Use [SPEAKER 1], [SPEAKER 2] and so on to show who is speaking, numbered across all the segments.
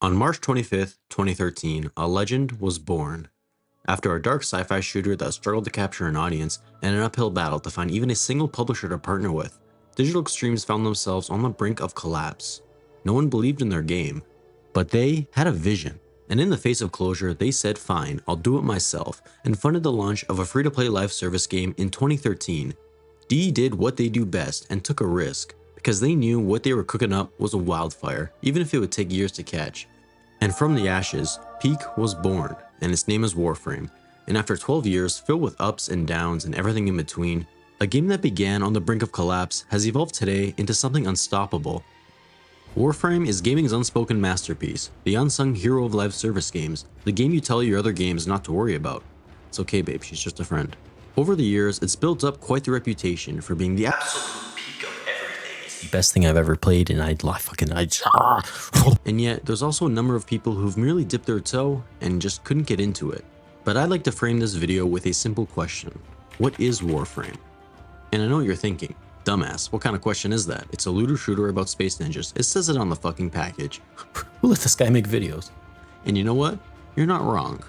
[SPEAKER 1] On March 25th, 2013, a legend was born. After a dark sci-fi shooter that struggled to capture an audience and an uphill battle to find even a single publisher to partner with, Digital Extremes found themselves on the brink of collapse. No one believed in their game, but they had a vision, and in the face of closure, they said fine, I'll do it myself, and funded the launch of a free-to-play live service game in 2013. DE did what they do best and took a risk, because they knew what they were cooking up was a wildfire, even if it would take years to catch. And from the ashes, Peak was born, and its name is Warframe. And after 12 years, filled with ups and downs and everything in between, a game that began on the brink of collapse has evolved today into something unstoppable. Warframe is gaming's unspoken masterpiece, the unsung hero of live service games, the game you tell your other games not to worry about. It's okay, babe, she's just a friend. Over the years, it's built up quite the reputation for being the absolute peak of everything. It's the best thing I've ever played, and and yet, there's also a number of people who've merely dipped their toe and just couldn't get into it. But I'd like to frame this video with a simple question. What is Warframe? And I know what you're thinking. Dumbass, what kind of question is that? It's a looter shooter about space ninjas. It says it on the fucking package. Who let this guy make videos? And you know what? You're not wrong.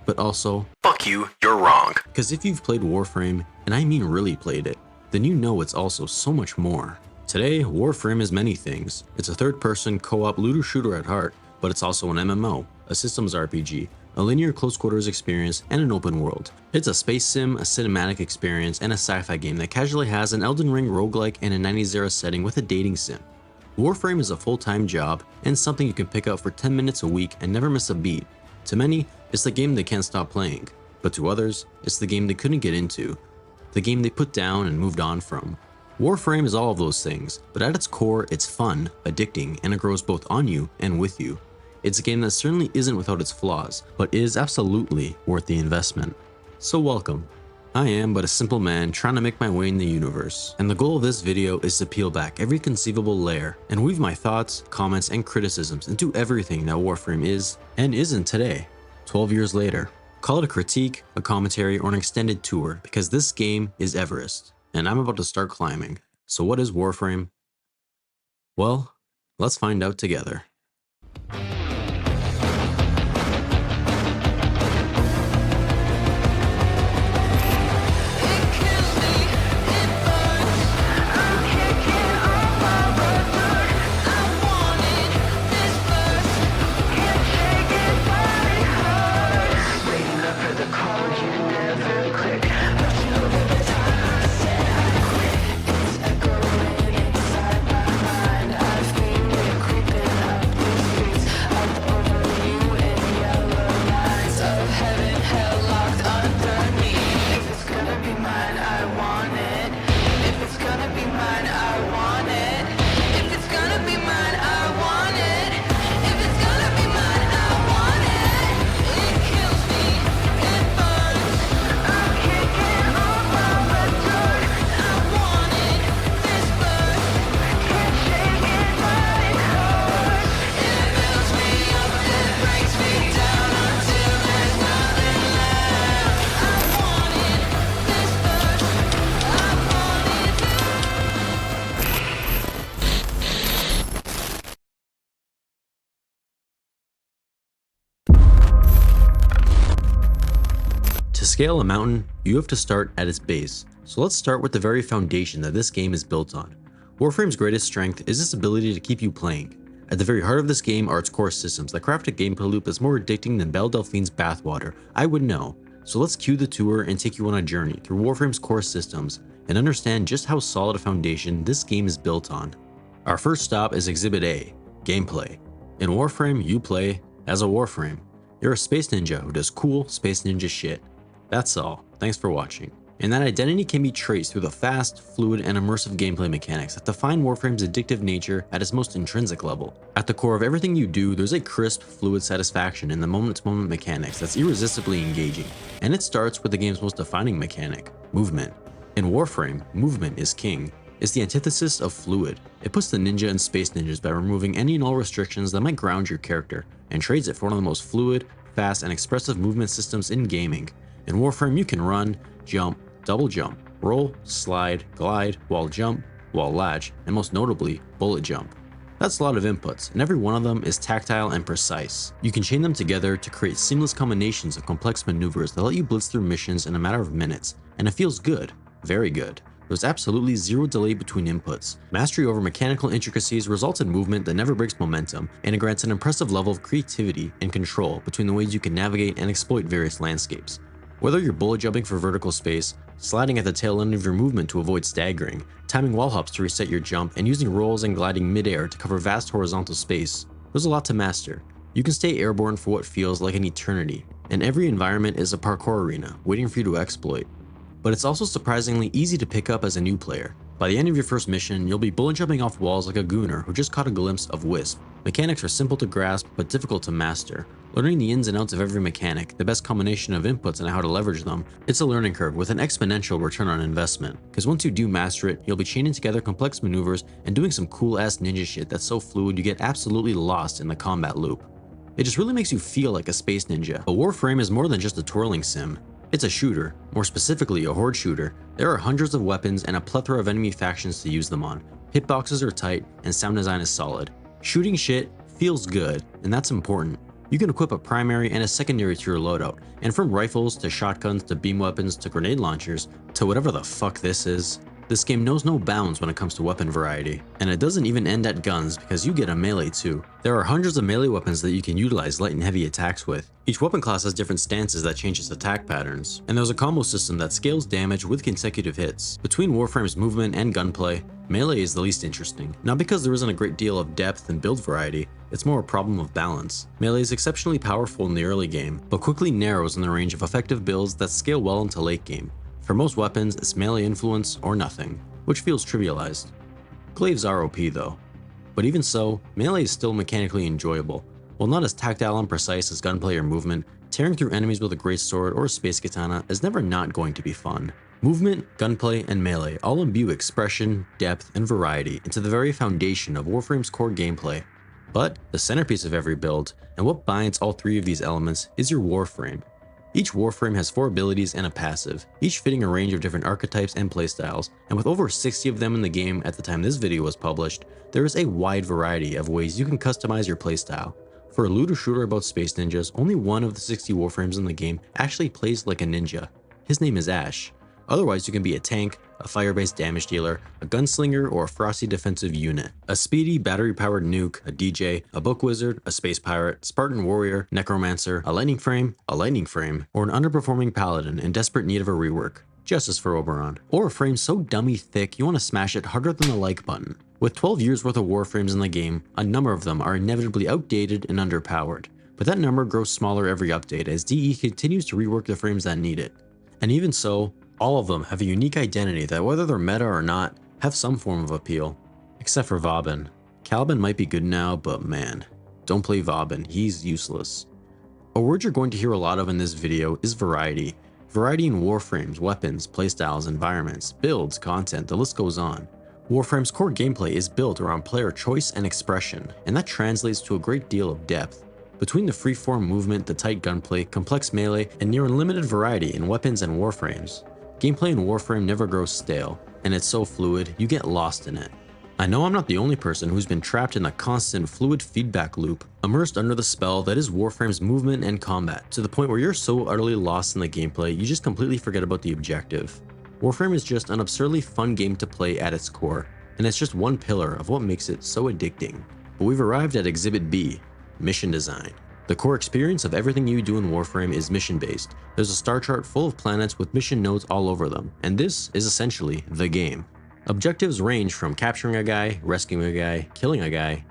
[SPEAKER 1] But also, fuck you, you're wrong. Because if you've played Warframe, and I mean really played it, then you know it's also so much more. Today, Warframe is many things. It's a third-person co-op looter shooter at heart, but it's also an MMO, a systems RPG, a linear close quarters experience, and an open world. It's a space sim, a cinematic experience, and a sci-fi game that casually has an Elden Ring roguelike and a 90s era setting with a dating sim. Warframe is a full-time job and something you can pick up for 10 minutes a week and never miss a beat. To many, it's the game they can't stop playing, but to others, it's the game they couldn't get into, the game they put down and moved on from. Warframe is all of those things, but at its core, it's fun, addicting, and it grows both on you and with you. It's a game that certainly isn't without its flaws, but is absolutely worth the investment. So welcome. I am but a simple man trying to make my way in the universe, and the goal of this video is to peel back every conceivable layer and weave my thoughts, comments, and criticisms into everything that Warframe is and isn't today, 12 years later. Call it a critique, a commentary, or an extended tour, because this game is Everest, and I'm about to start climbing. So what is Warframe? Well, let's find out together. To scale a mountain, you have to start at its base. So let's start with the very foundation that this game is built on. Warframe's greatest strength is its ability to keep you playing. At the very heart of this game are its core systems that craft a gameplay loop that's more addicting than Belle Delphine's bathwater. I would know. So let's cue the tour and take you on a journey through Warframe's core systems and understand just how solid a foundation this game is built on. Our first stop is Exhibit A, gameplay. In Warframe, you play as a Warframe. You're a space ninja who does cool space ninja shit. That's all. Thanks for watching. And that identity can be traced through the fast, fluid, and immersive gameplay mechanics that define Warframe's addictive nature at its most intrinsic level. At the core of everything you do, there's a crisp, fluid satisfaction in the moment-to-moment mechanics that's irresistibly engaging. And it starts with the game's most defining mechanic, movement. In Warframe, movement is king. It's the antithesis of fluid. It puts the ninja in space ninjas by removing any and all restrictions that might ground your character, and trades it for one of the most fluid, fast, and expressive movement systems in gaming. In Warframe, you can run, jump, double jump, roll, slide, glide, wall jump, wall latch, and most notably, bullet jump. That's a lot of inputs, and every one of them is tactile and precise. You can chain them together to create seamless combinations of complex maneuvers that let you blitz through missions in a matter of minutes, and it feels good, very good. There's absolutely zero delay between inputs. Mastery over mechanical intricacies results in movement that never breaks momentum, and it grants an impressive level of creativity and control between the ways you can navigate and exploit various landscapes. Whether you're bullet jumping for vertical space, sliding at the tail end of your movement to avoid staggering, timing wall hops to reset your jump, and using rolls and gliding mid-air to cover vast horizontal space, there's a lot to master. You can stay airborne for what feels like an eternity, and every environment is a parkour arena waiting for you to exploit. But it's also surprisingly easy to pick up as a new player. By the end of your first mission, you'll be bullet jumping off walls like a gooner who just caught a glimpse of Wisp. Mechanics are simple to grasp but difficult to master. Learning the ins and outs of every mechanic, the best combination of inputs and how to leverage them, it's a learning curve with an exponential return on investment. Because once you do master it, you'll be chaining together complex maneuvers and doing some cool ass ninja shit that's so fluid you get absolutely lost in the combat loop. It just really makes you feel like a space ninja. But Warframe is more than just a twirling sim. It's a shooter, more specifically a horde shooter. There are hundreds of weapons and a plethora of enemy factions to use them on. Hitboxes are tight and sound design is solid. Shooting shit feels good, and that's important. You can equip a primary and a secondary to your loadout, and from rifles to shotguns to beam weapons to grenade launchers to whatever the fuck this is, this game knows no bounds when it comes to weapon variety. And it doesn't even end at guns because you get a melee too. There are hundreds of melee weapons that you can utilize light and heavy attacks with. Each weapon class has different stances that change its attack patterns, and there's a combo system that scales damage with consecutive hits. Between Warframe's movement and gunplay, melee is the least interesting. Not because there isn't a great deal of depth and build variety, it's more a problem of balance. Melee is exceptionally powerful in the early game, but quickly narrows in the range of effective builds that scale well into late game. For most weapons, it's melee influence or nothing, which feels trivialized. Glaives are OP though. But even so, melee is still mechanically enjoyable. While not as tactile and precise as gunplay or movement, tearing through enemies with a greatsword or a space katana is never not going to be fun. Movement, gunplay, and melee all imbue expression, depth, and variety into the very foundation of Warframe's core gameplay. But the centerpiece of every build, and what binds all three of these elements, is your Warframe. Each Warframe has 4 abilities and a passive, each fitting a range of different archetypes and playstyles, and with over 60 of them in the game at the time this video was published, there is a wide variety of ways you can customize your playstyle. For a looter shooter about space ninjas, only one of the 60 Warframes in the game actually plays like a ninja. His name is Ash. Otherwise, you can be a tank, a fire-based damage dealer, a gunslinger, or a frosty defensive unit. A speedy, battery-powered nuke, a DJ, a book wizard, a space pirate, Spartan warrior, necromancer, a lightning frame, or an underperforming paladin in desperate need of a rework. Justice for Oberon. Or a frame so dummy thick you want to smash it harder than the like button. With 12 years worth of Warframes in the game, a number of them are inevitably outdated and underpowered. But that number grows smaller every update as DE continues to rework the frames that need it. And even so, all of them have a unique identity that, whether they're meta or not, have some form of appeal. Except for Vauban. Caliban might be good now, but man, don't play Vauban, he's useless. A word you're going to hear a lot of in this video is variety. Variety in Warframes, weapons, playstyles, environments, builds, content, the list goes on. Warframe's core gameplay is built around player choice and expression, and that translates to a great deal of depth. Between the freeform movement, the tight gunplay, complex melee, and near unlimited variety in weapons and Warframes, gameplay in Warframe never grows stale, and it's so fluid, you get lost in it. I know I'm not the only person who's been trapped in a constant fluid feedback loop, immersed under the spell that is Warframe's movement and combat, to the point where you're so utterly lost in the gameplay you just completely forget about the objective. Warframe is just an absurdly fun game to play at its core, and it's just one pillar of what makes it so addicting. But we've arrived at Exhibit B, mission design. The core experience of everything you do in Warframe is mission-based. There's a star chart full of planets with mission nodes all over them, and this is essentially the game. Objectives range from capturing a guy, rescuing a guy,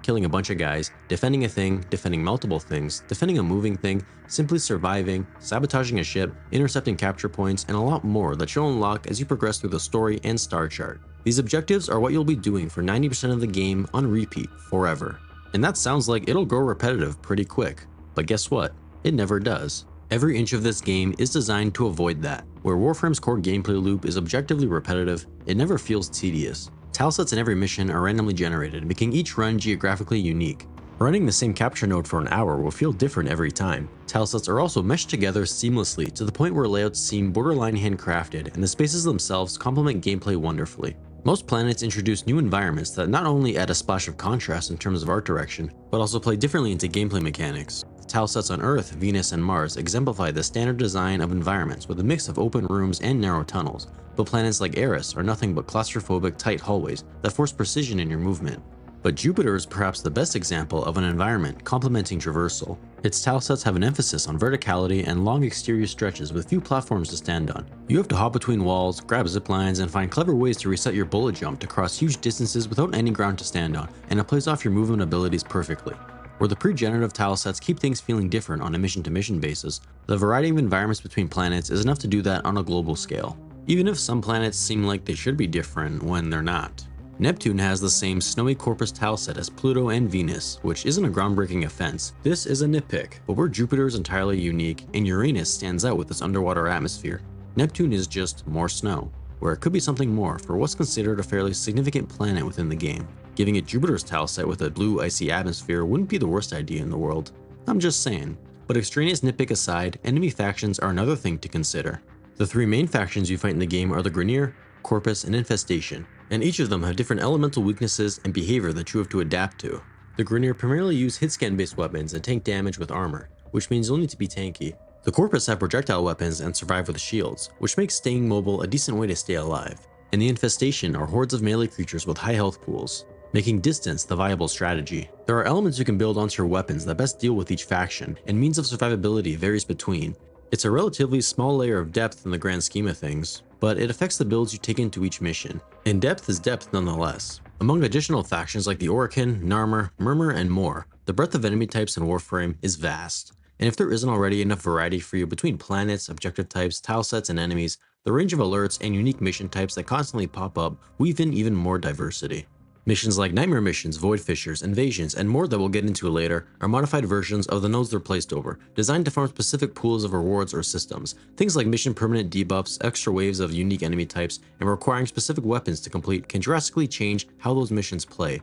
[SPEAKER 1] killing a bunch of guys, defending a thing, defending multiple things, defending a moving thing, simply surviving, sabotaging a ship, intercepting capture points, and a lot more that you'll unlock as you progress through the story and star chart. These objectives are what you'll be doing for 90% of the game on repeat forever. And that sounds like it'll grow repetitive pretty quick. But guess what? It never does. Every inch of this game is designed to avoid that. Where Warframe's core gameplay loop is objectively repetitive, it never feels tedious. Tilesets in every mission are randomly generated, making each run geographically unique. Running the same capture node for an hour will feel different every time. Tilesets are also meshed together seamlessly to the point where layouts seem borderline handcrafted and the spaces themselves complement gameplay wonderfully. Most planets introduce new environments that not only add a splash of contrast in terms of art direction, but also play differently into gameplay mechanics. The tile sets on Earth, Venus, and Mars exemplify the standard design of environments with a mix of open rooms and narrow tunnels, but planets like Eris are nothing but claustrophobic tight hallways that force precision in your movement. But Jupiter is perhaps the best example of an environment complementing traversal. Its tile sets have an emphasis on verticality and long exterior stretches with few platforms to stand on. You have to hop between walls, grab zip lines, and find clever ways to reset your bullet jump to cross huge distances without any ground to stand on, and it plays off your movement abilities perfectly. Where the pre-generative tile sets keep things feeling different on a mission-to-mission basis, the variety of environments between planets is enough to do that on a global scale, even if some planets seem like they should be different when they're not. Neptune has the same snowy corpus tile set as Pluto and Venus, which isn't a groundbreaking offense. This is a nitpick, but where Jupiter is entirely unique and Uranus stands out with its underwater atmosphere, Neptune is just more snow, where it could be something more for what's considered a fairly significant planet within the game. Giving it Jupiter's tile set with a blue icy atmosphere wouldn't be the worst idea in the world. I'm just saying. But extraneous nitpick aside, enemy factions are another thing to consider. The three main factions you fight in the game are the Grineer, Corpus, and Infestation, and each of them have different elemental weaknesses and behavior that you have to adapt to. The Grineer primarily use hit scan based weapons and tank damage with armor, which means you'll need to be tanky. The Corpus have projectile weapons and survive with shields, which makes staying mobile a decent way to stay alive. And the Infestation are hordes of melee creatures with high health pools, making distance the viable strategy. There are elements you can build onto your weapons that best deal with each faction, and means of survivability varies between. It's a relatively small layer of depth in the grand scheme of things, but it affects the builds you take into each mission, and depth is depth nonetheless. Among additional factions like the Orokin, Narmer, Murmur, and more, the breadth of enemy types in Warframe is vast, and if there isn't already enough variety for you between planets, objective types, tile sets, and enemies, the range of alerts and unique mission types that constantly pop up weave in even more diversity. Missions like Nightmare Missions, Void Fissures, Invasions, and more that we'll get into later are modified versions of the nodes they're placed over, designed to farm specific pools of rewards or systems. Things like mission permanent debuffs, extra waves of unique enemy types, and requiring specific weapons to complete can drastically change how those missions play.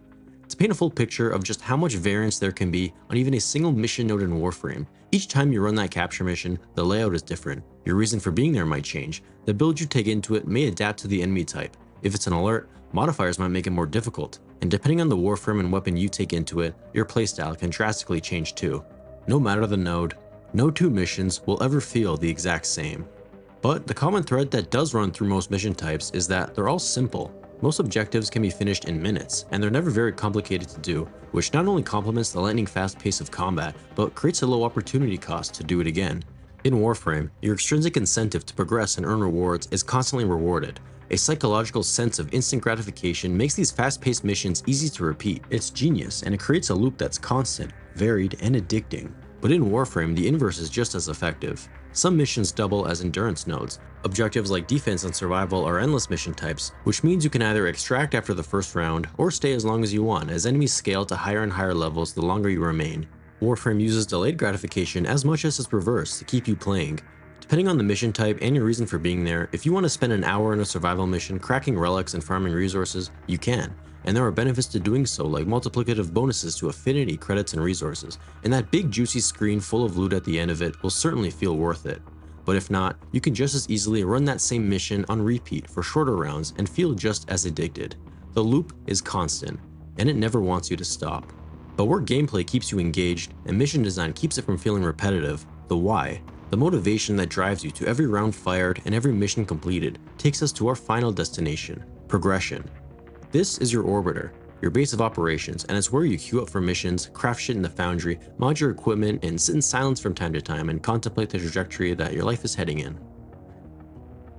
[SPEAKER 1] To paint a full picture of just how much variance there can be on even a single mission node in Warframe, each time you run that capture mission, the layout is different. Your reason for being there might change. The build you take into it may adapt to the enemy type. If it's an alert, modifiers might make it more difficult, and depending on the Warframe and weapon you take into it, your playstyle can drastically change too. No matter the node, no two missions will ever feel the exact same. But the common thread that does run through most mission types is that they're all simple. Most objectives can be finished in minutes, and they're never very complicated to do, which not only complements the lightning fast pace of combat, but creates a low opportunity cost to do it again. In Warframe, your extrinsic incentive to progress and earn rewards is constantly rewarded. A psychological sense of instant gratification makes these fast-paced missions easy to repeat. It's genius, and it creates a loop that's constant, varied, and addicting. But in Warframe, the inverse is just as effective. Some missions double as endurance nodes. Objectives like defense and survival are endless mission types, which means you can either extract after the first round, or stay as long as you want as enemies scale to higher and higher levels the longer you remain. Warframe uses delayed gratification as much as its reverse to keep you playing. Depending on the mission type and your reason for being there, if you want to spend an hour in a survival mission cracking relics and farming resources, you can. And there are benefits to doing so, like multiplicative bonuses to affinity, credits, and resources, and that big juicy screen full of loot at the end of it will certainly feel worth it. But if not, you can just as easily run that same mission on repeat for shorter rounds and feel just as addicted. The loop is constant, and it never wants you to stop. But where gameplay keeps you engaged and mission design keeps it from feeling repetitive, the why, the motivation that drives you to every round fired and every mission completed, takes us to our final destination, progression. This is your orbiter, your base of operations, and it's where you queue up for missions, craft shit in the foundry, mod your equipment, and sit in silence from time to time and contemplate the trajectory that your life is heading in.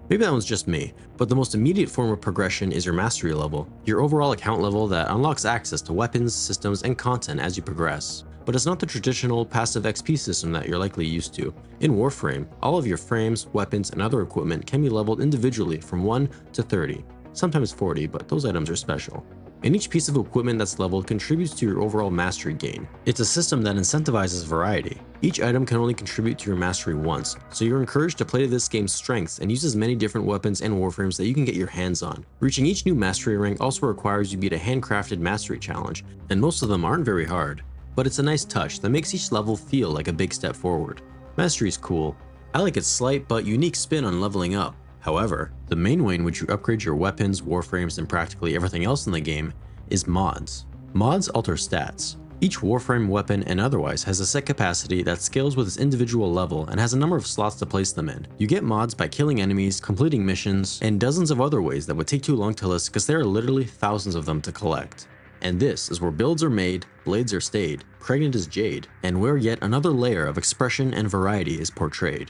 [SPEAKER 1] Maybe that one's just me, but the most immediate form of progression is your mastery level, your overall account level that unlocks access to weapons, systems, and content as you progress. But it's not the traditional passive XP system that you're likely used to. In Warframe, all of your frames, weapons, and other equipment can be leveled individually from 1 to 30, sometimes 40, but those items are special. And each piece of equipment that's leveled contributes to your overall mastery gain. It's a system that incentivizes variety. Each item can only contribute to your mastery once, so you're encouraged to play to this game's strengths and use as many different weapons and warframes that you can get your hands on. Reaching each new mastery rank also requires you beat a handcrafted mastery challenge, and most of them aren't very hard. But it's a nice touch that makes each level feel like a big step forward. Mastery's cool. I like its slight but unique spin on leveling up. However, the main way in which you upgrade your weapons, warframes, and practically everything else in the game is mods. Mods alter stats. Each Warframe weapon and otherwise has a set capacity that scales with its individual level and has a number of slots to place them in. You get mods by killing enemies, completing missions, and dozens of other ways that would take too long to list because there are literally thousands of them to collect. And this is where builds are made, blades are stayed, pregnant is jade, and where yet another layer of expression and variety is portrayed.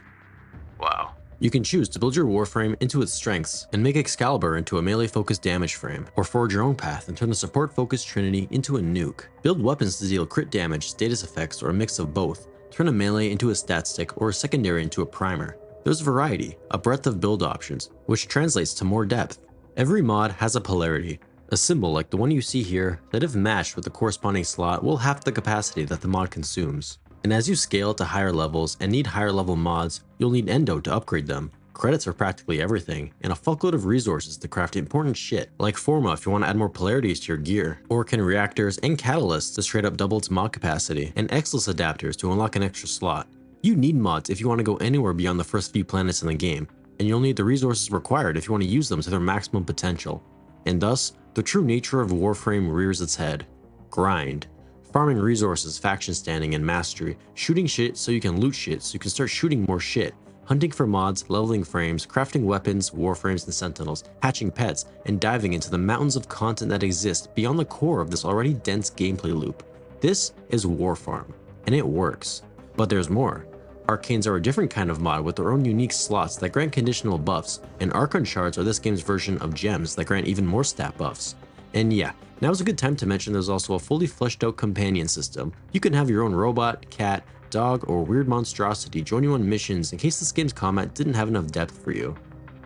[SPEAKER 1] Wow. You can choose to build your Warframe into its strengths and make Excalibur into a melee-focused damage frame, or forge your own path and turn the support-focused Trinity into a nuke. Build weapons to deal crit damage, status effects, or a mix of both. Turn a melee into a stat stick or a secondary into a primer. There's variety, a breadth of build options, which translates to more depth. Every mod has a polarity, a symbol like the one you see here that if matched with the corresponding slot will half the capacity that the mod consumes. And as you scale to higher levels and need higher level mods, you'll need endo to upgrade them, credits for practically everything, and a fuckload of resources to craft important shit, like Forma if you want to add more polarities to your gear, Orkan reactors and catalysts to straight up double its mod capacity, and Exilus adapters to unlock an extra slot. You need mods if you want to go anywhere beyond the first few planets in the game, and you'll need the resources required if you want to use them to their maximum potential. And thus, the true nature of Warframe rears its head. Grind. Farming resources, faction standing, and mastery, shooting shit so you can loot shit so you can start shooting more shit, hunting for mods, leveling frames, crafting weapons, warframes, and sentinels, hatching pets, and diving into the mountains of content that exist beyond the core of this already dense gameplay loop. This is Warfarm, and it works. But there's more. Arcanes are a different kind of mod with their own unique slots that grant conditional buffs, and Archon shards are this game's version of gems that grant even more stat buffs. And yeah, now's a good time to mention there's also a fully fleshed out companion system. You can have your own robot, cat, dog, or weird monstrosity join you on missions in case this game's combat didn't have enough depth for you.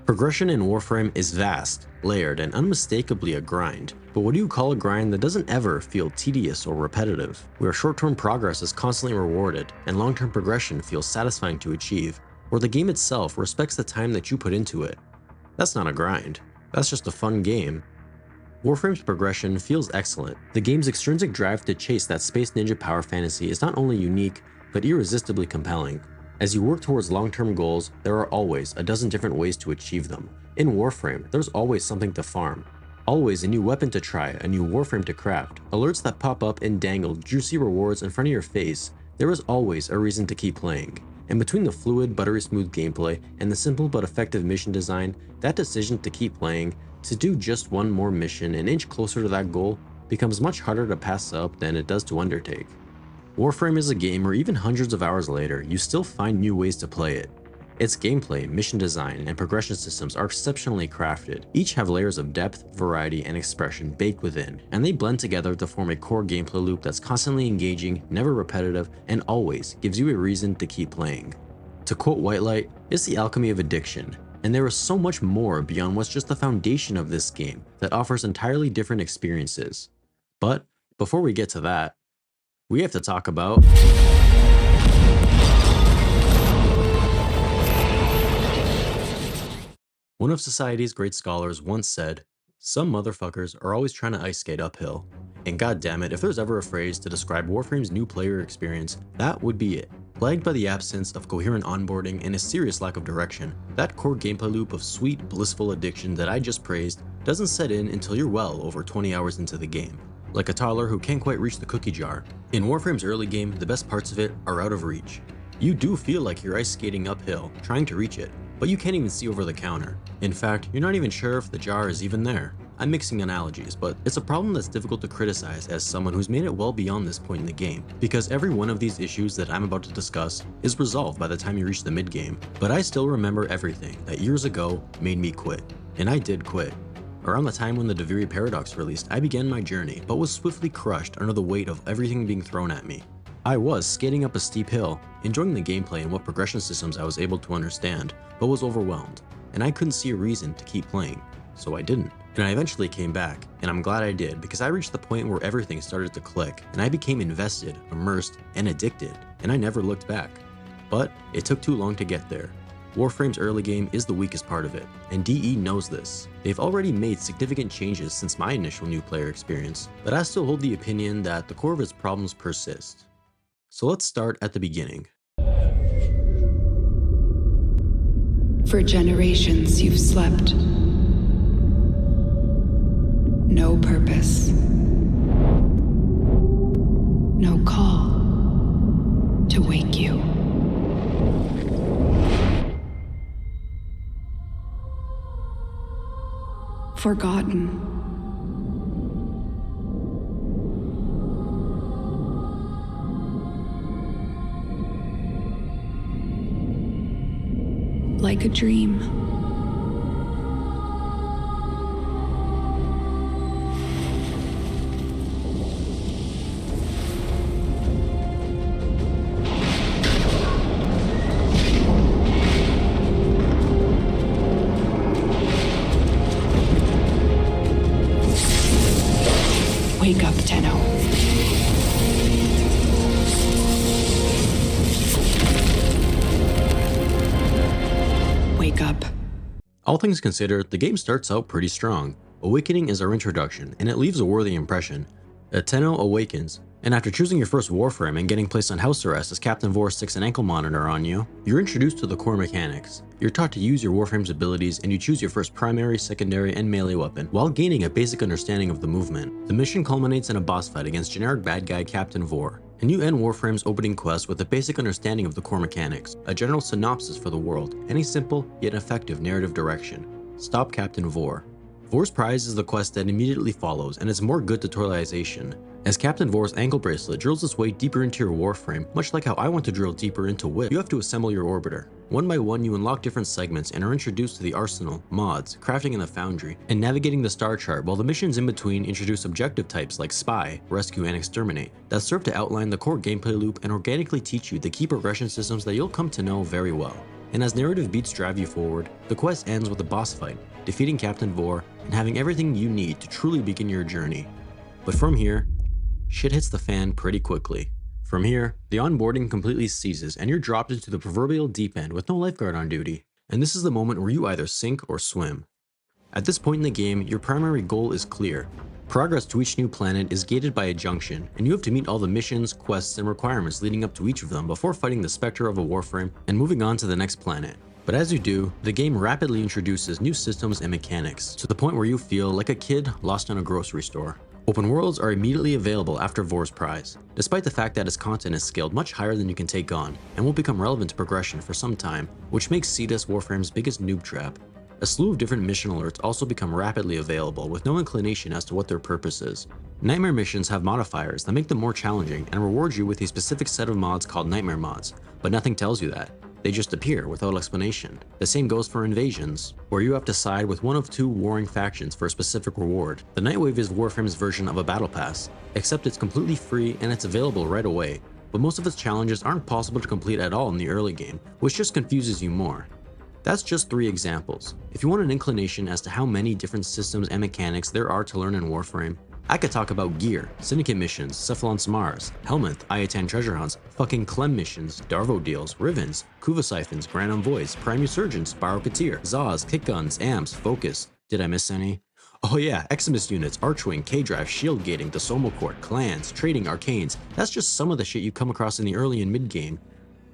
[SPEAKER 1] Progression in Warframe is vast, layered, and unmistakably a grind. But what do you call a grind that doesn't ever feel tedious or repetitive? Where short-term progress is constantly rewarded, and long-term progression feels satisfying to achieve, where the game itself respects the time that you put into it. That's not a grind. That's just a fun game. Warframe's progression feels excellent. The game's extrinsic drive to chase that space ninja power fantasy is not only unique, but irresistibly compelling. As you work towards long-term goals, there are always a dozen different ways to achieve them. In Warframe, there's always something to farm. Always a new weapon to try, a new Warframe to craft, alerts that pop up and dangle juicy rewards in front of your face. There is always a reason to keep playing. And between the fluid, buttery smooth gameplay and the simple but effective mission design, that decision to keep playing, to do just one more mission and inch closer to that goal, becomes much harder to pass up than it does to undertake. Warframe is a game where even hundreds of hours later, you still find new ways to play it. Its gameplay, mission design, and progression systems are exceptionally crafted. Each have layers of depth, variety, and expression baked within, and they blend together to form a core gameplay loop that's constantly engaging, never repetitive, and always gives you a reason to keep playing. To quote Whitelight, it's the alchemy of addiction, and there is so much more beyond what's just the foundation of this game that offers entirely different experiences. But before we get to that, we have to talk about one of society's great scholars once said, "Some motherfuckers are always trying to ice skate uphill." And goddammit, if there's ever a phrase to describe Warframe's new player experience, that would be it. Plagued by the absence of coherent onboarding and a serious lack of direction, that core gameplay loop of sweet, blissful addiction that I just praised doesn't set in until you're well over 20 hours into the game. Like a toddler who can't quite reach the cookie jar. In Warframe's early game, the best parts of it are out of reach. You do feel like you're ice skating uphill, trying to reach it, but you can't even see over the counter. In fact, you're not even sure if the jar is even there. I'm mixing analogies, but it's a problem that's difficult to criticize as someone who's made it well beyond this point in the game, because every one of these issues that I'm about to discuss is resolved by the time you reach the mid-game. But I still remember everything that years ago made me quit. And I did quit. Around the time when the Duviri Paradox released, I began my journey, but was swiftly crushed under the weight of everything being thrown at me. I was skating up a steep hill, enjoying the gameplay and what progression systems I was able to understand, but was overwhelmed, and I couldn't see a reason to keep playing, so I didn't. And I eventually came back, and I'm glad I did, because I reached the point where everything started to click, and I became invested, immersed, and addicted, and I never looked back. But it took too long to get there. Warframe's early game is the weakest part of it, and DE knows this. They've already made significant changes since my initial new player experience, but I still hold the opinion that the core of its problems persist. So let's start at the beginning.
[SPEAKER 2] For generations you've slept. No purpose. No call to wake you. Forgotten. Like a dream. Wake up, Tenno. Wake up.
[SPEAKER 1] All things considered, the game starts out pretty strong. Awakening is our introduction, and it leaves a worthy impression. Tenno awakens, and after choosing your first Warframe and getting placed on house arrest as Captain Vor sticks an ankle monitor on you, you're introduced to the core mechanics. You're taught to use your Warframe's abilities, and you choose your first primary, secondary, and melee weapon, while gaining a basic understanding of the movement. The mission culminates in a boss fight against generic bad guy Captain Vor, and you end Warframe's opening quest with a basic understanding of the core mechanics, a general synopsis for the world, and a simple yet effective narrative direction. Stop Captain Vor. Vor's Prize is the quest that immediately follows, and it's more good tutorialization, as Captain Vor's ankle bracelet drills its way deeper into your Warframe, much like how I want to drill deeper into Whip. You have to assemble your orbiter. One by one, you unlock different segments and are introduced to the arsenal, mods, crafting in the foundry, and navigating the star chart, while the missions in between introduce objective types like Spy, Rescue, and Exterminate that serve to outline the core gameplay loop and organically teach you the key progression systems that you'll come to know very well. And as narrative beats drive you forward, the quest ends with a boss fight, defeating Captain Vor, and having everything you need to truly begin your journey. But from here, shit hits the fan pretty quickly. From here, the onboarding completely ceases and you're dropped into the proverbial deep end with no lifeguard on duty. And this is the moment where you either sink or swim. At this point in the game, your primary goal is clear. Progress to each new planet is gated by a junction, and you have to meet all the missions, quests, and requirements leading up to each of them before fighting the specter of a Warframe and moving on to the next planet. But as you do, the game rapidly introduces new systems and mechanics, to the point where you feel like a kid lost in a grocery store. Open worlds are immediately available after Vor's Prize, despite the fact that its content is scaled much higher than you can take on, and will become relevant to progression for some time, which makes Cetus Warframe's biggest noob trap. A slew of different mission alerts also become rapidly available with no inclination as to what their purpose is. Nightmare missions have modifiers that make them more challenging and reward you with a specific set of mods called Nightmare mods, but nothing tells you that. They just appear without explanation. The same goes for invasions, where you have to side with one of two warring factions for a specific reward. The Nightwave is Warframe's version of a battle pass, except it's completely free and it's available right away, but most of its challenges aren't possible to complete at all in the early game, which just confuses you more. That's just 3 examples. If you want an inclination as to how many different systems and mechanics there are to learn in Warframe, I could talk about gear, syndicate missions, Cephalon's Mars, Helminth, Ayatan treasure hunts, fucking Clem missions, Darvo deals, Rivens, Kuva siphons, Grand Envoys, Prime Resurgence, Barokatir, Zaz, kick guns, amps, focus. Did I miss any? Oh yeah, Eximus units, Archwing, K-Drive, Shield Gating, the Somo Court, clans, trading, arcanes. That's just some of the shit you come across in the early and mid game.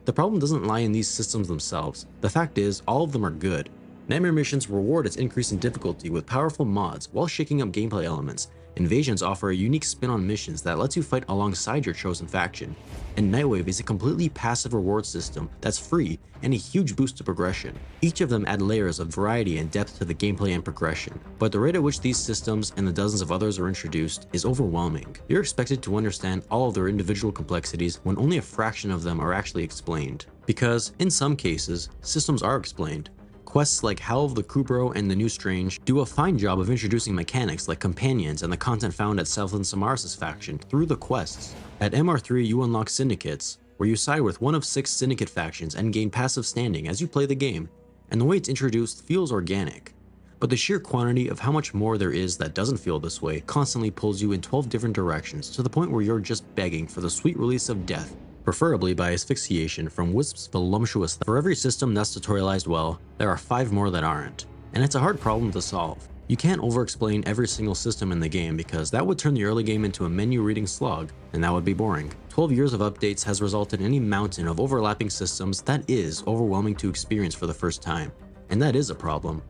[SPEAKER 1] The problem doesn't lie in these systems themselves. The fact is, all of them are good. Nightmare missions reward its increase in difficulty with powerful mods while shaking up gameplay elements. Invasions offer a unique spin on missions that lets you fight alongside your chosen faction. And Nightwave is a completely passive reward system that's free and a huge boost to progression. Each of them add layers of variety and depth to the gameplay and progression, but the rate at which these systems and the dozens of others are introduced is overwhelming. You're expected to understand all of their individual complexities when only a fraction of them are actually explained. Because, in some cases, systems are explained. Quests like Howl of the Kubro and the New Strange do a fine job of introducing mechanics like companions and the content found at Southland Samaras' faction through the quests. At MR3 you unlock syndicates, where you side with one of 6 syndicate factions and gain passive standing as you play the game, and the way it's introduced feels organic. But the sheer quantity of how much more there is that doesn't feel this way constantly pulls you in 12 different directions to the point where you're just begging for the sweet release of death, preferably by asphyxiation from Wisp's voluptuous. For every system that's tutorialized well, there are 5 more that aren't, and it's a hard problem to solve. You can't over-explain every single system in the game because that would turn the early game into a menu-reading slog, and that would be boring. 12 years of updates has resulted in a mountain of overlapping systems that is overwhelming to experience for the first time. and that is a problem.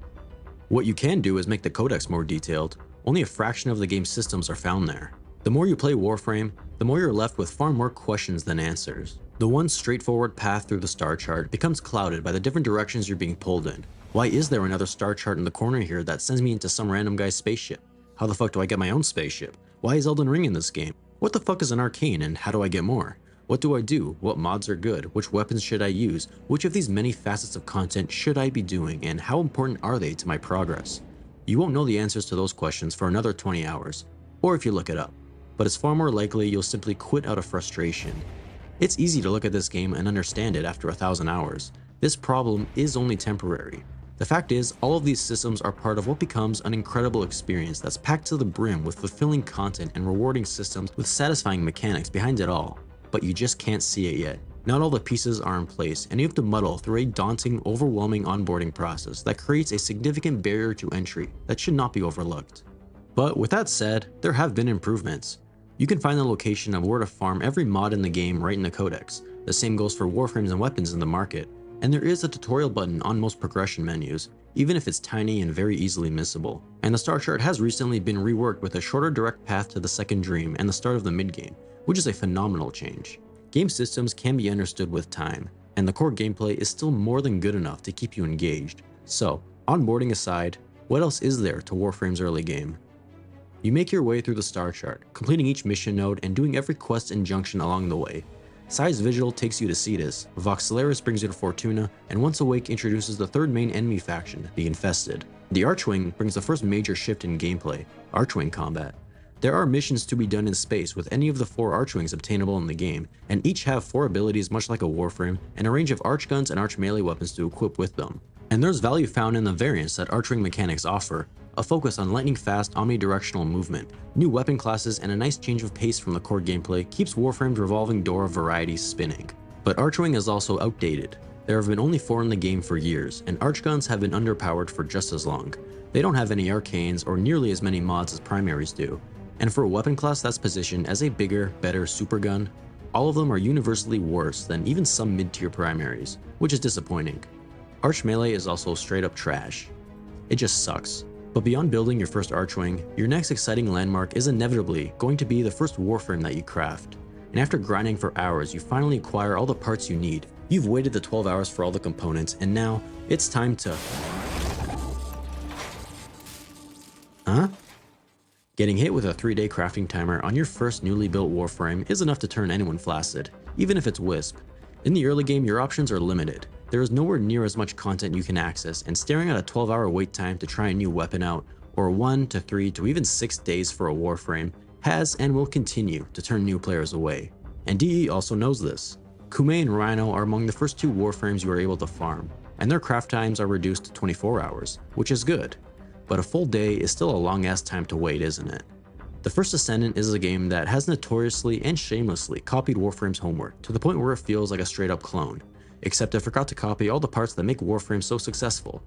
[SPEAKER 1] What you can do is make the codex more detailed. Only a fraction of the game's systems are found there. The more you play Warframe, the more you're left with far more questions than answers. The one straightforward path through the star chart becomes clouded by the different directions you're being pulled in. Why is there another star chart in the corner here that sends me into some random guy's spaceship? How the fuck do I get my own spaceship? Why is Elden Ring in this game? What the fuck is an arcane and how do I get more? What do I do? What mods are good? Which weapons should I use? Which of these many facets of content should I be doing, and how important are they to my progress? You won't know the answers to those questions for another 20 hours, or if you look it up, but it's far more likely you'll simply quit out of frustration. It's easy to look at this game and understand it after 1,000 hours. This problem is only temporary. The fact is, all of these systems are part of what becomes an incredible experience that's packed to the brim with fulfilling content and rewarding systems with satisfying mechanics behind it all. But you just can't see it yet. Not all the pieces are in place, and you have to muddle through a daunting, overwhelming onboarding process that creates a significant barrier to entry that should not be overlooked. But with that said, there have been improvements. You can find the location of where to farm every mod in the game right in the codex. The same goes for warframes and weapons in the market, and there is a tutorial button on most progression menus, even if it's tiny and very easily missable. And the star chart has recently been reworked with a shorter direct path to the second dream and the start of the midgame, which is a phenomenal change. Game systems can be understood with time, and the core gameplay is still more than good enough to keep you engaged. So, onboarding aside, what else is there to Warframe's early game? You make your way through the star chart, completing each mission node and doing every quest and junction along the way. Size Vigil takes you to Cetus, Voxelaris brings you to Fortuna, and Once Awake introduces the third main enemy faction, the Infested. The Archwing brings the first major shift in gameplay, Archwing combat. There are missions to be done in space with any of the 4 Archwings obtainable in the game, and each have 4 abilities much like a Warframe, and a range of Archguns and Arch melee weapons to equip with them. And there's value found in the variants that Archwing mechanics offer, a focus on lightning-fast omnidirectional movement, new weapon classes, and a nice change of pace from the core gameplay keeps Warframe's revolving door of variety spinning. But Archwing is also outdated. There have been only 4 in the game for years, and Archguns have been underpowered for just as long. They don't have any arcanes or nearly as many mods as primaries do. And for a weapon class that's positioned as a bigger, better supergun, all of them are universally worse than even some mid-tier primaries, which is disappointing. Arch melee is also straight up trash. It just sucks. But beyond building your first Archwing, your next exciting landmark is inevitably going to be the first Warframe that you craft. And after grinding for hours, you finally acquire all the parts you need. You've waited the 12 hours for all the components, and now it's time to... Huh? Getting hit with a 3-day crafting timer on your first newly built Warframe is enough to turn anyone flaccid, even if it's Wisp. In the early game, your options are limited. There is nowhere near as much content you can access, and staring at a 12-hour wait time to try a new weapon out, or 1 to 3 to even 6 days for a Warframe, has and will continue to turn new players away. And DE also knows this. Kume and Rhino are among the first 2 Warframes you are able to farm, and their craft times are reduced to 24 hours, which is good. But a full day is still a long-ass time to wait, isn't it? The First Ascendant is a game that has notoriously and shamelessly copied Warframe's homework to the point where it feels like a straight-up clone, except it forgot to copy all the parts that make Warframe so successful.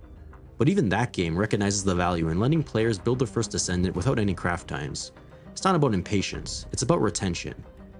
[SPEAKER 1] But even that game recognizes the value in letting players build their First Ascendant without any craft times. It's not about impatience, it's about retention.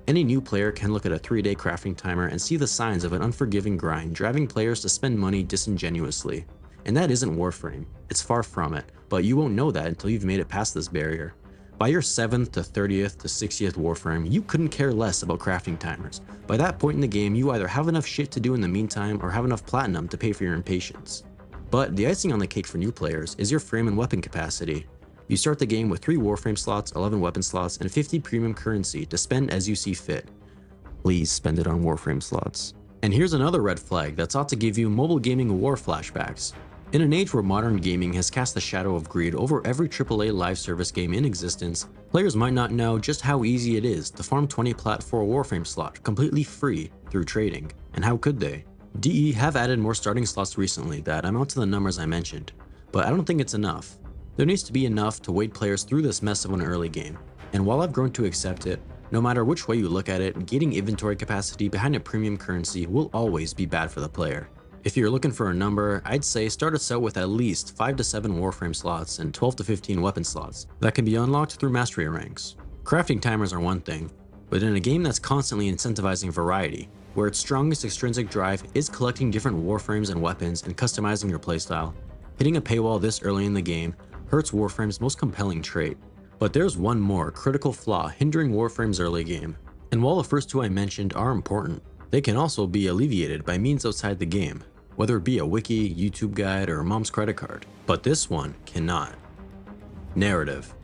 [SPEAKER 1] Any new player can look at a 3-day crafting timer and see the signs of an unforgiving grind driving players to spend money disingenuously. And that isn't Warframe, it's far from it, but you won't know that until you've made it past this barrier. By your 7th to 30th to 60th Warframe, you couldn't care less about crafting timers. By that point in the game, you either have enough shit to do in the meantime or have enough platinum to pay for your impatience. But the icing on the cake for new players is your frame and weapon capacity. You start the game with 3 Warframe slots, 11 weapon slots, and 50 premium currency to spend as you see fit. Please spend it on Warframe slots. And here's another red flag that's ought to give you mobile gaming war flashbacks. In an age where modern gaming has cast the shadow of greed over every AAA live service game in existence, players might not know just how easy it is to farm 20 plat for a Warframe slot completely free through trading. And how could they? DE have added more starting slots recently that amount to the numbers I mentioned, but I don't think it's enough. There needs to be enough to wade players through this mess of an early game, and while I've grown to accept it, no matter which way you look at it, gating inventory capacity behind a premium currency will always be bad for the player. If you're looking for a number, I'd say start us out with at least 5 to 7 Warframe slots and 12 to 15 weapon slots that can be unlocked through mastery ranks. Crafting timers are one thing, but in a game that's constantly incentivizing variety, where its strongest extrinsic drive is collecting different warframes and weapons and customizing your playstyle. Hitting a paywall this early in the game hurts Warframe's most compelling trait. But there's one more critical flaw hindering Warframe's early game. And while the first two I mentioned are important, they can also be alleviated by means outside the game, whether it be a wiki, YouTube guide, or mom's credit card. But this one cannot. Narrative,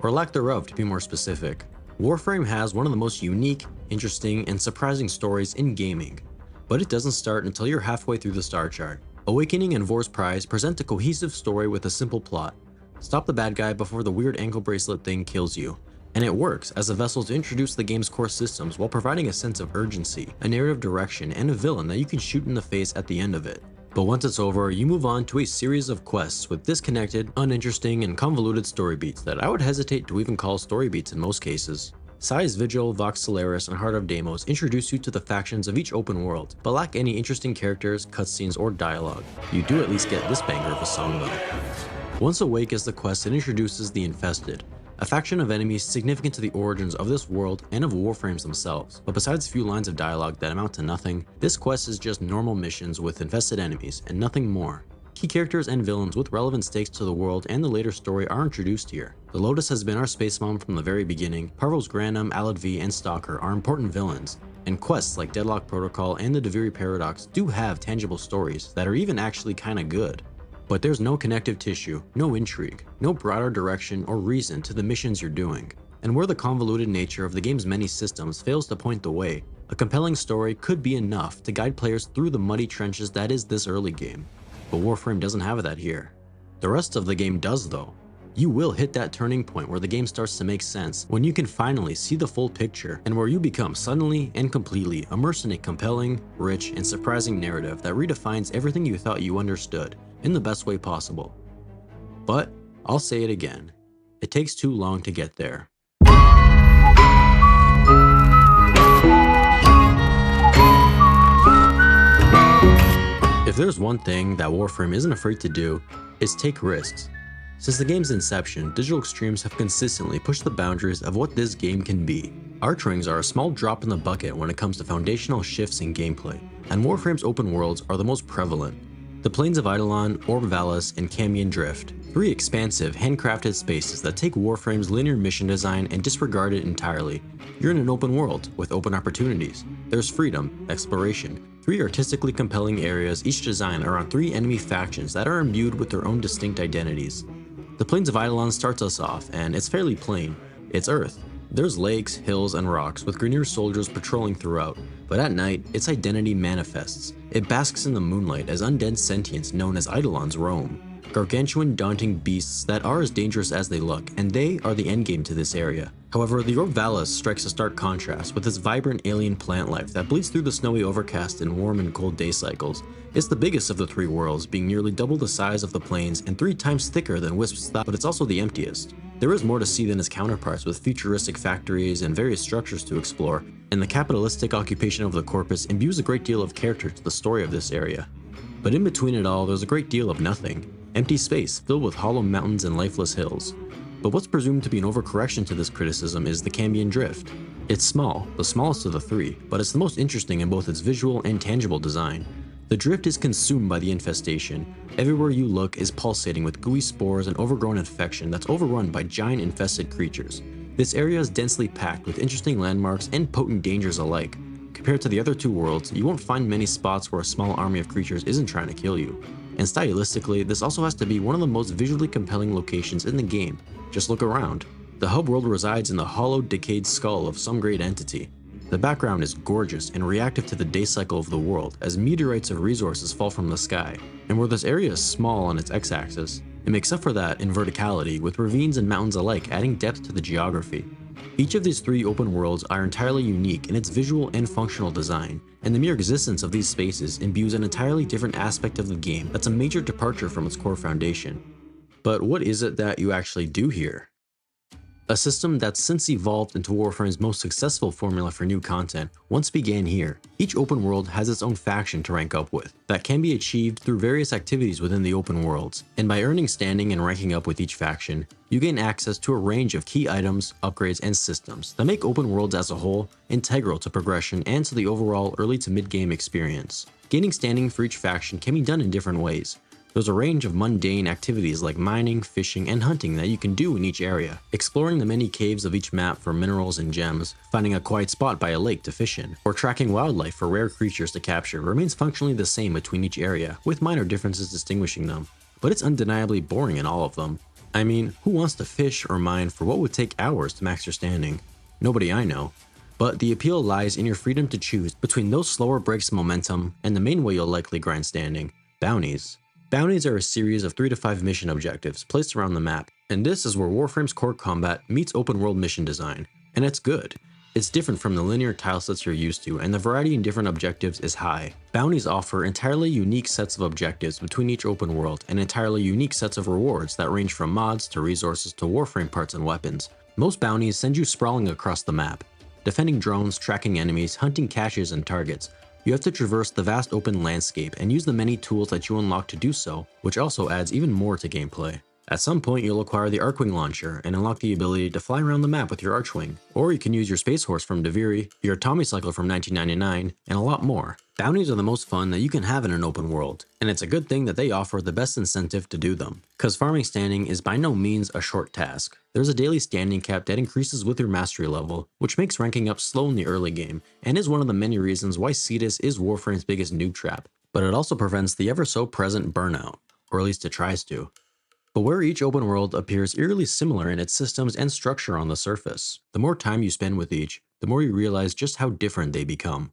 [SPEAKER 1] or lack thereof to be more specific. Warframe has one of the most unique, interesting, and surprising stories in gaming, but it doesn't start until you're halfway through the star chart. Awakening and Vor's Prize present a cohesive story with a simple plot. Stop the bad guy before the weird ankle bracelet thing kills you. And it works as a vessel to introduce the game's core systems while providing a sense of urgency, a narrative direction, and a villain that you can shoot in the face at the end of it. But once it's over, you move on to a series of quests with disconnected, uninteresting, and convoluted story beats that I would hesitate to even call story beats in most cases. Size Vigil, Vox Solaris, and Heart of Deimos introduce you to the factions of each open world, but lack any interesting characters, cutscenes, or dialogue. You do at least get this banger of a song though. Once Awake is the quest that introduces the Infested, a faction of enemies significant to the origins of this world and of Warframes themselves, but besides a few lines of dialogue that amount to nothing, this quest is just normal missions with infested enemies and nothing more. Key characters and villains with relevant stakes to the world and the later story are introduced here. The Lotus has been our space mom from the very beginning, Parvos Granum, Aladvi, and Stalker are important villains, and quests like Deadlock Protocol and the Duviri Paradox do have tangible stories that are even actually kinda good. But there's no connective tissue, no intrigue, no broader direction or reason to the missions you're doing. And where the convoluted nature of the game's many systems fails to point the way, a compelling story could be enough to guide players through the muddy trenches that is this early game. But Warframe doesn't have that here. The rest of the game does though. You will hit that turning point where the game starts to make sense, when you can finally see the full picture, and where you become suddenly and completely immersed in a compelling, rich, and surprising narrative that redefines everything you thought you understood, in the best way possible. But, I'll say it again, it takes too long to get there. If there's one thing that Warframe isn't afraid to do, it's take risks. Since the game's inception, Digital Extremes have consistently pushed the boundaries of what this game can be. Archrings are a small drop in the bucket when it comes to foundational shifts in gameplay, and Warframe's open worlds are the most prevalent. The Plains of Eidolon, Orb Valis, and Camion Drift, three expansive, handcrafted spaces that take Warframe's linear mission design and disregard it entirely. You're in an open world, with open opportunities. There's freedom, exploration, three artistically compelling areas each designed around three enemy factions that are imbued with their own distinct identities. The Plains of Eidolon starts us off, and it's fairly plain. It's Earth. There's lakes, hills, and rocks with Grineer soldiers patrolling throughout, but at night, its identity manifests. It basks in the moonlight as undead sentients known as Eidolons roam. Gargantuan, daunting beasts that are as dangerous as they look, and they are the endgame to this area. However, the Orb Valis strikes a stark contrast with its vibrant alien plant life that bleeds through the snowy overcast and warm and cold day cycles. It's the biggest of the three worlds, being nearly double the size of the plains and 3 times thicker than Wisp's thought, but it's also the emptiest. There is more to see than its counterparts, with futuristic factories and various structures to explore, and the capitalistic occupation of the Corpus imbues a great deal of character to the story of this area. But in between it all, there's a great deal of nothing. Empty space filled with hollow mountains and lifeless hills. But what's presumed to be an overcorrection to this criticism is the Camion Drift. It's small, the smallest of the three, but it's the most interesting in both its visual and tangible design. The drift is consumed by the infestation. Everywhere you look is pulsating with gooey spores and overgrown infection that's overrun by giant infested creatures. This area is densely packed with interesting landmarks and potent dangers alike. Compared to the other two worlds, you won't find many spots where a small army of creatures isn't trying to kill you. And stylistically, this also has to be one of the most visually compelling locations in the game. Just look around. The hub world resides in the hollowed, decayed skull of some great entity. The background is gorgeous and reactive to the day cycle of the world as meteorites of resources fall from the sky. And where this area is small on its x-axis, it makes up for that in verticality, with ravines and mountains alike adding depth to the geography. Each of these three open worlds are entirely unique in its visual and functional design, and the mere existence of these spaces imbues an entirely different aspect of the game that's a major departure from its core foundation. But what is it that you actually do here? A system that's since evolved into Warframe's most successful formula for new content once began here. Each open world has its own faction to rank up with, that can be achieved through various activities within the open worlds, and by earning standing and ranking up with each faction, you gain access to a range of key items, upgrades, and systems that make open worlds as a whole integral to progression and to the overall early to mid-game experience. Gaining standing for each faction can be done in different ways. There's a range of mundane activities like mining, fishing, and hunting that you can do in each area, exploring the many caves of each map for minerals and gems, finding a quiet spot by a lake to fish in, or tracking wildlife for rare creatures to capture remains functionally the same between each area, with minor differences distinguishing them. But it's undeniably boring in all of them. I mean, who wants to fish or mine for what would take hours to max your standing? Nobody I know. But the appeal lies in your freedom to choose between those slower breaks of momentum and the main way you'll likely grind standing: bounties. Bounties are a series of 3 to 5 mission objectives placed around the map, and this is where Warframe's core combat meets open world mission design, and it's good. It's different from the linear tilesets you're used to, and the variety in different objectives is high. Bounties offer entirely unique sets of objectives between each open world, and entirely unique sets of rewards that range from mods to resources to Warframe parts and weapons. Most bounties send you sprawling across the map, defending drones, tracking enemies, hunting caches and targets. You have to traverse the vast open landscape and use the many tools that you unlock to do so, which also adds even more to gameplay. At some point you'll acquire the Archwing launcher and unlock the ability to fly around the map with your Archwing, or you can use your Space Horse from Duviri, your Atomic Cycle from 1999, and a lot more. Bounties are the most fun that you can have in an open world, and it's a good thing that they offer the best incentive to do them, cause farming standing is by no means a short task. There's a daily standing cap that increases with your mastery level, which makes ranking up slow in the early game, and is one of the many reasons why Cetus is Warframe's biggest noob trap, but it also prevents the ever so present burnout, or at least it tries to. But where each open world appears eerily similar in its systems and structure on the surface, the more time you spend with each, the more you realize just how different they become.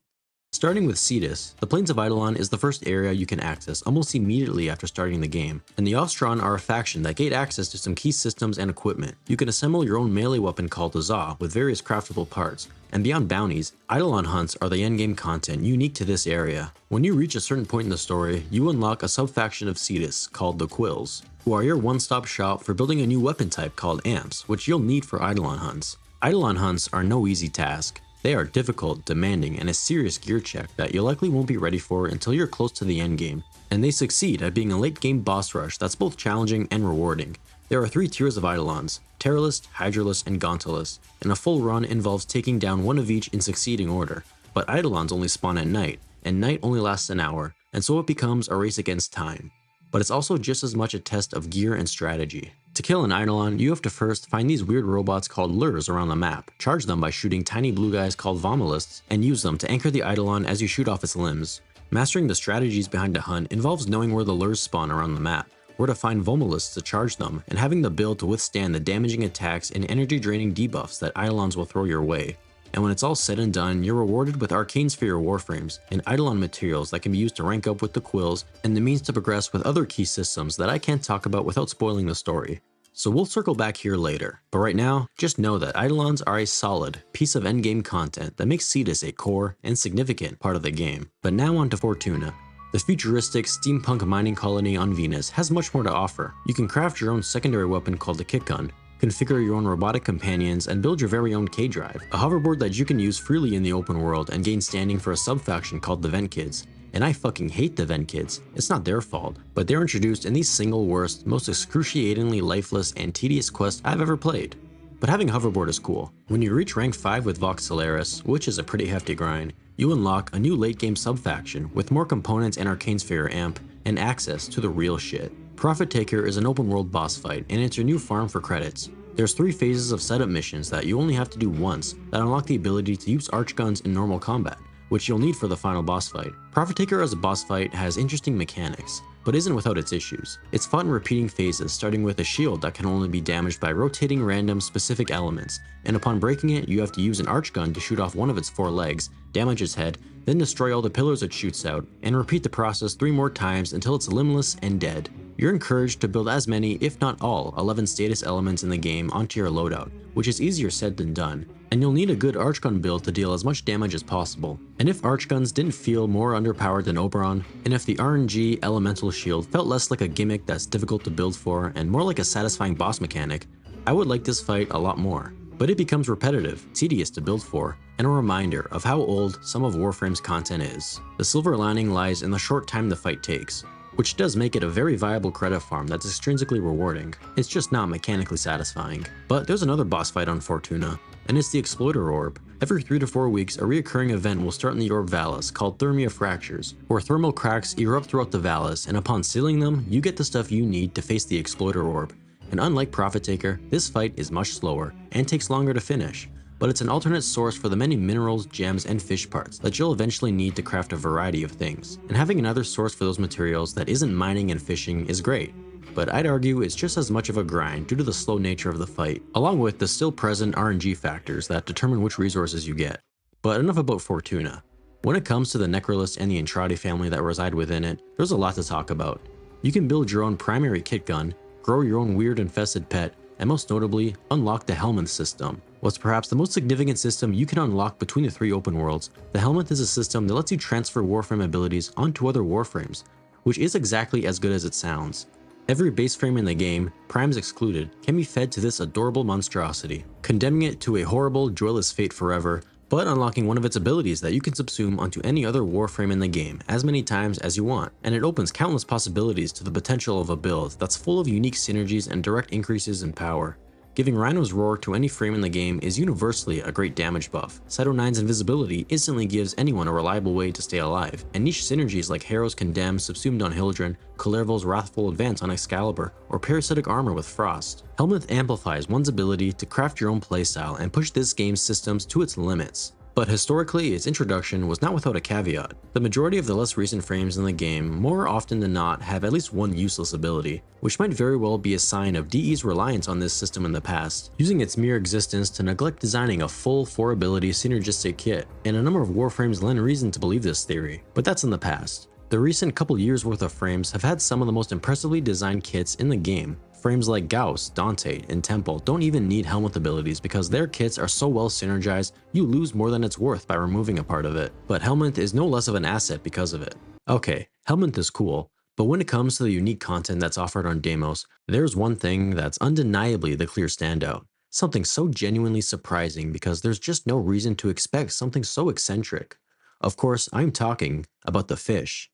[SPEAKER 1] Starting with Cetus, the Plains of Eidolon is the first area you can access almost immediately after starting the game, and the Ostron are a faction that gate access to some key systems and equipment. You can assemble your own melee weapon called the Za with various craftable parts, and beyond bounties, Eidolon hunts are the endgame content unique to this area. When you reach a certain point in the story, you unlock a sub-faction of Cetus called the Quills, who are your one-stop shop for building a new weapon type called Amps, which you'll need for Eidolon hunts. Eidolon hunts are no easy task. They are difficult, demanding, and a serious gear check that you likely won't be ready for until you're close to the endgame, and they succeed at being a late game boss rush that's both challenging and rewarding. There are 3 tiers of Eidolons: Terralist, Hydralist, and Gauntalist, and a full run involves taking down one of each in succeeding order. But Eidolons only spawn at night, and night only lasts an hour, and so it becomes a race against time. But it's also just as much a test of gear and strategy. To kill an Eidolon, you have to first find these weird robots called lures around the map, charge them by shooting tiny blue guys called Vomalists, and use them to anchor the Eidolon as you shoot off its limbs. Mastering the strategies behind a hunt involves knowing where the lures spawn around the map, where to find Vomalists to charge them, and having the build to withstand the damaging attacks and energy-draining debuffs that Eidolons will throw your way. And when it's all said and done, you're rewarded with Arcane Sphere Warframes and Eidolon materials that can be used to rank up with the Quills, and the means to progress with other key systems that I can't talk about without spoiling the story. So we'll circle back here later, but right now, just know that Eidolons are a solid piece of endgame content that makes Cetus a core and significant part of the game. But now on to Fortuna. The futuristic steampunk mining colony on Venus has much more to offer. You can craft your own secondary weapon called the Kick Gun, configure your own robotic companions, and build your very own K-Drive, a hoverboard that you can use freely in the open world and gain standing for a sub-faction called the Vent Kids. And I fucking hate the Vent Kids. It's not their fault, but they're introduced in the single worst, most excruciatingly lifeless and tedious quest I've ever played. But having a hoverboard is cool. When you reach rank 5 with Vox Solaris, which is a pretty hefty grind, you unlock a new late game sub-faction with more components and Arcane Sphere amp, and access to the real shit. Profit Taker is an open world boss fight, and it's your new farm for credits. There's 3 phases of setup missions that you only have to do once that unlock the ability to use archguns in normal combat, which you'll need for the final boss fight. Profit Taker as a boss fight has interesting mechanics, but isn't without its issues. It's fought in repeating phases, starting with a shield that can only be damaged by rotating random specific elements, and upon breaking it, you have to use an archgun to shoot off one of its 4 legs, damage its head, then destroy all the pillars it shoots out, and repeat the process 3 more times until it's limbless and dead. You're encouraged to build as many, if not all, 11 status elements in the game onto your loadout, which is easier said than done, and you'll need a good archgun build to deal as much damage as possible. And if archguns didn't feel more underpowered than Oberon, and if the RNG elemental shield felt less like a gimmick that's difficult to build for and more like a satisfying boss mechanic, I would like this fight a lot more, but it becomes repetitive, tedious to build for, and a reminder of how old some of Warframe's content is. The silver lining lies in the short time the fight takes, which does make it a very viable credit farm that's extrinsically rewarding. It's just not mechanically satisfying. But there's another boss fight on Fortuna, and it's the Exploiter Orb. Every 3 to 4 weeks, a reoccurring event will start in the Orb Vallis called Thermia Fractures, where thermal cracks erupt throughout the Vallis, and upon sealing them, you get the stuff you need to face the Exploiter Orb. And unlike Profit Taker, this fight is much slower, and takes longer to finish, but it's an alternate source for the many minerals, gems, and fish parts that you'll eventually need to craft a variety of things. And having another source for those materials that isn't mining and fishing is great, but I'd argue it's just as much of a grind due to the slow nature of the fight, along with the still present RNG factors that determine which resources you get. But enough about Fortuna. When it comes to the Necrolist and the Entradi family that reside within it, there's a lot to talk about. You can build your own primary kit gun, grow your own weird infested pet, and most notably, unlock the Helminth system. What's perhaps the most significant system you can unlock between the 3 open worlds, the Helminth is a system that lets you transfer Warframe abilities onto other Warframes, which is exactly as good as it sounds. Every base frame in the game, primes excluded, can be fed to this adorable monstrosity, condemning it to a horrible, joyless fate forever, but unlocking one of its abilities that you can subsume onto any other Warframe in the game as many times as you want, and it opens countless possibilities to the potential of a build that's full of unique synergies and direct increases in power. Giving Rhino's Roar to any frame in the game is universally a great damage buff. Cyto 9's invisibility instantly gives anyone a reliable way to stay alive, and niche synergies like Harrow's Condemn subsumed on Hildren, Kalervo's Wrathful Advance on Excalibur, or Parasitic Armor with Frost. Helminth amplifies one's ability to craft your own playstyle and push this game's systems to its limits. But historically, its introduction was not without a caveat. The majority of the less recent frames in the game, more often than not, have at least one useless ability, which might very well be a sign of DE's reliance on this system in the past, using its mere existence to neglect designing a full 4-ability synergistic kit, and a number of Warframes lend reason to believe this theory, but that's in the past. The recent couple years worth of frames have had some of the most impressively designed kits in the game. Frames like Gauss, Dante, and Temple don't even need Helminth abilities because their kits are so well synergized you lose more than it's worth by removing a part of it, but Helminth is no less of an asset because of it. Okay, Helminth is cool, but when it comes to the unique content that's offered on Deimos, there's one thing that's undeniably the clear standout. Something so genuinely surprising because there's just no reason to expect something so eccentric. Of course, I'm talking about the fish.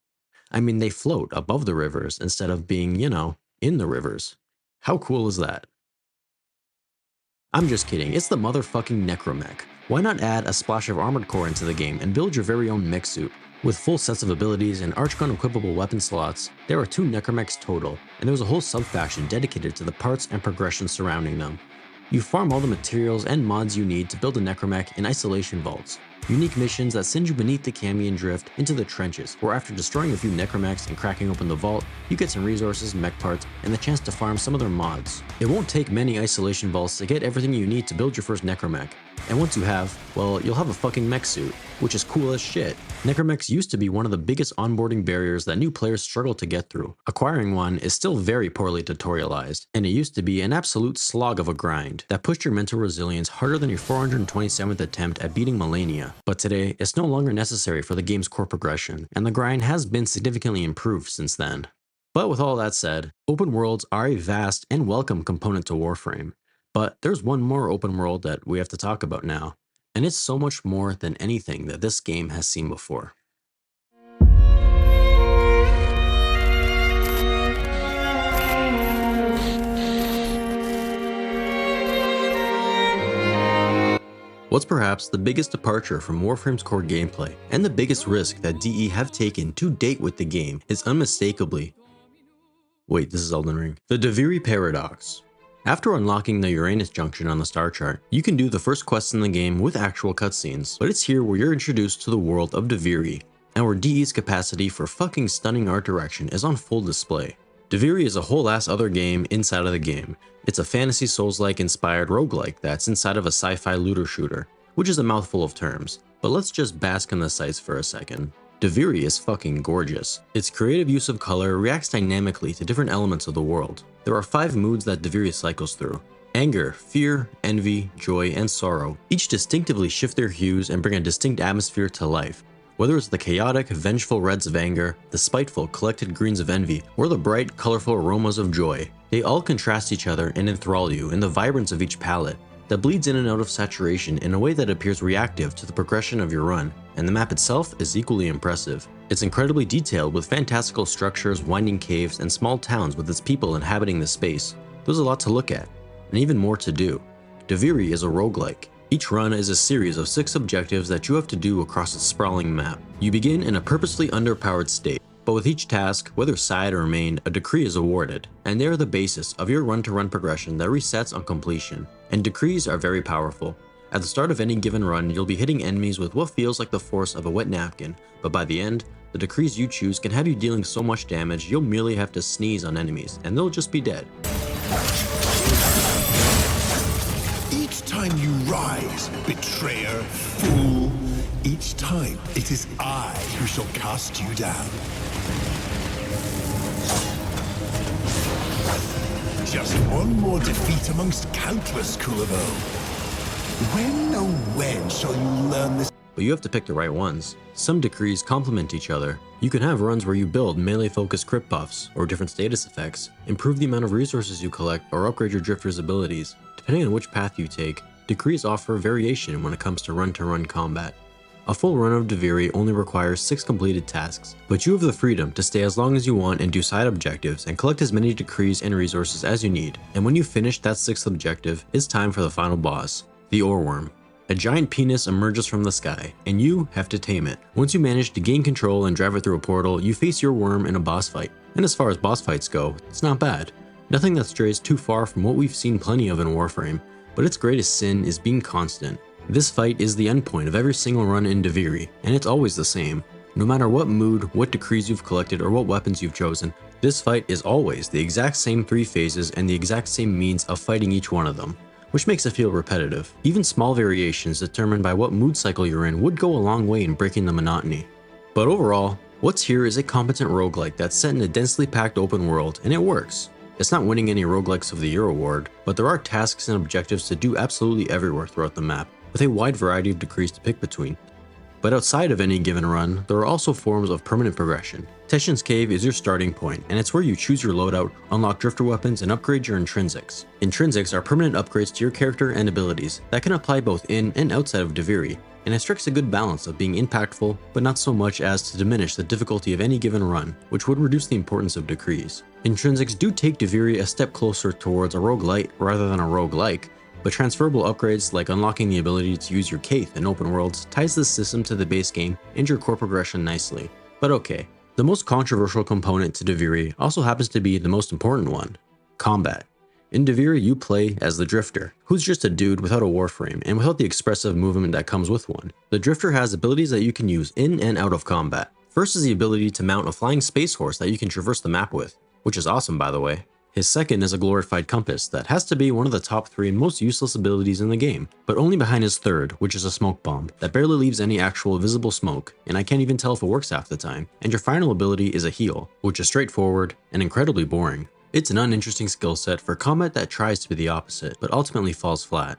[SPEAKER 1] I mean, they float above the rivers instead of being, in the rivers. How cool is that? I'm just kidding, it's the motherfucking Necromech. Why not add a splash of Armored Core into the game and build your very own mech suit? With full sets of abilities and Archgun equipable weapon slots, there are 2 Necromechs total, and there's a whole sub-faction dedicated to the parts and progression surrounding them. You farm all the materials and mods you need to build a Necromech in isolation vaults, unique missions that send you beneath the Camion Drift into the trenches, where after destroying a few Necromechs and cracking open the vault, you get some resources, mech parts, and the chance to farm some of their mods. It won't take many isolation vaults to get everything you need to build your first Necromech, and once you have, well, you'll have a fucking mech suit, which is cool as shit. Necromechs used to be one of the biggest onboarding barriers that new players struggle to get through. Acquiring one is still very poorly tutorialized, and it used to be an absolute slog of a grind that pushed your mental resilience harder than your 427th attempt at beating Malenia. But today, it's no longer necessary for the game's core progression, and the grind has been significantly improved since then. But with all that said, open worlds are a vast and welcome component to Warframe. But there's one more open world that we have to talk about now, and it's so much more than anything that this game has seen before. What's perhaps the biggest departure from Warframe's core gameplay, and the biggest risk that DE have taken to date with the game, is unmistakably... Wait, this is Elden Ring. The Duviri Paradox. After unlocking the Uranus Junction on the star chart, you can do the first quests in the game with actual cutscenes, but it's here where you're introduced to the world of Duviri, and where DE's capacity for fucking stunning art direction is on full display. Duviri is a whole ass other game inside of the game. It's a fantasy Souls-like inspired roguelike that's inside of a sci-fi looter shooter, which is a mouthful of terms, but let's just bask in the sights for a second. Duviri is fucking gorgeous. Its creative use of color reacts dynamically to different elements of the world. There are 5 moods that Duviri cycles through: anger, fear, envy, joy, and sorrow. Each distinctively shift their hues and bring a distinct atmosphere to life. Whether it's the chaotic, vengeful reds of anger, the spiteful, collected greens of envy, or the bright, colorful aromas of joy, They all contrast each other and enthrall you in the vibrance of each palette that bleeds in and out of saturation in a way that appears reactive to the progression of your run, and the map itself is equally impressive. It's incredibly detailed with fantastical structures, winding caves, and small towns with its people inhabiting the space. There's a lot to look at, and even more to do. Duviri is a roguelike. Each run is a series of 6 objectives that you have to do across a sprawling map. You begin in a purposely underpowered state, but with each task, whether side or main, a decree is awarded, and they are the basis of your run-to-run progression that resets on completion. And decrees are very powerful. At the start of any given run, you'll be hitting enemies with what feels like the force of a wet napkin, but by the end, the decrees you choose can have you dealing so much damage you'll merely have to sneeze on enemies, and they'll just be dead.
[SPEAKER 3] Each time you rise, betrayer, fool, each time it is I who shall cast you down. Just one more defeat amongst countless, Kulavo. When, oh when shall you learn this?
[SPEAKER 1] But you have to pick the right ones. Some decrees complement each other. You can have runs where you build melee-focused crit buffs, or different status effects, improve the amount of resources you collect, or upgrade your drifter's abilities. Depending on which path you take, decrees offer variation when it comes to run-to-run combat. A full run of Duviri only requires 6 completed tasks, but you have the freedom to stay as long as you want and do side objectives and collect as many decrees and resources as you need. And when you finish that 6th objective, it's time for the final boss, the Oreworm. A giant penis emerges from the sky, and you have to tame it. Once you manage to gain control and drive it through a portal, you face your worm in a boss fight. And as far as boss fights go, it's not bad. Nothing that strays too far from what we've seen plenty of in Warframe, but its greatest sin is being constant. This fight is the endpoint of every single run in Duviri, and it's always the same. No matter what mood, what decrees you've collected, or what weapons you've chosen, this fight is always the exact same 3 phases and the exact same means of fighting each one of them, which makes it feel repetitive. Even small variations determined by what mood cycle you're in would go a long way in breaking the monotony. But overall, what's here is a competent roguelike that's set in a densely packed open world, and it works. It's not winning any Roguelikes of the Year award, but there are tasks and objectives to do absolutely everywhere throughout the map, with a wide variety of decrees to pick between. But outside of any given run, there are also forms of permanent progression. Teshin's Cave is your starting point, and it's where you choose your loadout, unlock drifter weapons, and upgrade your intrinsics. Intrinsics are permanent upgrades to your character and abilities that can apply both in and outside of Duviri, and it strikes a good balance of being impactful, but not so much as to diminish the difficulty of any given run, which would reduce the importance of decrees. Intrinsics do take Duviri a step closer towards a roguelite rather than a roguelike, but transferable upgrades like unlocking the ability to use your Kaith in open worlds ties the system to the base game and your core progression nicely. But okay, the most controversial component to Duviri also happens to be the most important one: combat. In Duviri, you play as the Drifter, who's just a dude without a Warframe and without the expressive movement that comes with one. The Drifter has abilities that you can use in and out of combat. First is the ability to mount a flying space horse that you can traverse the map with, which is awesome by the way. His second is a glorified compass that has to be one of the top 3 most useless abilities in the game, but only behind his third, which is a smoke bomb that barely leaves any actual visible smoke, and I can't even tell if it works half the time. And your final ability is a heal, which is straightforward and incredibly boring. It's an uninteresting skill set for combat that tries to be the opposite, but ultimately falls flat.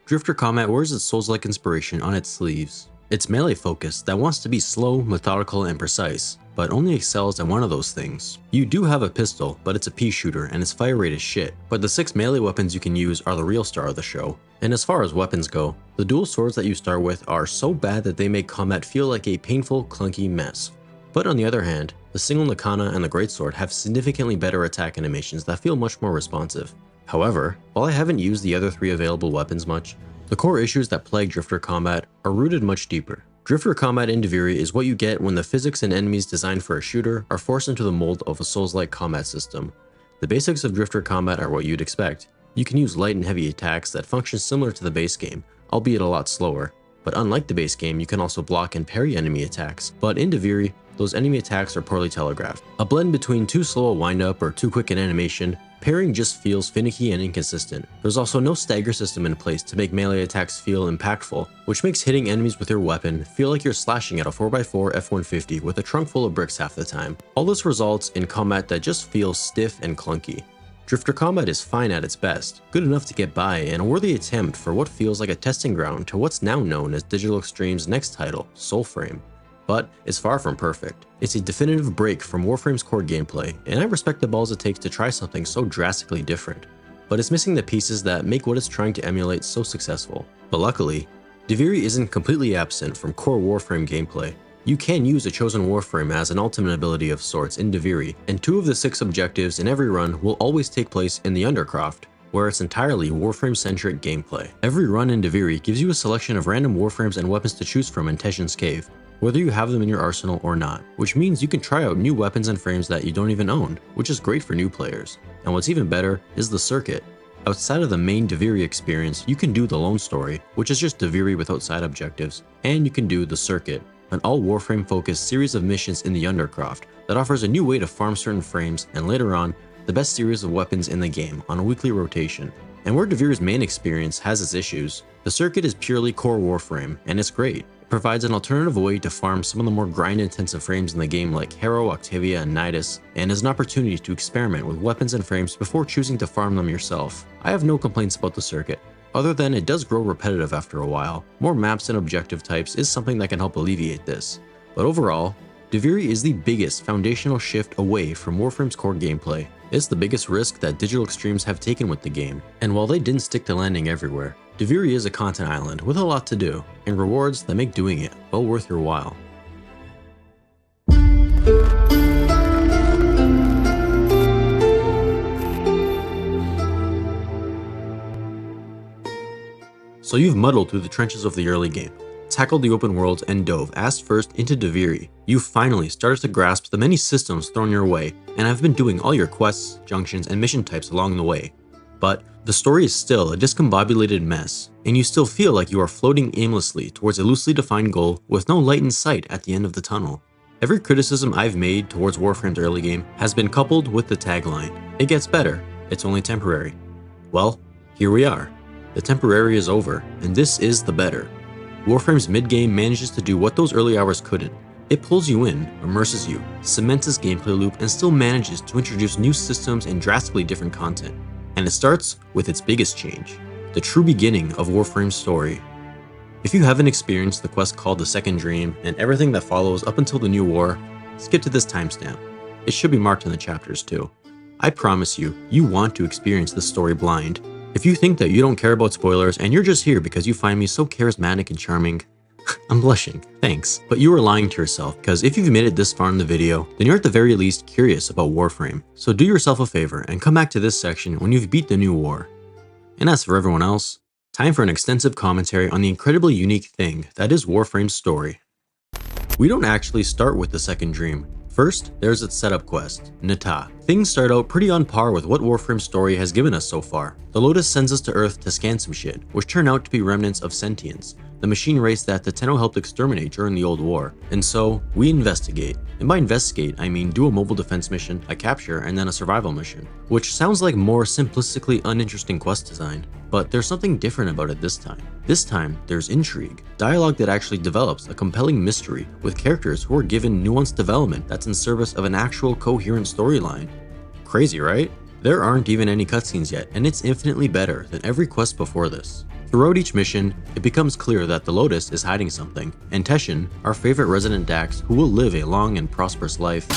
[SPEAKER 1] Drifter combat wears its Souls-like inspiration on its sleeves. It's melee focused that wants to be slow, methodical, and precise, but only excels at one of those things. You do have a pistol, but it's a pea shooter and its fire rate is shit, but the 6 melee weapons you can use are the real star of the show. And as far as weapons go, the dual swords that you start with are so bad that they make combat feel like a painful, clunky mess. But on the other hand, the single Nakana and the greatsword have significantly better attack animations that feel much more responsive. However, while I haven't used the other 3 available weapons much, the core issues that plague Drifter combat are rooted much deeper. Drifter combat in Duviri is what you get when the physics and enemies designed for a shooter are forced into the mold of a Souls-like combat system. The basics of Drifter combat are what you'd expect. You can use light and heavy attacks that function similar to the base game, albeit a lot slower. But unlike the base game, you can also block and parry enemy attacks, but in Duviri, those enemy attacks are poorly telegraphed. A blend between too slow a windup or too quick an animation, parrying just feels finicky and inconsistent. There's also no stagger system in place to make melee attacks feel impactful, which makes hitting enemies with your weapon feel like you're slashing at a 4x4 F-150 with a trunk full of bricks half the time. All this results in combat that just feels stiff and clunky. Drifter combat is fine at its best, good enough to get by, and a worthy attempt for what feels like a testing ground to what's now known as Digital Extreme's next title, Soulframe. but it's far from perfect. It's a definitive break from Warframe's core gameplay, and I respect the balls it takes to try something so drastically different. But it's missing the pieces that make what it's trying to emulate so successful. But luckily, Duviri isn't completely absent from core Warframe gameplay. You can use a chosen Warframe as an ultimate ability of sorts in Duviri, and 2 of the 6 objectives in every run will always take place in the Undercroft, where it's entirely Warframe-centric gameplay. Every run in Duviri gives you a selection of random Warframes and weapons to choose from in Teshin's Cave, whether you have them in your arsenal or not, which means you can try out new weapons and frames that you don't even own, which is great for new players. And what's even better is the circuit. Outside of the main Duviri experience, you can do the Lone Story, which is just Duviri without side objectives, and you can do the Circuit, an all Warframe-focused series of missions in the Undercroft that offers a new way to farm certain frames, and later on, the best series of weapons in the game on a weekly rotation. And where Duviri's main experience has its issues, the Circuit is purely core Warframe, and it's great. It provides an alternative way to farm some of the more grind-intensive frames in the game like Harrow, Octavia, and Nidus, and is an opportunity to experiment with weapons and frames before choosing to farm them yourself. I have no complaints about the Circuit, other than it does grow repetitive after a while. More maps and objective types is something that can help alleviate this. But overall, Duviri is the biggest foundational shift away from Warframe's core gameplay. It's the biggest risk that Digital Extremes have taken with the game, and while they didn't stick to landing everywhere, Duviri is a content island with a lot to do, and rewards that make doing it well worth your while. So you've muddled through the trenches of the early game, tackled the open worlds, and dove ass first into Duviri. You finally started to grasp the many systems thrown your way, and have been doing all your quests, junctions, and mission types along the way. But the story is still a discombobulated mess, and you still feel like you are floating aimlessly towards a loosely defined goal with no light in sight at the end of the tunnel. Every criticism I've made towards Warframe's early game has been coupled with the tagline, "It gets better, it's only temporary." Well, here we are. The temporary is over, and this is the better. Warframe's mid-game manages to do what those early hours couldn't. It pulls you in, immerses you, cements its gameplay loop, and still manages to introduce new systems and drastically different content. And it starts with its biggest change, the true beginning of Warframe's story. If you haven't experienced the quest called the Second Dream and everything that follows up until the New War, skip to this timestamp. It should be marked in the chapters too. I promise you, you want to experience this story blind. If you think that you don't care about spoilers and you're just here because you find me so charismatic and charming, I'm blushing, thanks. But you are lying to yourself, because if you've made it this far in the video, then you're at the very least curious about Warframe. So do yourself a favor and come back to this section when you've beat the New War. And as for everyone else, time for an extensive commentary on the incredibly unique thing that is Warframe's story. We don't actually start with the Second Dream. First, there's its setup quest, Nata. Things start out pretty on par with what Warframe's story has given us so far. The Lotus sends us to Earth to scan some shit, which turn out to be remnants of sentience, the machine race that the Tenno helped exterminate during the Old War. And so, we investigate. And by investigate, I mean do a mobile defense mission, a capture, and then a survival mission. Which sounds like more simplistically uninteresting quest design, but there's something different about it this time. This time, there's intrigue, dialogue that actually develops a compelling mystery with characters who are given nuanced development that's in service of an actual coherent storyline. Crazy, right? There aren't even any cutscenes yet, and it's infinitely better than every quest before this. Throughout each mission, it becomes clear that the Lotus is hiding something, and Teshin, our favorite resident Dax who will live a long and prosperous life,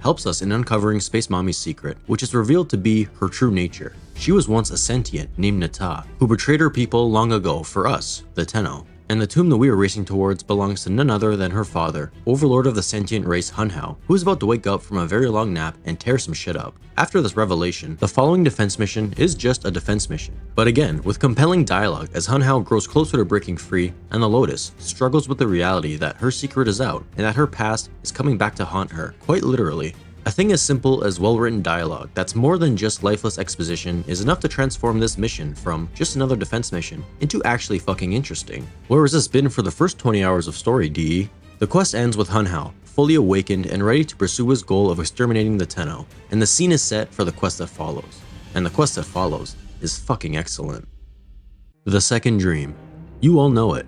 [SPEAKER 1] helps us in uncovering Space Mommy's secret, which is revealed to be her true nature. She was once a sentient named Nata, who betrayed her people long ago for us, the Tenno. And the tomb that we are racing towards belongs to none other than her father, overlord of the sentient race Hunhao, who is about to wake up from a very long nap and tear some shit up. After this revelation, the following defense mission is just a defense mission, but again with compelling dialogue as Hunhao grows closer to breaking free, and the Lotus struggles with the reality that her secret is out and that her past is coming back to haunt her, quite literally. A thing as simple as well-written dialogue that's more than just lifeless exposition is enough to transform this mission from just another defense mission into actually fucking interesting. Where has this been for the first 20 hours of story, DE? The quest ends with Hunhao, fully awakened and ready to pursue his goal of exterminating the Tenno, and the scene is set for the quest that follows. And the quest that follows is fucking excellent. The Second Dream. You all know it.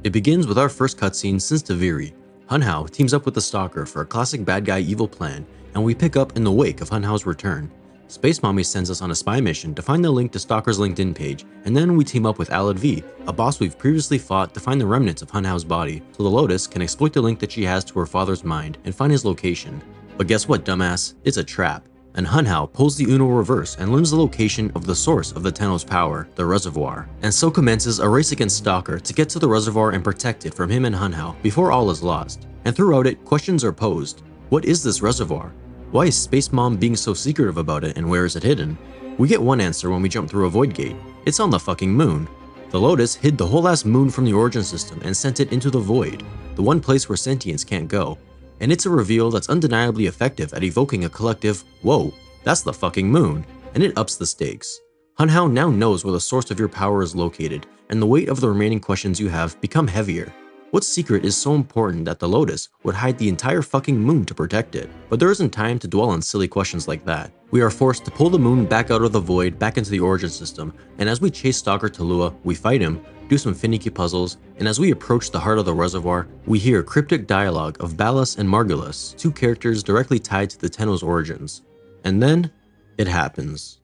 [SPEAKER 1] It begins with our first cutscene since Duviri. Hunhao teams up with the Stalker for a classic bad guy evil plan, and we pick up in the wake of Hunhao's return. Space Mommy sends us on a spy mission to find the link to Stalker's LinkedIn page, and then we team up with Alad V, a boss we've previously fought, to find the remnants of Hun Hao's body, so the Lotus can exploit the link that she has to her father's mind and find his location. But guess what, dumbass? It's a trap. And Hun Hao pulls the Uno reverse and learns the location of the source of the Tenno's power, the reservoir. And so commences a race against Stalker to get to the reservoir and protect it from him and Hun Hao before all is lost. And throughout it, questions are posed. What is this reservoir? Why is Space Mom being so secretive about it, and where is it hidden? We get one answer when we jump through a void gate. It's on the fucking moon. The Lotus hid the whole ass moon from the origin system and sent it into the void, the one place where sentience can't go. And it's a reveal that's undeniably effective at evoking a collective, whoa, that's the fucking moon, and it ups the stakes. Hun Hao now knows where the source of your power is located, and the weight of the remaining questions you have become heavier. What secret is so important that the Lotus would hide the entire fucking moon to protect it? But there isn't time to dwell on silly questions like that. We are forced to pull the moon back out of the void, back into the origin system, and as we chase Stalker to Lua, we fight him, do some finicky puzzles, and as we approach the heart of the reservoir, we hear cryptic dialogue of Ballas and Margulis, two characters directly tied to the Tenno's origins. And then, it happens.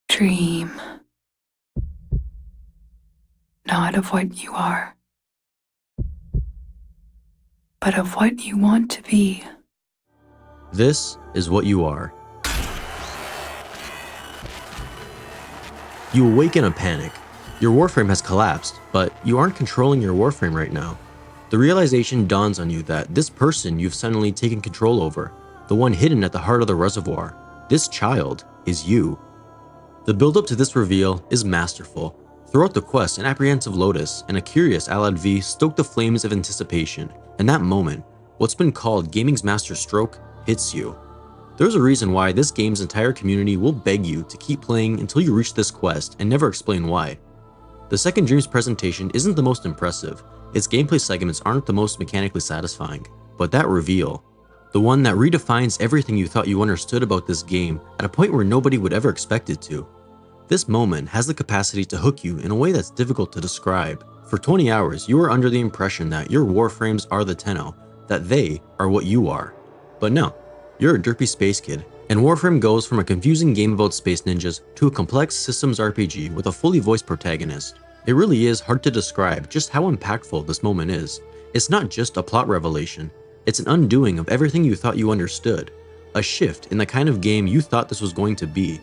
[SPEAKER 2] Dream. Not of what you are, but of what you want to be.
[SPEAKER 1] This is what you are. You awake in a panic. Your Warframe has collapsed, but you aren't controlling your Warframe right now. The realization dawns on you that this person you've suddenly taken control over, the one hidden at the heart of the reservoir, this child, is you. The build-up to this reveal is masterful. Throughout the quest, an apprehensive Lotus and a curious Alad V stoke the flames of anticipation, and that moment, what's been called gaming's master stroke, hits you. There's a reason why this game's entire community will beg you to keep playing until you reach this quest and never explain why. The second Dream's presentation isn't the most impressive, its gameplay segments aren't the most mechanically satisfying, but that reveal, the one that redefines everything you thought you understood about this game at a point where nobody would ever expect it to. This moment has the capacity to hook you in a way that's difficult to describe. For 20 hours, you are under the impression that your Warframes are the Tenno, that they are what you are. But no, you're a derpy space kid, and Warframe goes from a confusing game about space ninjas to a complex systems RPG with a fully voiced protagonist. It really is hard to describe just how impactful this moment is. It's not just a plot revelation, it's an undoing of everything you thought you understood, a shift in the kind of game you thought this was going to be.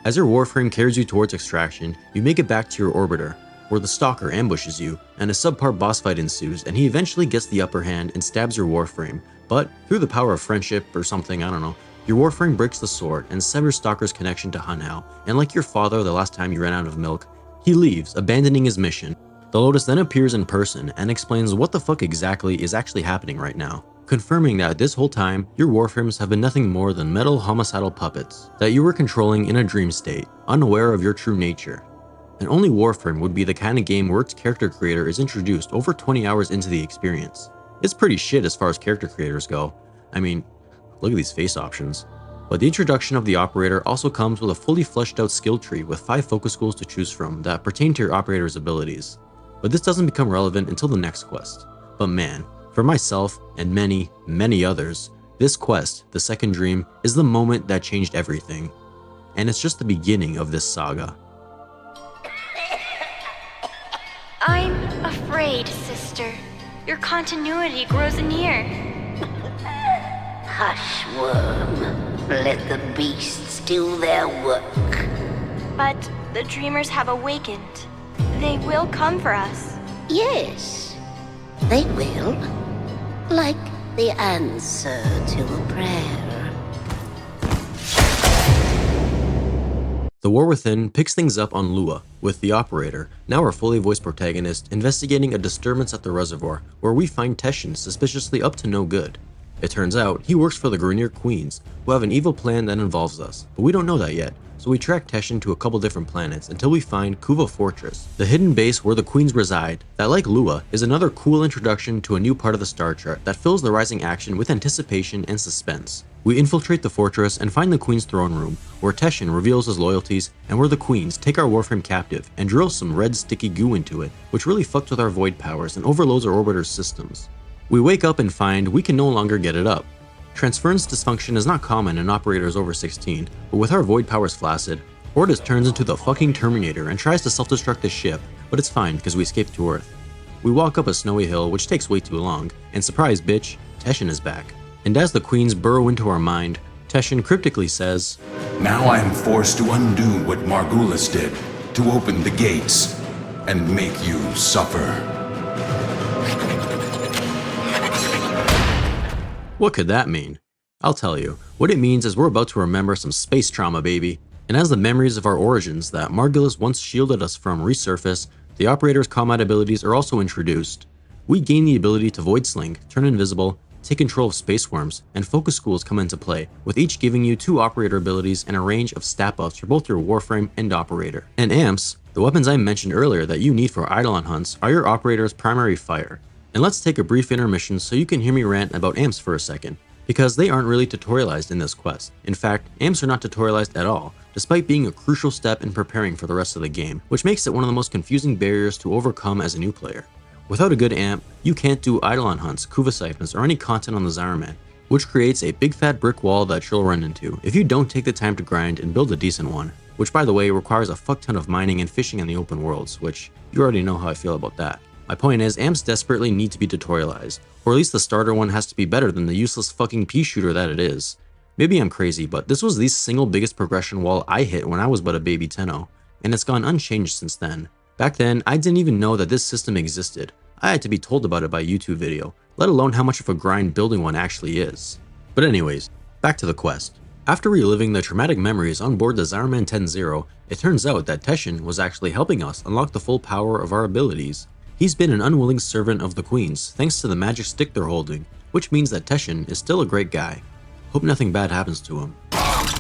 [SPEAKER 1] As your Warframe carries you towards extraction, you make it back to your orbiter, where the Stalker ambushes you, and a subpar boss fight ensues, and he eventually gets the upper hand and stabs your Warframe. But through the power of friendship or something, I don't know, your Warframe breaks the sword and severs Stalker's connection to Hun Hao, and like your father the last time you ran out of milk, he leaves, abandoning his mission. The Lotus then appears in person and explains what the fuck exactly is actually happening right now, confirming that this whole time, your Warframes have been nothing more than metal homicidal puppets that you were controlling in a dream state, unaware of your true nature. And only Warframe would be the kind of game where its character creator is introduced over 20 hours into the experience. It's pretty shit as far as character creators go. I mean, look at these face options. But the introduction of the operator also comes with a fully fleshed out skill tree with 5 focus schools to choose from that pertain to your operator's abilities. But this doesn't become relevant until the next quest. But man, for myself and many, many others, this quest, the second Dream, is the moment that changed everything. And it's just the beginning of this saga.
[SPEAKER 4] I'm afraid, sister. Your continuity grows anear.
[SPEAKER 5] Hush, worm. Let the beasts do their work.
[SPEAKER 4] But the dreamers have awakened. They will come for us.
[SPEAKER 5] Yes, they will. Like the answer to a prayer.
[SPEAKER 1] The War Within picks things up on Lua, with the Operator, now our fully voiced protagonist, investigating a disturbance at the reservoir where we find Teshin suspiciously up to no good. It turns out he works for the Grineer Queens, who have an evil plan that involves us, but we don't know that yet, so we track Teshin to a couple different planets until we find Kuva Fortress, the hidden base where the Queens reside, that like Lua, is another cool introduction to a new part of the star chart that fills the rising action with anticipation and suspense. We infiltrate the fortress and find the Queen's throne room, where Teshin reveals his loyalties and where the Queens take our Warframe captive and drill some red sticky goo into it, which really fucks with our void powers and overloads our orbiter's systems. We wake up and find we can no longer get it up. Transference dysfunction is not common in operators over 16, but with our void powers flaccid, Ordis turns into the fucking Terminator and tries to self-destruct the ship, but it's fine because we escaped to Earth. We walk up a snowy hill, which takes way too long, and surprise bitch, Teshin is back. And as the Queens burrow into our mind, Teshin cryptically says,
[SPEAKER 3] Now I am forced to undo what Margulis did, to open the gates, and make you suffer.
[SPEAKER 1] What could that mean? I'll tell you. What it means is we're about to remember some space trauma, baby. And as the memories of our origins that Margulis once shielded us from resurface, the Operator's combat abilities are also introduced. We gain the ability to Void Sling, turn invisible, take control of space worms, and focus schools come into play, with each giving you 2 Operator abilities and a range of stat buffs for both your Warframe and Operator. And amps, the weapons I mentioned earlier that you need for Eidolon hunts, are your Operator's primary fire. And let's take a brief intermission so you can hear me rant about amps for a second, because they aren't really tutorialized in this quest. In fact, amps are not tutorialized at all, despite being a crucial step in preparing for the rest of the game, which makes it one of the most confusing barriers to overcome as a new player. Without a good amp, you can't do Eidolon hunts, Kuva siphons, or any content on the Zaraman, which creates a big fat brick wall that you'll run into if you don't take the time to grind and build a decent one, which by the way requires a fuck ton of mining and fishing in the open worlds, which you already know how I feel about that. My point is, amps desperately need to be tutorialized, or at least the starter one has to be better than the useless fucking pea shooter that it is. Maybe I'm crazy, but this was the single biggest progression wall I hit when I was but a baby Tenno, and it's gone unchanged since then. Back then, I didn't even know that this system existed. I had to be told about it by a YouTube video, let alone how much of a grind building one actually is. But anyways, back to the quest. After reliving the traumatic memories on board the Zaraman 10-0, it turns out that Teshin was actually helping us unlock the full power of our abilities. He's been an unwilling servant of the Queens thanks to the magic stick they're holding, which means that Teshin is still a great guy. Hope nothing bad happens to him.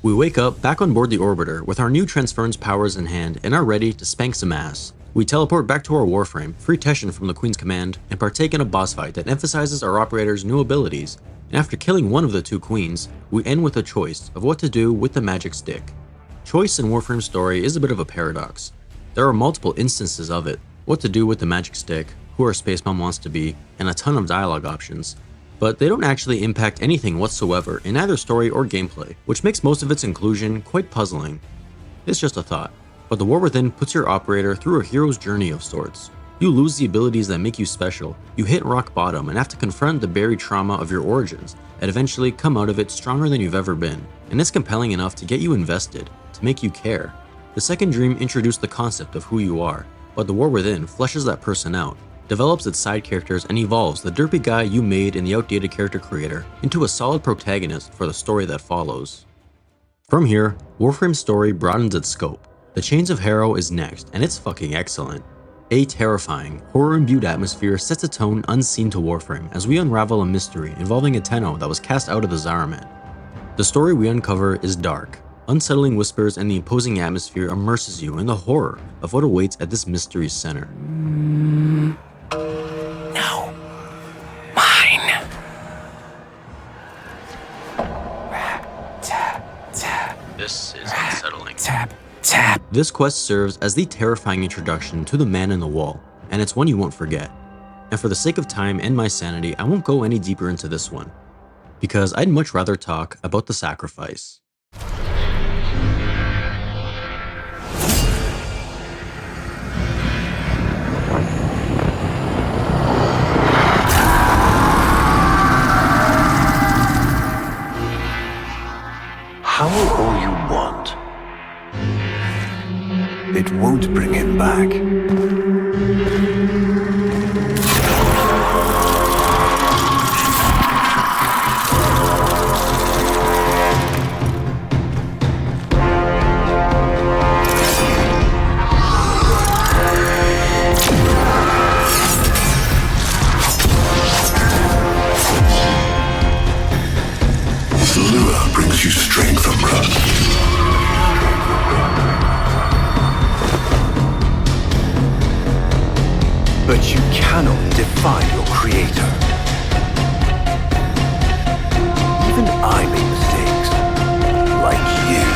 [SPEAKER 1] We wake up back on board the Orbiter with our new transference powers in hand and are ready to spank some ass. We teleport back to our Warframe, free Teshin from the Queen's command, and partake in a boss fight that emphasizes our Operator's new abilities. And after killing one of the 2 Queens, we end with a choice of what to do with the magic stick. Choice in Warframe's story is a bit of a paradox. There are multiple instances of it, what to do with the magic stick, who our Space Mom wants to be, and a ton of dialogue options. But they don't actually impact anything whatsoever in either story or gameplay, which makes most of its inclusion quite puzzling. It's just a thought. But the War Within puts your Operator through a hero's journey of sorts. You lose the abilities that make you special, you hit rock bottom and have to confront the buried trauma of your origins, and eventually come out of it stronger than you've ever been. And it's compelling enough to get you invested, to make you care. The second dream introduced the concept of who you are, but the War Within fleshes that person out, develops its side characters, and evolves the derpy guy you made in the outdated character creator into a solid protagonist for the story that follows. From here, Warframe's story broadens its scope. The Chains of Harrow is next, and it's fucking excellent. A terrifying, horror-imbued atmosphere sets a tone unseen to Warframe as we unravel a mystery involving a Tenno that was cast out of the Zaraman. The story we uncover is dark. Unsettling whispers and the imposing atmosphere immerses you in the horror of what awaits at this mystery's center.
[SPEAKER 6] No. Mine.
[SPEAKER 1] This is unsettling.
[SPEAKER 6] Tap.
[SPEAKER 1] This quest serves as the terrifying introduction to the Man in the Wall, and it's one you won't forget. And for the sake of time and my sanity, I won't go any deeper into this one, because I'd much rather talk about the sacrifice.
[SPEAKER 3] it won't bring him back. Lure brings you strength, Umbra. But you cannot defy your creator. Even I make mistakes, like you.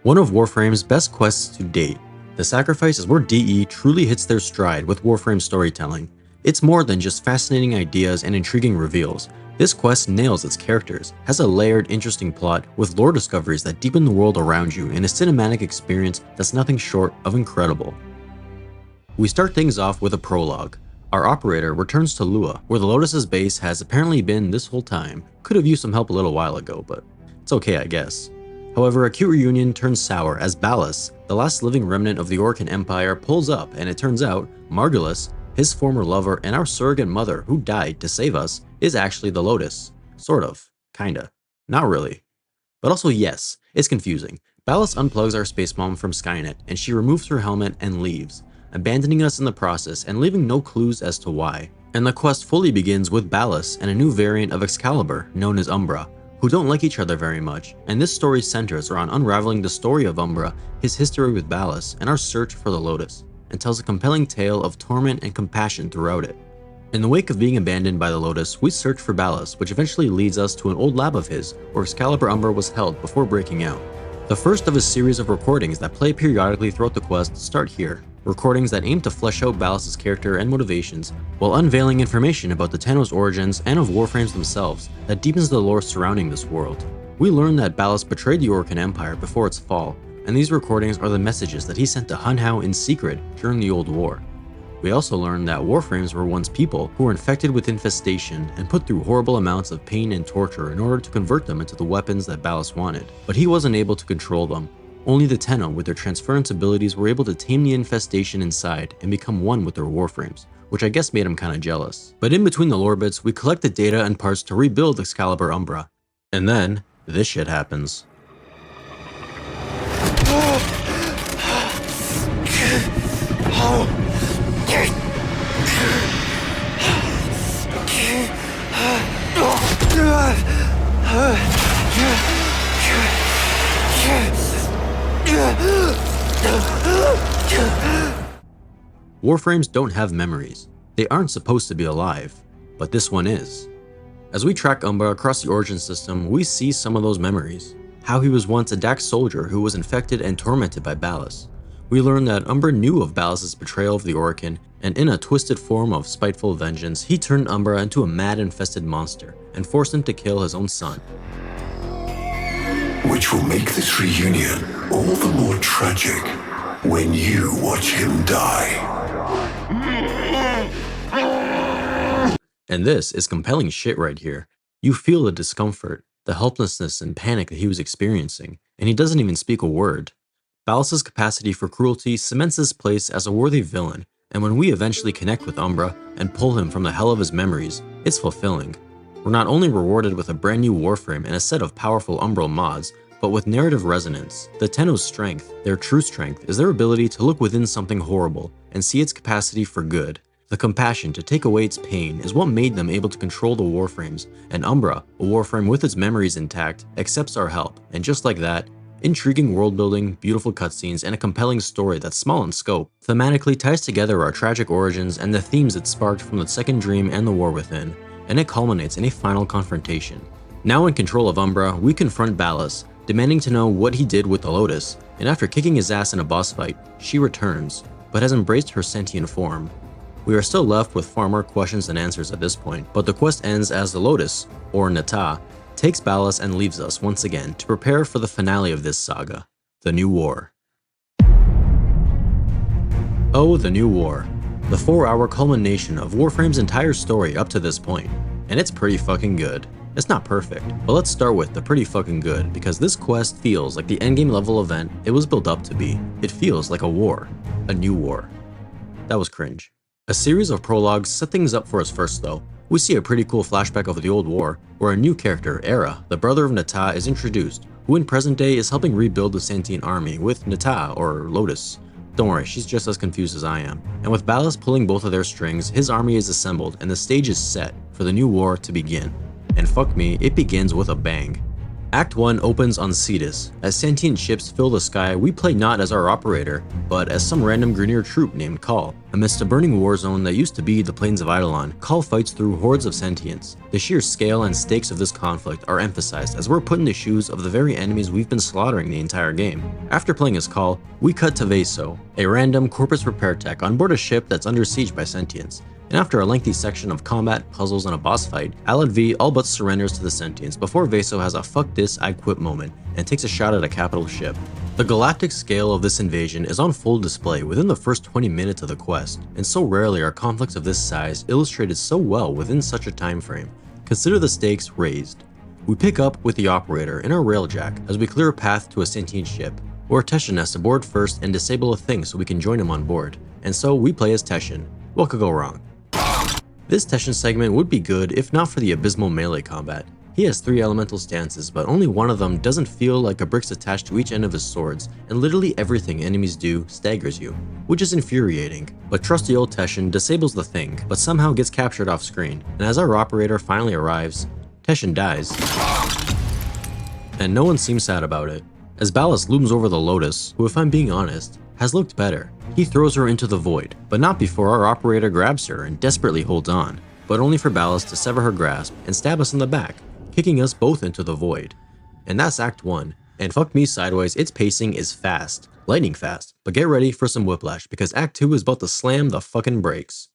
[SPEAKER 1] One of Warframe's best quests to date, The Sacrifice is where DE truly hits their stride with Warframe storytelling. It's more than just fascinating ideas and intriguing reveals. This quest nails its characters, has a layered, interesting plot with lore discoveries that deepen the world around you in a cinematic experience that's nothing short of incredible. We start things off with a prologue. Our operator returns to Lua, where the Lotus's base has apparently been this whole time. Could have used some help a little while ago, but it's okay, I guess. However, a cute reunion turns sour as Ballas, the last living remnant of the Orcan Empire, pulls up, and it turns out Margulis, his former lover and our surrogate mother who died to save us, is actually the Lotus. Sort of. Kinda. Not really. But also yes, it's confusing. Ballas unplugs our space mom from Skynet and she removes her helmet and leaves, abandoning us in the process and leaving no clues as to why. And the quest fully begins with Ballas and a new variant of Excalibur known as Umbra, who don't like each other very much, and this story centers around unraveling the story of Umbra, his history with Ballas, and our search for the Lotus, and tells a compelling tale of torment and compassion throughout it. In the wake of being abandoned by the Lotus, we search for Ballas, which eventually leads us to an old lab of his, where Excalibur Umbra was held before breaking out. The first of a series of recordings that play periodically throughout the quest start here, recordings that aim to flesh out Ballas' character and motivations, while unveiling information about the Tenno's origins and of Warframes themselves that deepens the lore surrounding this world. We learn that Ballas betrayed the Orcan Empire before its fall, and these recordings are the messages that he sent to Hunhow in secret during the Old War. We also learn that Warframes were once people who were infected with infestation and put through horrible amounts of pain and torture in order to convert them into the weapons that Ballas wanted, but he wasn't able to control them. Only the Tenno with their transference abilities were able to tame the infestation inside and become one with their Warframes, which I guess made him kinda jealous. But in between the lore bits, we collect the data and parts to rebuild Excalibur Umbra. And then, this shit happens. Warframes don't have memories. They aren't supposed to be alive, but this one is. As we track Umbra across the Origin system, we see some of those memories. How he was once a Dax soldier who was infected and tormented by Ballas. We learn that Umbra knew of Ballas' betrayal of the Orcan, and in a twisted form of spiteful vengeance, he turned Umbra into a mad infested monster and forced him to kill his own son.
[SPEAKER 3] Which will make this reunion all the more tragic when you watch him die.
[SPEAKER 1] And this is compelling shit right here. You feel the discomfort, the helplessness and panic that he was experiencing, and he doesn't even speak a word. Ballas' capacity for cruelty cements his place as a worthy villain, and when we eventually connect with Umbra and pull him from the hell of his memories, it's fulfilling. We're not only rewarded with a brand new Warframe and a set of powerful Umbral mods, but with narrative resonance. The Tenno's strength, their true strength, is their ability to look within something horrible and see its capacity for good. The compassion to take away its pain is what made them able to control the Warframes, and Umbra, a Warframe with its memories intact, accepts our help, and just like that, intriguing world building, beautiful cutscenes, and a compelling story that's small in scope, thematically ties together our tragic origins and the themes it sparked from the Second Dream and the War Within, and it culminates in a final confrontation. Now in control of Umbra, we confront Ballas, demanding to know what he did with the Lotus, and after kicking his ass in a boss fight, she returns, but has embraced her sentient form. We are still left with far more questions than answers at this point, but the quest ends as the Lotus, or Nata, takes Ballas and leaves us once again to prepare for the finale of this saga, the New War. Oh, the New War. the 4-hour culmination of Warframe's entire story up to this point, and it's pretty fucking good. It's not perfect, but let's start with the pretty fucking good, because this quest feels like the endgame level event it was built up to be. It feels like a war. A new war. That was cringe. A series of prologues set things up for us first though. We see a pretty cool flashback of the old war, where a new character, Era, the brother of Nata, is introduced, who in present day is helping rebuild the sentient army with Nata, or Lotus. Don't worry, she's just as confused as I am. And with Ballas pulling both of their strings, his army is assembled and the stage is set for the new war to begin. And fuck me, it begins with a bang. Act 1 opens on Cetus. As sentient ships fill the sky, we play not as our operator, but as some random Grineer troop named Khal. Amidst a burning war zone that used to be the plains of Eidolon, Khal fights through hordes of sentients. The sheer scale and stakes of this conflict are emphasized as we're put in the shoes of the very enemies we've been slaughtering the entire game. After playing as Khal, we cut to Vaso, a random corpus repair tech on board a ship that's under siege by sentients. And after a lengthy section of combat, puzzles, and a boss fight, Alad V all but surrenders to the sentients before Vaso has a fuck this, I quit moment and takes a shot at a capital ship. The galactic scale of this invasion is on full display within the first 20 minutes of the quest, and so rarely are conflicts of this size illustrated so well within such a time frame. Consider the stakes raised. We pick up with the operator in our Railjack as we clear a path to a sentient ship, where Teshin has to board first and disable a thing so we can join him on board, and so we play as Teshin. What could go wrong? This Teshin segment would be good if not for the abysmal melee combat. He has 3 elemental stances, but only one of them doesn't feel like a brick's attached to each end of his swords, and literally everything enemies do staggers you, which is infuriating. But trusty old Teshin disables the thing, but somehow gets captured off screen, and as our operator finally arrives, Teshin dies. And no one seems sad about it. As Ballas looms over the Lotus, who if I'm being honest, has looked better. He throws her into the void, but not before our operator grabs her and desperately holds on, but only for Ballas to sever her grasp and stab us in the back, kicking us both into the void. And that's Act 1, and fuck me sideways, its pacing is fast, lightning fast, but get ready for some whiplash because Act 2 is about to slam the fucking brakes.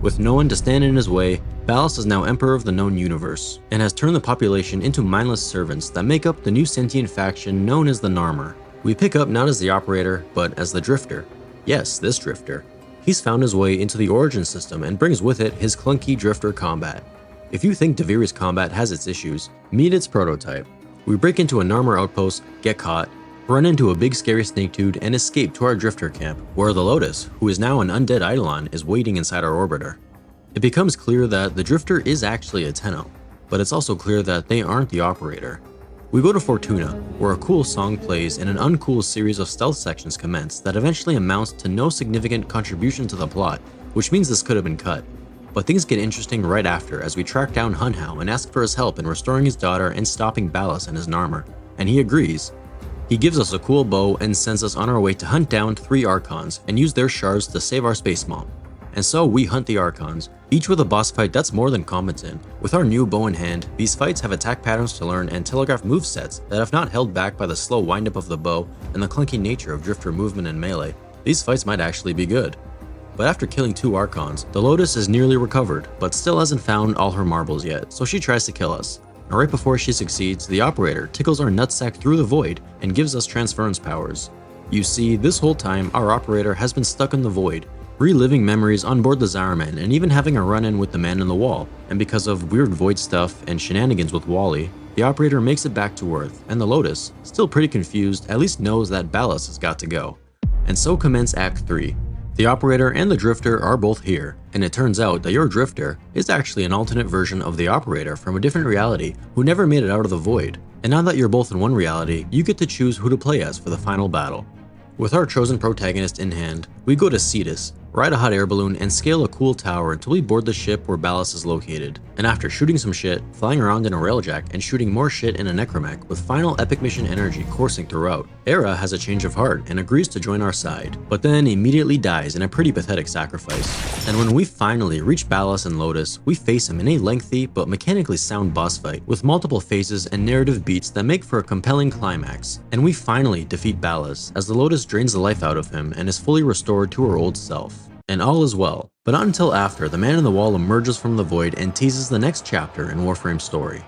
[SPEAKER 1] With no one to stand in his way, Ballas is now Emperor of the known universe, and has turned the population into mindless servants that make up the new sentient faction known as the Narmer. We pick up not as the operator, but as the Drifter. Yes, this Drifter. He's found his way into the Origin system and brings with it his clunky Drifter combat. If you think Duviri's combat has its issues, meet its prototype. We break into a Narmer outpost, get caught, run into a big scary snake dude, and escape to our Drifter camp, where the Lotus, who is now an undead Eidolon, is waiting inside our orbiter. It becomes clear that the Drifter is actually a Tenno, but it's also clear that they aren't the operator. We go to Fortuna, where a cool song plays and an uncool series of stealth sections commence that eventually amounts to no significant contribution to the plot, which means this could have been cut. But things get interesting right after as we track down Hunhao and ask for his help in restoring his daughter and stopping Ballas and his Narmer, and he agrees. He gives us a cool bow and sends us on our way to hunt down 3 Archons and use their shards to save our space mom. And so we hunt the Archons, each with a boss fight that's more than competent. With our new bow in hand, these fights have attack patterns to learn and telegraph movesets that if not held back by the slow windup of the bow and the clunky nature of Drifter movement and melee, these fights might actually be good. But after killing 2 Archons, the Lotus is nearly recovered, but still hasn't found all her marbles yet, so she tries to kill us. And right before she succeeds, the operator tickles our nutsack through the void and gives us transference powers. You see, this whole time, our operator has been stuck in the void, reliving memories on board the Zaraman and even having a run-in with the man in the wall, and because of weird void stuff and shenanigans with Wally, the operator makes it back to Earth, and the Lotus, still pretty confused, at least knows that Ballas has got to go. And so commence Act 3. The operator and the Drifter are both here, and it turns out that your Drifter is actually an alternate version of the operator from a different reality who never made it out of the void. And now that you're both in one reality, you get to choose who to play as for the final battle. With our chosen protagonist in hand, we go to Cetus, ride a hot air balloon, and scale a cool tower until we board the ship where Ballas is located. And after shooting some shit, flying around in a Railjack, and shooting more shit in a Necromech with final epic mission energy coursing throughout, Era has a change of heart and agrees to join our side, but then immediately dies in a pretty pathetic sacrifice. And when we finally reach Ballas and Lotus, we face him in a lengthy but mechanically sound boss fight with multiple phases and narrative beats that make for a compelling climax. And we finally defeat Ballas as the Lotus drains the life out of him and is fully restored to her old self. And all is well, but not until after the man in the wall emerges from the void and teases the next chapter in Warframe's story.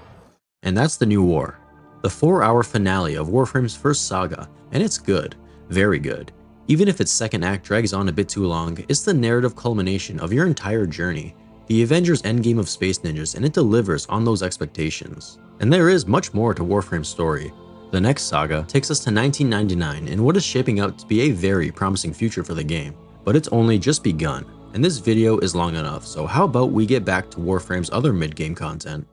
[SPEAKER 1] And that's the New War. The 4-hour finale of Warframe's first saga, and it's good, very good. Even if its second act drags on a bit too long, it's the narrative culmination of your entire journey. The Avengers Endgame of Space Ninjas, and it delivers on those expectations. And there is much more to Warframe's story. The next saga takes us to 1999 in what is shaping out to be a very promising future for the game. But it's only just begun, and this video is long enough, so how about we get back to Warframe's other mid-game content.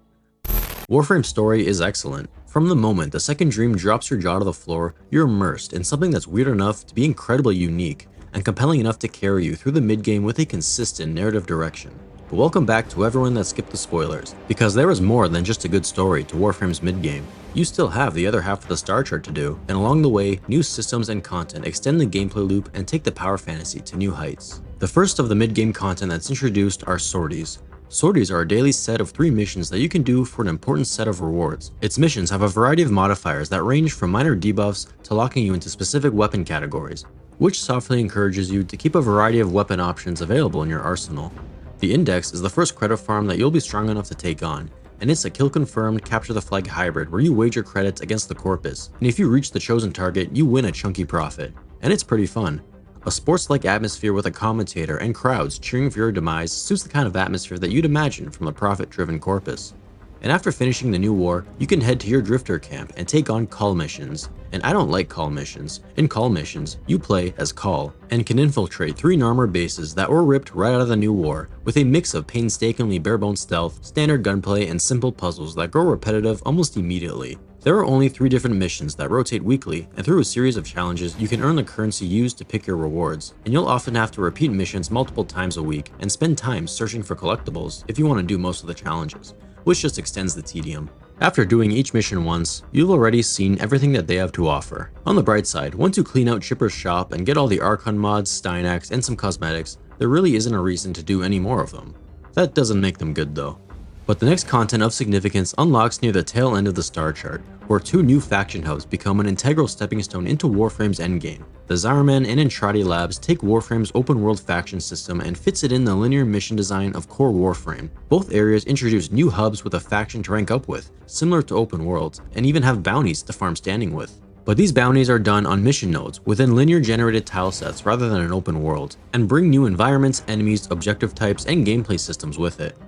[SPEAKER 1] Warframe's story is excellent. From the moment the second dream drops your jaw to the floor, you're immersed in something that's weird enough to be incredibly unique, and compelling enough to carry you through the mid-game with a consistent narrative direction. But welcome back to everyone that skipped the spoilers, because there is more than just a good story to Warframe's mid-game. You still have the other half of the star chart to do, and along the way, new systems and content extend the gameplay loop and take the power fantasy to new heights. The first of the mid-game content that's introduced are sorties. Sorties are a daily set of 3 missions that you can do for an important set of rewards. Its missions have a variety of modifiers that range from minor debuffs to locking you into specific weapon categories, which softly encourages you to keep a variety of weapon options available in your arsenal. The Index is the first credit farm that you'll be strong enough to take on, and it's a kill-confirmed capture the flag hybrid where you wager credits against the Corpus, and if you reach the chosen target, you win a chunky profit. And it's pretty fun. A sports-like atmosphere with a commentator and crowds cheering for your demise suits the kind of atmosphere that you'd imagine from a profit-driven Corpus. And after finishing the new war, you can head to your drifter camp and take on call missions. And I don't like call missions. In call missions, you play as Call, and can infiltrate 3 Narmer bases that were ripped right out of the new war, with a mix of painstakingly barebones stealth, standard gunplay, and simple puzzles that grow repetitive almost immediately. There are only 3 different missions that rotate weekly, and through a series of challenges, you can earn the currency used to pick your rewards, and you'll often have to repeat missions multiple times a week and spend time searching for collectibles if you want to do most of the challenges, which just extends the tedium. After doing each mission once, you've already seen everything that they have to offer. On the bright side, once you clean out Chipper's shop and get all the Archon mods, Steinax, and some cosmetics, there really isn't a reason to do any more of them. That doesn't make them good though. But the next content of significance unlocks near the tail end of the star chart, where 2 new faction hubs become an integral stepping stone into Warframe's endgame. The Zaraman and Entradi labs take Warframe's open world faction system and fits it in the linear mission design of core Warframe. Both areas introduce new hubs with a faction to rank up with, similar to open worlds, and even have bounties to farm standing with. But these bounties are done on mission nodes within linear generated tile sets rather than an open world, and bring new environments, enemies, objective types, and gameplay systems with it.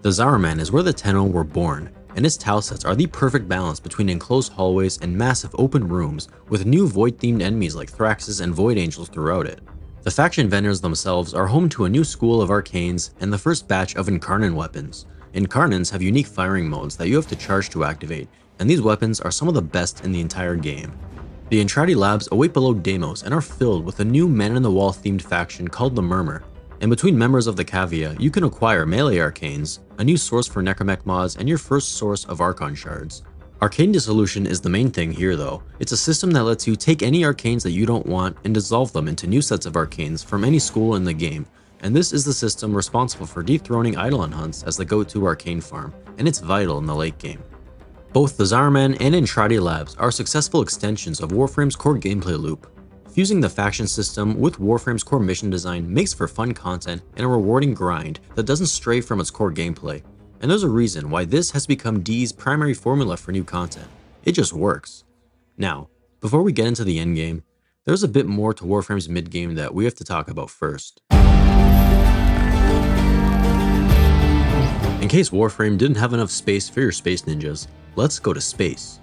[SPEAKER 1] The Zaraman is where the Tenno were born, and its tile sets are the perfect balance between enclosed hallways and massive open rooms with new void-themed enemies like Thraxes and Void Angels throughout it. The faction vendors themselves are home to a new school of arcanes and the first batch of Incarnan weapons. Incarnans have unique firing modes that you have to charge to activate, and these weapons are some of the best in the entire game. The Entradi labs await below Deimos and are filled with a new man-in-the-wall themed faction called the Murmur. And between members of the Cavia, you can acquire melee arcanes, a new source for necromech mods, and your first source of Archon shards. Arcane dissolution is the main thing here though. It's a system that lets you take any arcanes that you don't want and dissolve them into new sets of arcanes from any school in the game, and this is the system responsible for dethroning Eidolon hunts as the go-to arcane farm, and it's vital in the late game. Both the Zaraman and Entradi labs are successful extensions of Warframe's core gameplay loop. Fusing the faction system with Warframe's core mission design makes for fun content and a rewarding grind that doesn't stray from its core gameplay. And there's a reason why this has become D's primary formula for new content. It just works. Now, before we get into the endgame, there's a bit more to Warframe's midgame that we have to talk about first. In case Warframe didn't have enough space for your space ninjas, let's go to space.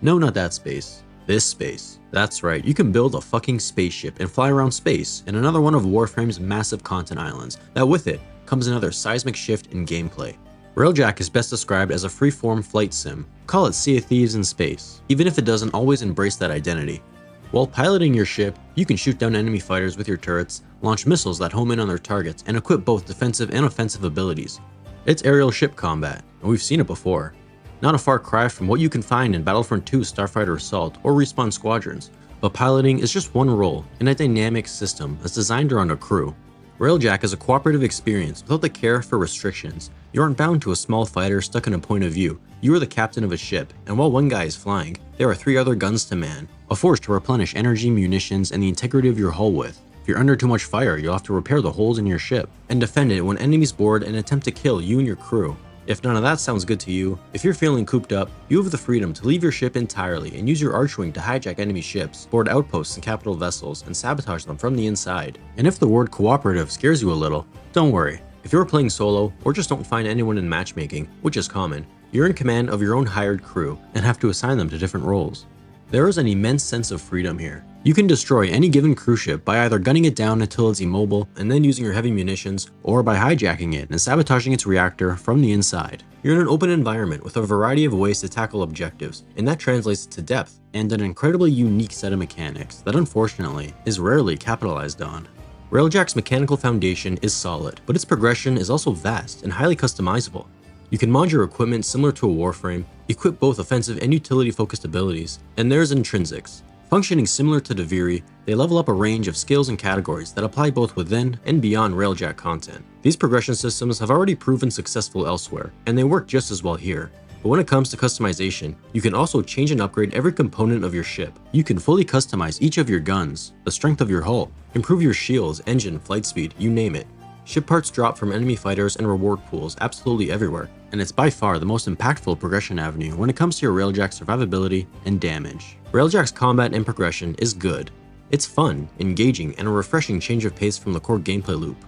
[SPEAKER 1] No, not that space. This space. That's right, you can build a fucking spaceship and fly around space in another one of Warframe's massive content islands that with it comes another seismic shift in gameplay. Railjack is best described as a free-form flight sim. Call it Sea of Thieves in space, even if it doesn't always embrace that identity. While piloting your ship, you can shoot down enemy fighters with your turrets, launch missiles that home in on their targets, and equip both defensive and offensive abilities. It's aerial ship combat, and we've seen it before. Not a far cry from what you can find in Battlefront 2 Starfighter Assault or Respawn Squadrons, but piloting is just one role in a dynamic system that's designed around a crew. Railjack is a cooperative experience without the care for restrictions. You aren't bound to a small fighter stuck in a point of view. You are the captain of a ship, and while one guy is flying, there are 3 other guns to man, a force to replenish energy, munitions, and the integrity of your hull with. If you're under too much fire, you'll have to repair the holes in your ship, and defend it when enemies board and attempt to kill you and your crew. If none of that sounds good to you, if you're feeling cooped up, you have the freedom to leave your ship entirely and use your archwing to hijack enemy ships, board outposts and capital vessels, and sabotage them from the inside. And if the word cooperative scares you a little, don't worry. If you're playing solo, or just don't find anyone in matchmaking, which is common, you're in command of your own hired crew and have to assign them to different roles. There is an immense sense of freedom here. You can destroy any given cruise ship by either gunning it down until it's immobile and then using your heavy munitions, or by hijacking it and sabotaging its reactor from the inside. You're in an open environment with a variety of ways to tackle objectives, and that translates to depth and an incredibly unique set of mechanics that unfortunately is rarely capitalized on. Railjack's mechanical foundation is solid, but its progression is also vast and highly customizable. You can mod your equipment similar to a Warframe, equip both offensive and utility-focused abilities, and there's intrinsics. Functioning similar to Duviri, they level up a range of skills and categories that apply both within and beyond Railjack content. These progression systems have already proven successful elsewhere, and they work just as well here. But when it comes to customization, you can also change and upgrade every component of your ship. You can fully customize each of your guns, the strength of your hull, improve your shields, engine, flight speed, you name it. Ship parts drop from enemy fighters and reward pools absolutely everywhere, and it's by far the most impactful progression avenue when it comes to your Railjack survivability and damage. Railjack's combat and progression is good. It's fun, engaging, and a refreshing change of pace from the core gameplay loop.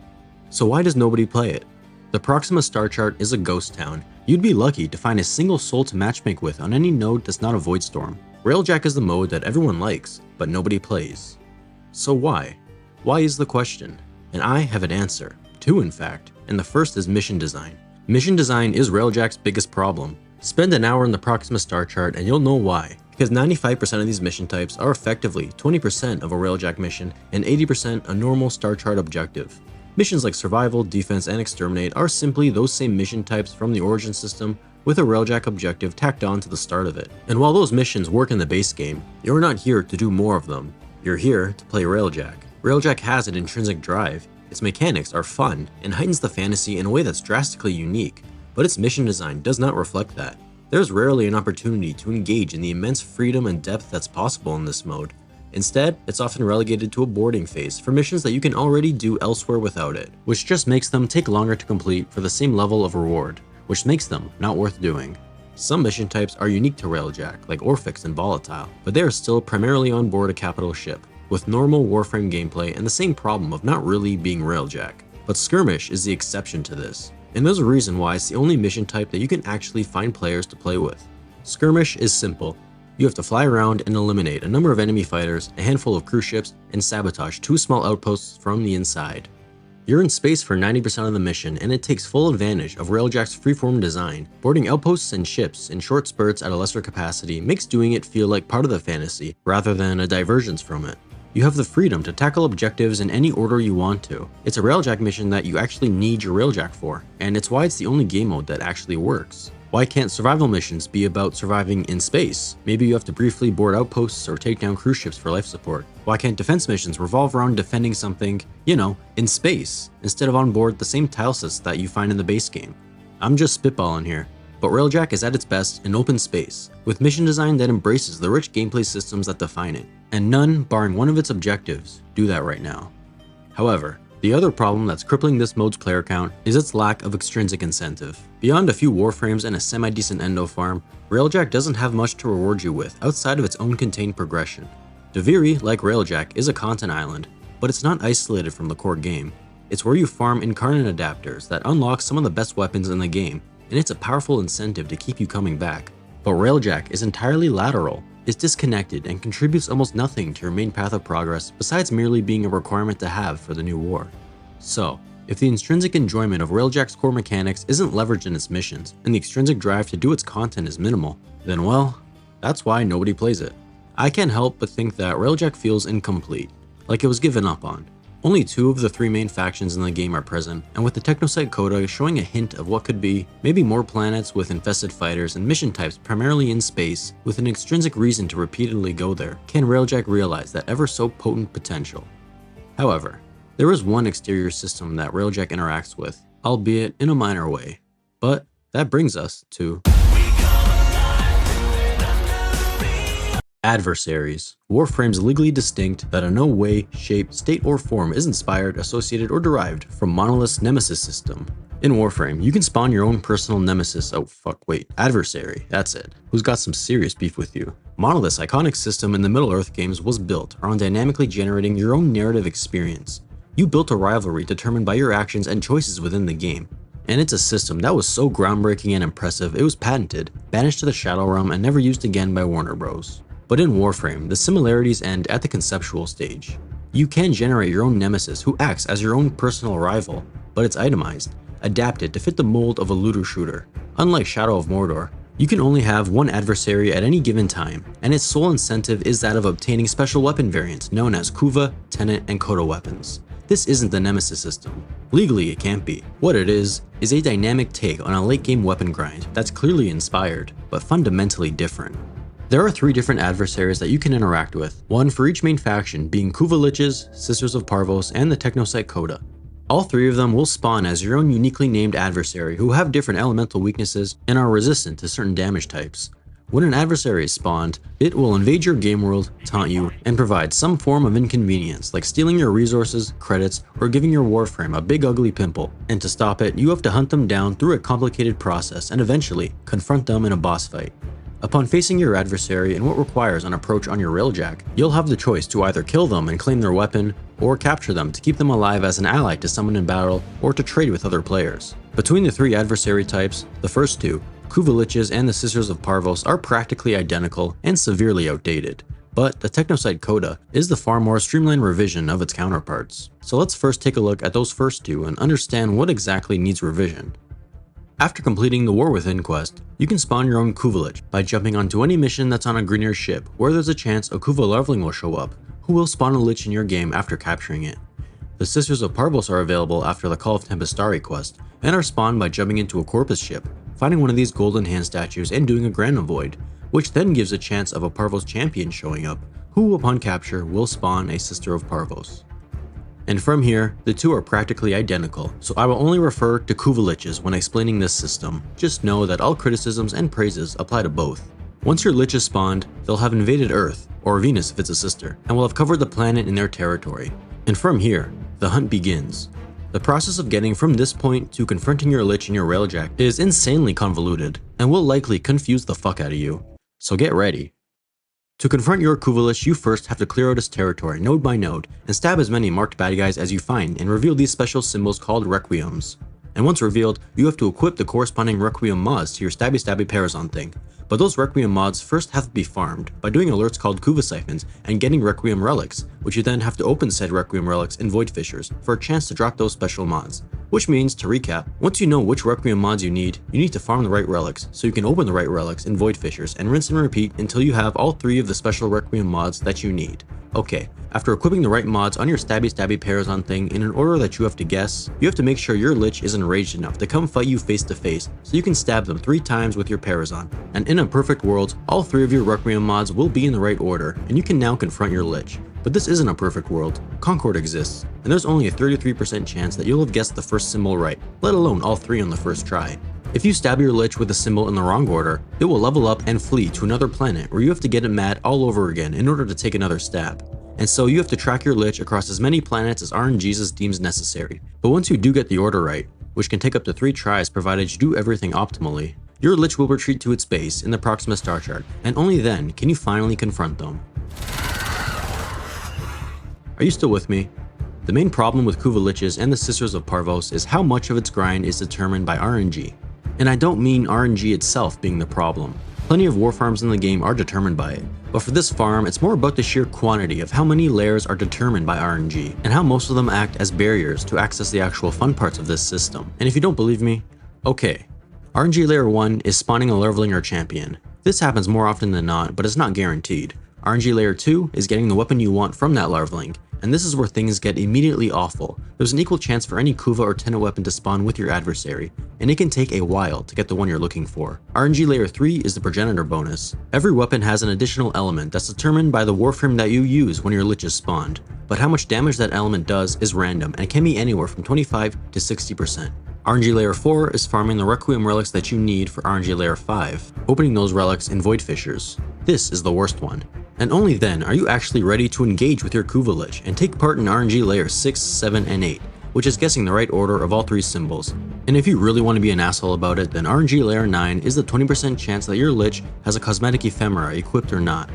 [SPEAKER 1] So why does nobody play it? The Proxima star chart is a ghost town. You'd be lucky to find a single soul to matchmake with on any node that's not a void storm. Railjack is the mode that everyone likes, but nobody plays. So why? Why is the question? And I have an answer. Two, in fact, and the first is mission design. Mission design is Railjack's biggest problem. Spend an hour in the Proxima star chart and you'll know why, because 95% of these mission types are effectively 20% of a Railjack mission and 80% a normal star chart objective. Missions like survival, defense, and exterminate are simply those same mission types from the origin system with a Railjack objective tacked on to the start of it. And while those missions work in the base game, you're not here to do more of them. You're here to play Railjack. Railjack has an intrinsic drive. Its mechanics are fun and heightens the fantasy in a way that's drastically unique, but its mission design does not reflect that. There's rarely an opportunity to engage in the immense freedom and depth that's possible in this mode. Instead, it's often relegated to a boarding phase for missions that you can already do elsewhere without it, which just makes them take longer to complete for the same level of reward, which makes them not worth doing. Some mission types are unique to Railjack, like Orphics and Volatile, but they are still primarily on board a capital ship, with normal Warframe gameplay and the same problem of not really being Railjack. But Skirmish is the exception to this, and there's a reason why it's the only mission type that you can actually find players to play with. Skirmish is simple. You have to fly around and eliminate a number of enemy fighters, a handful of cruise ships, and sabotage 2 small outposts from the inside. You're in space for 90% of the mission, and it takes full advantage of Railjack's freeform design. Boarding outposts and ships in short spurts at a lesser capacity makes doing it feel like part of the fantasy, rather than a divergence from it. You have the freedom to tackle objectives in any order you want to. It's a Railjack mission that you actually need your Railjack for, and it's why it's the only game mode that actually works. Why can't survival missions be about surviving in space? Maybe you have to briefly board outposts or take down cruise ships for life support. Why can't defense missions revolve around defending something, in space, instead of on board the same tilesets that you find in the base game? I'm just spitballing here. But Railjack is at its best in open space, with mission design that embraces the rich gameplay systems that define it, and none, barring one of its objectives, do that right now. However, the other problem that's crippling this mode's player count is its lack of extrinsic incentive. Beyond a few Warframes and a semi-decent endo farm, Railjack doesn't have much to reward you with outside of its own contained progression. Duviri, like Railjack, is a content island, but it's not isolated from the core game. It's where you farm incarnate adapters that unlock some of the best weapons in the game, and it's a powerful incentive to keep you coming back. But Railjack is entirely lateral, is disconnected, and contributes almost nothing to your main path of progress besides merely being a requirement to have for the new war. So, if the intrinsic enjoyment of Railjack's core mechanics isn't leveraged in its missions, and the extrinsic drive to do its content is minimal, then well, that's why nobody plays it. I can't help but think that Railjack feels incomplete, like it was given up on. Only 2 of the 3 main factions in the game are present, and with the Technosite coda showing a hint of what could be, maybe more planets with infested fighters and mission types primarily in space, with an extrinsic reason to repeatedly go there, can Railjack realize that ever so potent potential? However, there is one exterior system that Railjack interacts with, albeit in a minor way. But that brings us to Adversaries. Warframes legally distinct that in no way, shape, state, or form is inspired, associated, or derived from Monolith's Nemesis system. In Warframe, you can spawn your own personal nemesis, adversary, that's it, who's got some serious beef with you. Monolith's iconic system in the Middle-earth games was built around dynamically generating your own narrative experience. You built a rivalry determined by your actions and choices within the game. And it's a system that was so groundbreaking and impressive it was patented, banished to the Shadow Realm, and never used again by Warner Bros. But in Warframe, the similarities end at the conceptual stage. You can generate your own nemesis who acts as your own personal rival, but it's itemized, adapted to fit the mold of a looter shooter. Unlike Shadow of Mordor, you can only have one adversary at any given time, and its sole incentive is that of obtaining special weapon variants known as Kuva, Tenet, and Kodo weapons. This isn't the Nemesis system. Legally, it can't be. What it is a dynamic take on a late-game weapon grind that's clearly inspired, but fundamentally different. There are 3 different adversaries that you can interact with, one for each main faction being Kuva Liches, Sisters of Parvos, and the Technosite Coda. All 3 of them will spawn as your own uniquely named adversary who have different elemental weaknesses and are resistant to certain damage types. When an adversary is spawned, it will invade your game world, taunt you, and provide some form of inconvenience like stealing your resources, credits, or giving your Warframe a big ugly pimple. And to stop it, you have to hunt them down through a complicated process and eventually confront them in a boss fight. Upon facing your adversary in what requires an approach on your Railjack, you'll have the choice to either kill them and claim their weapon, or capture them to keep them alive as an ally to summon in battle, or to trade with other players. Between the 3 adversary types, the first 2, Kuva Liches and the Sisters of Parvos, are practically identical and severely outdated, but the Technosite Coda is the far more streamlined revision of its counterparts. So let's first take a look at those first 2 and understand what exactly needs revision. After completing the War Within quest, you can spawn your own Kuva Lich by jumping onto any mission that's on a Grineer ship where there's a chance a Kuva leveling will show up, who will spawn a Lich in your game after capturing it. The Sisters of Parvos are available after the Call of Tempestari quest, and are spawned by jumping into a Corpus ship, finding one of these golden hand statues and doing a Grand Void, which then gives a chance of a Parvos champion showing up, who upon capture will spawn a Sister of Parvos. And from here, the 2 are practically identical, so I will only refer to Kuva Liches when explaining this system. Just know that all criticisms and praises apply to both. Once your Lich is spawned, they'll have invaded Earth, or Venus if it's a sister, and will have covered the planet in their territory. And from here, the hunt begins. The process of getting from this point to confronting your Lich in your Railjack is insanely convoluted, and will likely confuse the fuck out of you. So get ready. To confront your Kuva Lich, you first have to clear out its territory node by node, and stab as many marked bad guys as you find and reveal these special symbols called Requiems. And once revealed, you have to equip the corresponding Requiem mods to your stabby Parazon thing. But those Requiem mods first have to be farmed by doing alerts called Kuva Siphons and getting Requiem relics, which you then have to open said Requiem relics in Void Fissures for a chance to drop those special mods. Which means, to recap, once you know which Requiem mods you need to farm the right relics so you can open the right relics in Void Fissures and rinse and repeat until you have all 3 of the special Requiem mods that you need. Okay, after equipping the right mods on your stabby Parazon thing in an order that you have to guess, you have to make sure your Lich is enraged enough to come fight you face to face so you can stab them 3 times with your Parazon. And in a perfect world, all 3 of your Requiem mods will be in the right order and you can now confront your Lich. But this isn't a perfect world. Concord exists, and there's only a 33% chance that you'll have guessed the first symbol right, let alone all 3 on the first try. If you stab your Lich with a symbol in the wrong order, it will level up and flee to another planet where you have to get it mad all over again in order to take another stab. And so you have to track your Lich across as many planets as RNGesus deems necessary. But once you do get the order right, which can take up to 3 tries provided you do everything optimally, your Lich will retreat to its base in the Proxima star chart, and only then can you finally confront them. Are you still with me? The main problem with Kuva Liches and the Sisters of Parvos is how much of its grind is determined by RNG. And I don't mean RNG itself being the problem. Plenty of war farms in the game are determined by it, but for this farm it's more about the sheer quantity of how many layers are determined by RNG, and how most of them act as barriers to access the actual fun parts of this system. And if you don't believe me, okay. RNG Layer 1 is spawning a leveling or champion. This happens more often than not, but it's not guaranteed. RNG Layer 2 is getting the weapon you want from that leveling, and this is where things get immediately awful. There's an equal chance for any Kuva or Tenet weapon to spawn with your adversary, and it can take a while to get the one you're looking for. RNG Layer 3 is the progenitor bonus. Every weapon has an additional element that's determined by the Warframe that you use when your Lich is spawned, but how much damage that element does is random and can be anywhere from 25 to 60%. RNG Layer 4 is farming the Requiem relics that you need for RNG Layer 5, opening those relics in Void Fissures. This is the worst one. And only then are you actually ready to engage with your Kuva Lich and take part in RNG Layer 6, 7, and 8, which is guessing the right order of all 3 symbols. And if you really want to be an asshole about it, then RNG Layer 9 is the 20% chance that your Lich has a cosmetic ephemera equipped or not.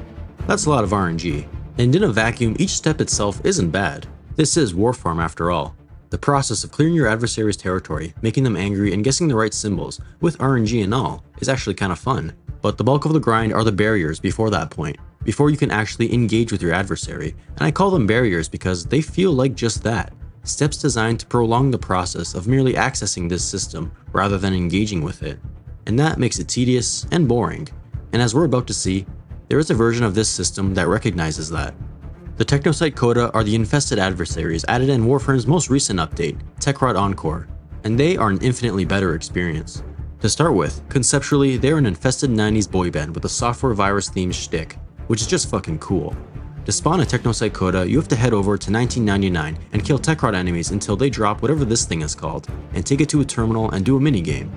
[SPEAKER 1] That's a lot of RNG. And in a vacuum, each step itself isn't bad. This is Warframe after all. The process of clearing your adversary's territory, making them angry, and guessing the right symbols, with RNG and all, is actually kind of fun. But the bulk of the grind are the barriers before that point, before you can actually engage with your adversary, and I call them barriers because they feel like just that. Steps designed to prolong the process of merely accessing this system rather than engaging with it. And that makes it tedious and boring. And as we're about to see, there is a version of this system that recognizes that. The Technosite Coda are the infested adversaries added in Warframe's most recent update, Techrot Encore, and they are an infinitely better experience. To start with, conceptually, they're an infested 90s boy band with a software virus themed shtick, which is just fucking cool. To spawn a Technosite Coda, you have to head over to 1999 and kill Techrot enemies until they drop whatever this thing is called, and take it to a terminal and do a minigame.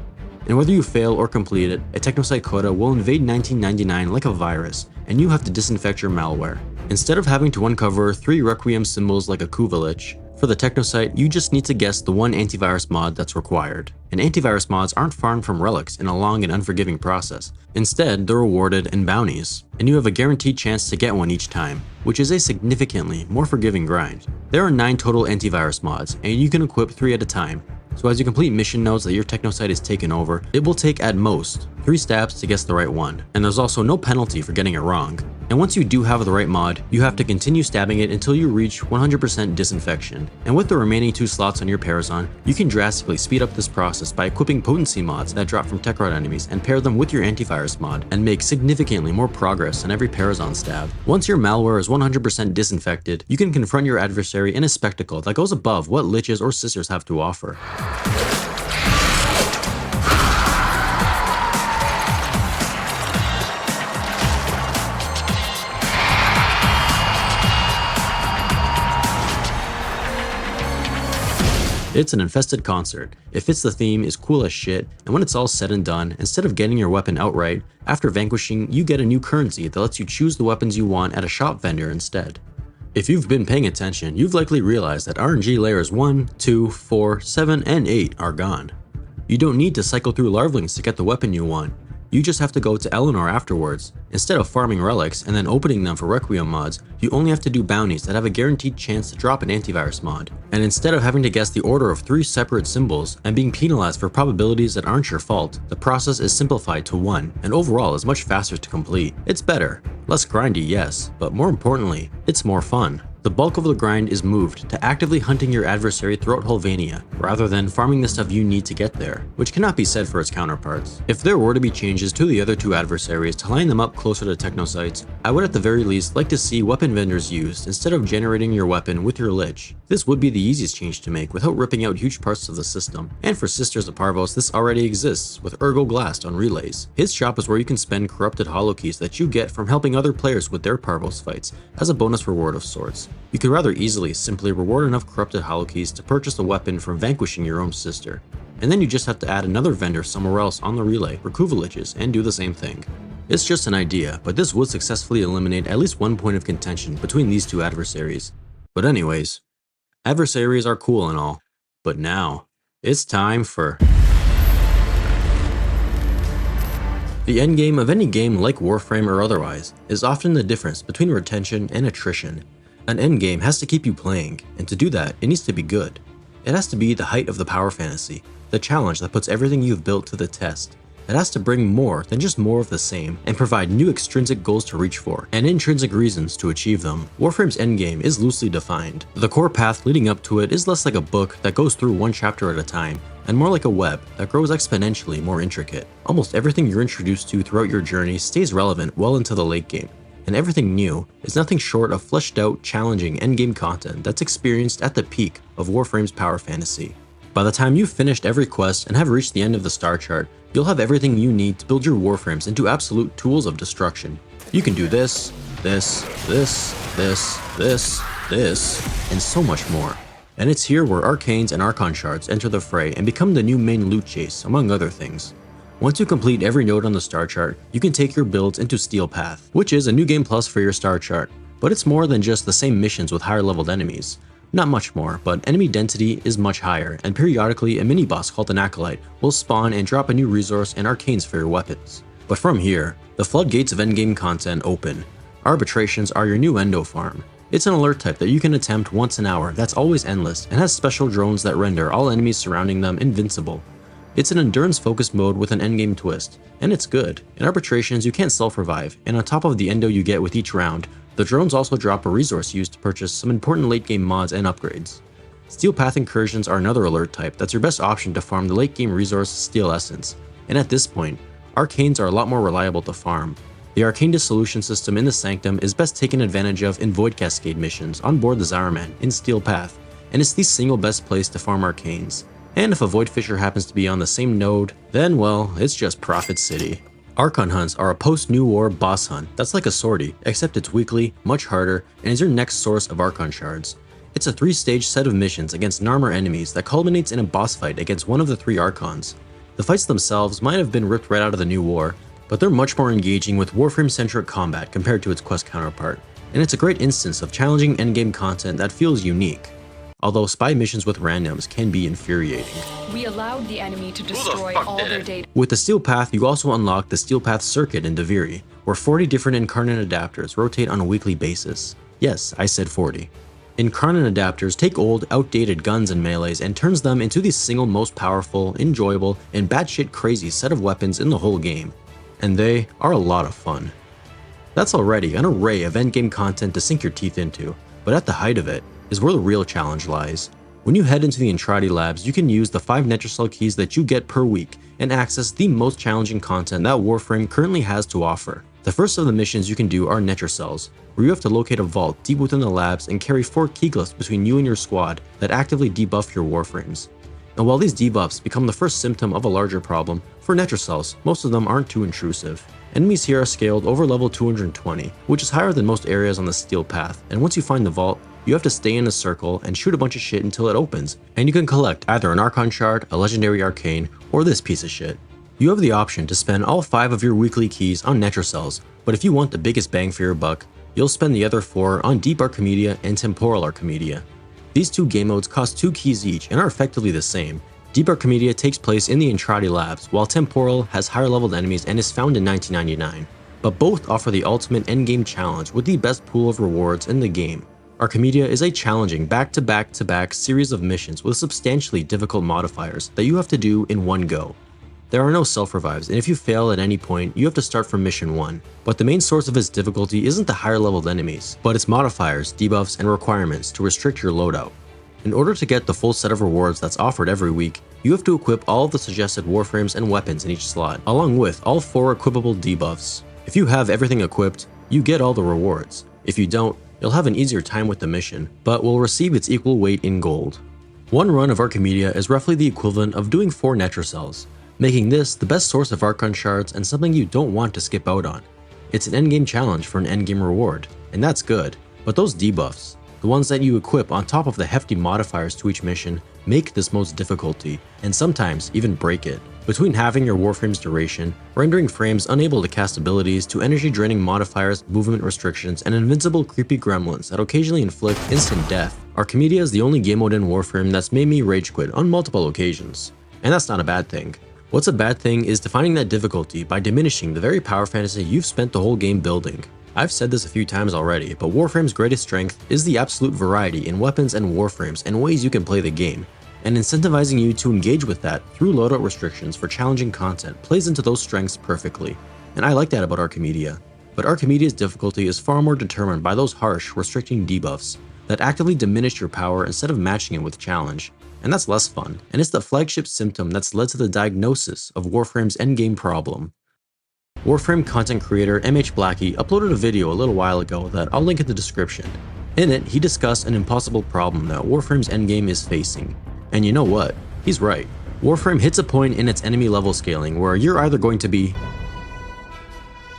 [SPEAKER 1] And whether you fail or complete it, a Technosite Coda will invade 1999 like a virus, and you have to disinfect your malware. Instead of having to uncover 3 Requiem symbols like a Kuvalich, for the Technosite, you just need to guess the one antivirus mod that's required. And antivirus mods aren't farmed from relics in a long and unforgiving process. Instead, they're rewarded in bounties, and you have a guaranteed chance to get one each time, which is a significantly more forgiving grind. There are 9 total antivirus mods, and you can equip 3 at a time. So as you complete mission nodes that your Technosite is taken over, it will take at most 3 stabs to guess the right one, and there's also no penalty for getting it wrong. And once you do have the right mod, you have to continue stabbing it until you reach 100% disinfection. And with the remaining 2 slots on your Parazon, you can drastically speed up this process by equipping potency mods that drop from Techrot enemies and pair them with your antivirus mod, and make significantly more progress on every Parazon stab. Once your malware is 100% disinfected, you can confront your adversary in a spectacle that goes above what Liches or Sisters have to offer. It's an infested concert. It fits the theme, is cool as shit, and when it's all said and done, instead of getting your weapon outright, after vanquishing, you get a new currency that lets you choose the weapons you want at a shop vendor instead. If you've been paying attention, you've likely realized that RNG layers 1, 2, 4, 7, and 8 are gone. You don't need to cycle through larvalings to get the weapon you want. You just have to go to Eleanor afterwards. Instead of farming relics and then opening them for Requiem mods, you only have to do bounties that have a guaranteed chance to drop an antivirus mod. And instead of having to guess the order of 3 separate symbols and being penalized for probabilities that aren't your fault, the process is simplified to 1, and overall is much faster to complete. It's better. Less grindy, yes, but more importantly, it's more fun. The bulk of the grind is moved to actively hunting your adversary throughout Holvania, rather than farming the stuff you need to get there, which cannot be said for its counterparts. If there were to be changes to the other 2 adversaries to line them up closer to Technosites, I would at the very least like to see weapon vendors used instead of generating your weapon with your Lich. This would be the easiest change to make without ripping out huge parts of the system. And for Sisters of Parvos, this already exists with Ergo Glast on relays. His shop is where you can spend corrupted holokeys that you get from helping other players with their Parvos fights as a bonus reward of sorts. You could rather easily simply reward enough corrupted holokeys to purchase a weapon from vanquishing your own sister, and then you just have to add another vendor somewhere else on the relay for Kuvaliches and do the same thing. It's just an idea, but this would successfully eliminate at least 1 point of contention between these 2 adversaries. But anyways, adversaries are cool and all, but now, it's time for the endgame of any game like Warframe or otherwise is often the difference between retention and attrition. An endgame has to keep you playing, and to do that, it needs to be good. It has to be the height of the power fantasy, the challenge that puts everything you've built to the test. It has to bring more than just more of the same, and provide new extrinsic goals to reach for, and intrinsic reasons to achieve them. Warframe's endgame is loosely defined. The core path leading up to it is less like a book that goes through 1 chapter at a time, and more like a web that grows exponentially more intricate. Almost everything you're introduced to throughout your journey stays relevant well into the late game, and everything new is nothing short of fleshed out, challenging endgame content that's experienced at the peak of Warframe's power fantasy. By the time you've finished every quest and have reached the end of the star chart, you'll have everything you need to build your Warframes into absolute tools of destruction. You can do this, this, this, this, this, this, and so much more. And it's here where Arcanes and Archon shards enter the fray and become the new main loot chase, among other things. Once you complete every node on the star chart, you can take your builds into Steel Path, which is a new game plus for your star chart, but it's more than just the same missions with higher leveled enemies. Not much more, but enemy density is much higher, and periodically a mini-boss called an Acolyte will spawn and drop a new resource and arcanes for your weapons. But from here, the floodgates of endgame content open. Arbitrations are your new endo farm. It's an alert type that you can attempt once an hour that's always endless and has special drones that render all enemies surrounding them invincible. It's an endurance-focused mode with an endgame twist, and it's good. In arbitrations, you can't self-revive, and on top of the endo you get with each round, the drones also drop a resource used to purchase some important late-game mods and upgrades. Steel Path Incursions are another alert type that's your best option to farm the late-game resource Steel Essence, and at this point, arcanes are a lot more reliable to farm. The arcane dissolution system in the Sanctum is best taken advantage of in Void Cascade missions on board the Zaraman in Steel Path, and it's the single best place to farm arcanes. And if a Void Fisher happens to be on the same node, then well, it's just Prophet City. Archon hunts are a post-New War boss hunt that's like a sortie, except it's weekly, much harder, and is your next source of Archon shards. It's a 3-stage set of missions against Narmer enemies that culminates in a boss fight against one of the 3 Archons. The fights themselves might have been ripped right out of the New War, but they're much more engaging with Warframe-centric combat compared to its quest counterpart, and it's a great instance of challenging endgame content that feels unique. Although spy missions with randoms can be infuriating.
[SPEAKER 7] We allowed the enemy to destroy all their data.
[SPEAKER 1] With the Steel Path, you also unlock the Steel Path Circuit in Duviri, where 40 different Incarnate adapters rotate on a weekly basis. Yes, I said 40. Incarnate adapters take old, outdated guns and melees and turns them into the single most powerful, enjoyable, and batshit crazy set of weapons in the whole game. And they are a lot of fun. That's already an array of endgame content to sink your teeth into, but at the height of it is where the real challenge lies. When you head into the Entrati labs, you can use the 5 Netracell keys that you get per week and access the most challenging content that Warframe currently has to offer. The first of the missions you can do are Netracells, where you have to locate a vault deep within the labs and carry 4 keyglyphs between you and your squad that actively debuff your Warframes. And while these debuffs become the first symptom of a larger problem, for Netracells, most of them aren't too intrusive. Enemies here are scaled over level 220, which is higher than most areas on the Steel Path, and once you find the vault, you have to stay in a circle and shoot a bunch of shit until it opens, and you can collect either an Archon Shard, a Legendary Arcane, or this piece of shit. You have the option to spend all 5 of your weekly keys on Netracells, but if you want the biggest bang for your buck, you'll spend the other 4 on Deep Archimedia and Temporal Archimedia. These 2 game modes cost 2 keys each and are effectively the same. Deep Archimedia takes place in the Entrati labs, while Temporal has higher leveled enemies and is found in 1999. But both offer the ultimate endgame challenge with the best pool of rewards in the game. Archimedia is a challenging back-to-back-to-back series of missions with substantially difficult modifiers that you have to do in one go. There are no self-revives, and if you fail at any point, you have to start from mission 1. But the main source of its difficulty isn't the higher leveled enemies, but its modifiers, debuffs, and requirements to restrict your loadout. In order to get the full set of rewards that's offered every week, you have to equip all of the suggested warframes and weapons in each slot, along with all 4 equipable debuffs. If you have everything equipped, you get all the rewards. If you don't, you'll have an easier time with the mission, but will receive its equal weight in gold. One run of Archimedia is roughly the equivalent of doing 4 Netracells, making this the best source of Archon shards and something you don't want to skip out on. It's an endgame challenge for an endgame reward, and that's good, but those debuffs, the ones that you equip on top of the hefty modifiers to each mission, make this mode's difficulty, and sometimes even break it. Between halving your Warframe's duration, rendering frames unable to cast abilities, to energy-draining modifiers, movement restrictions, and invincible creepy gremlins that occasionally inflict instant death, Archimedia is the only game mode in Warframe that's made me rage quit on multiple occasions. And that's not a bad thing. What's a bad thing is defining that difficulty by diminishing the very power fantasy you've spent the whole game building. I've said this a few times already, but Warframe's greatest strength is the absolute variety in weapons and Warframes and ways you can play the game, and incentivizing you to engage with that through loadout restrictions for challenging content plays into those strengths perfectly, and I like that about Archimedia. But Archimedia's difficulty is far more determined by those harsh, restricting debuffs that actively diminish your power instead of matching it with challenge, and that's less fun, and it's the flagship symptom that's led to the diagnosis of Warframe's endgame problem. Warframe content creator MH Blackie uploaded a video a little while ago that I'll link in the description. In it, he discussed an impossible problem that Warframe's endgame is facing. And you know what? He's right. Warframe hits a point in its enemy level scaling where you're either going to be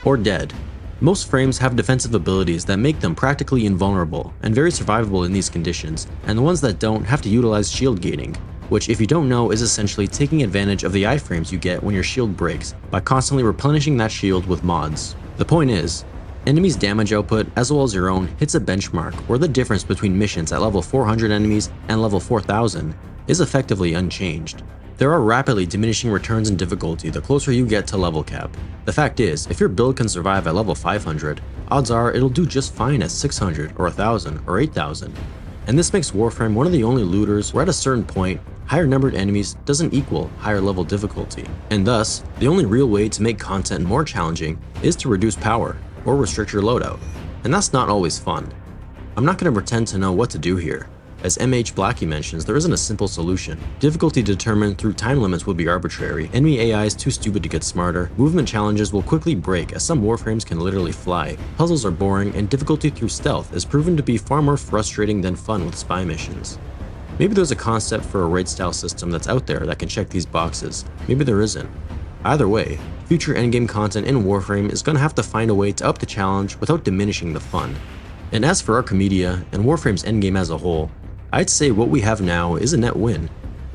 [SPEAKER 1] or dead. Most frames have defensive abilities that make them practically invulnerable and very survivable in these conditions, and the ones that don't have to utilize shield gating, which if you don't know is essentially taking advantage of the iframes you get when your shield breaks by constantly replenishing that shield with mods. The point is, Enemies' damage output, as well as your own, hits a benchmark where the difference between missions at level 400 enemies and level 4000 is effectively unchanged. There are rapidly diminishing returns in difficulty the closer you get to level cap. The fact is, if your build can survive at level 500, odds are it'll do just fine at 600 or 1000 or 8000. And this makes Warframe one of the only looters where at a certain point, higher numbered enemies doesn't equal higher level difficulty. And thus, the only real way to make content more challenging is to reduce power or restrict your loadout. And that's not always fun. I'm not going to pretend to know what to do here. As MH Blackie mentions, there isn't a simple solution. Difficulty determined through time limits would be arbitrary, enemy AI is too stupid to get smarter, movement challenges will quickly break as some Warframes can literally fly, puzzles are boring, and difficulty through stealth is proven to be far more frustrating than fun with spy missions. Maybe there's a concept for a raid style system that's out there that can check these boxes, maybe there isn't. Either way, future endgame content in Warframe is going to have to find a way to up the challenge without diminishing the fun. And as for Archimedia and Warframe's endgame as a whole, I'd say what we have now is a net win.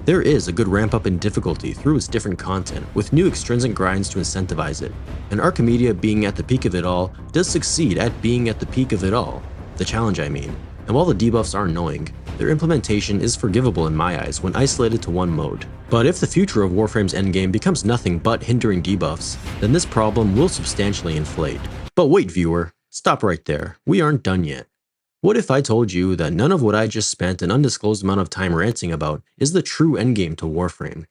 [SPEAKER 1] There is a good ramp up in difficulty through its different content, with new extrinsic grinds to incentivize it. And Archimedia being at the peak of it all does succeed at being at the peak of it all. The challenge, I mean. And while the debuffs are annoying, their implementation is forgivable in my eyes when isolated to one mode. But if the future of Warframe's endgame becomes nothing but hindering debuffs, then this problem will substantially inflate. But wait, viewer, stop right there. We aren't done yet. What if I told you that none of what I just spent an undisclosed amount of time ranting about is the true endgame to Warframe?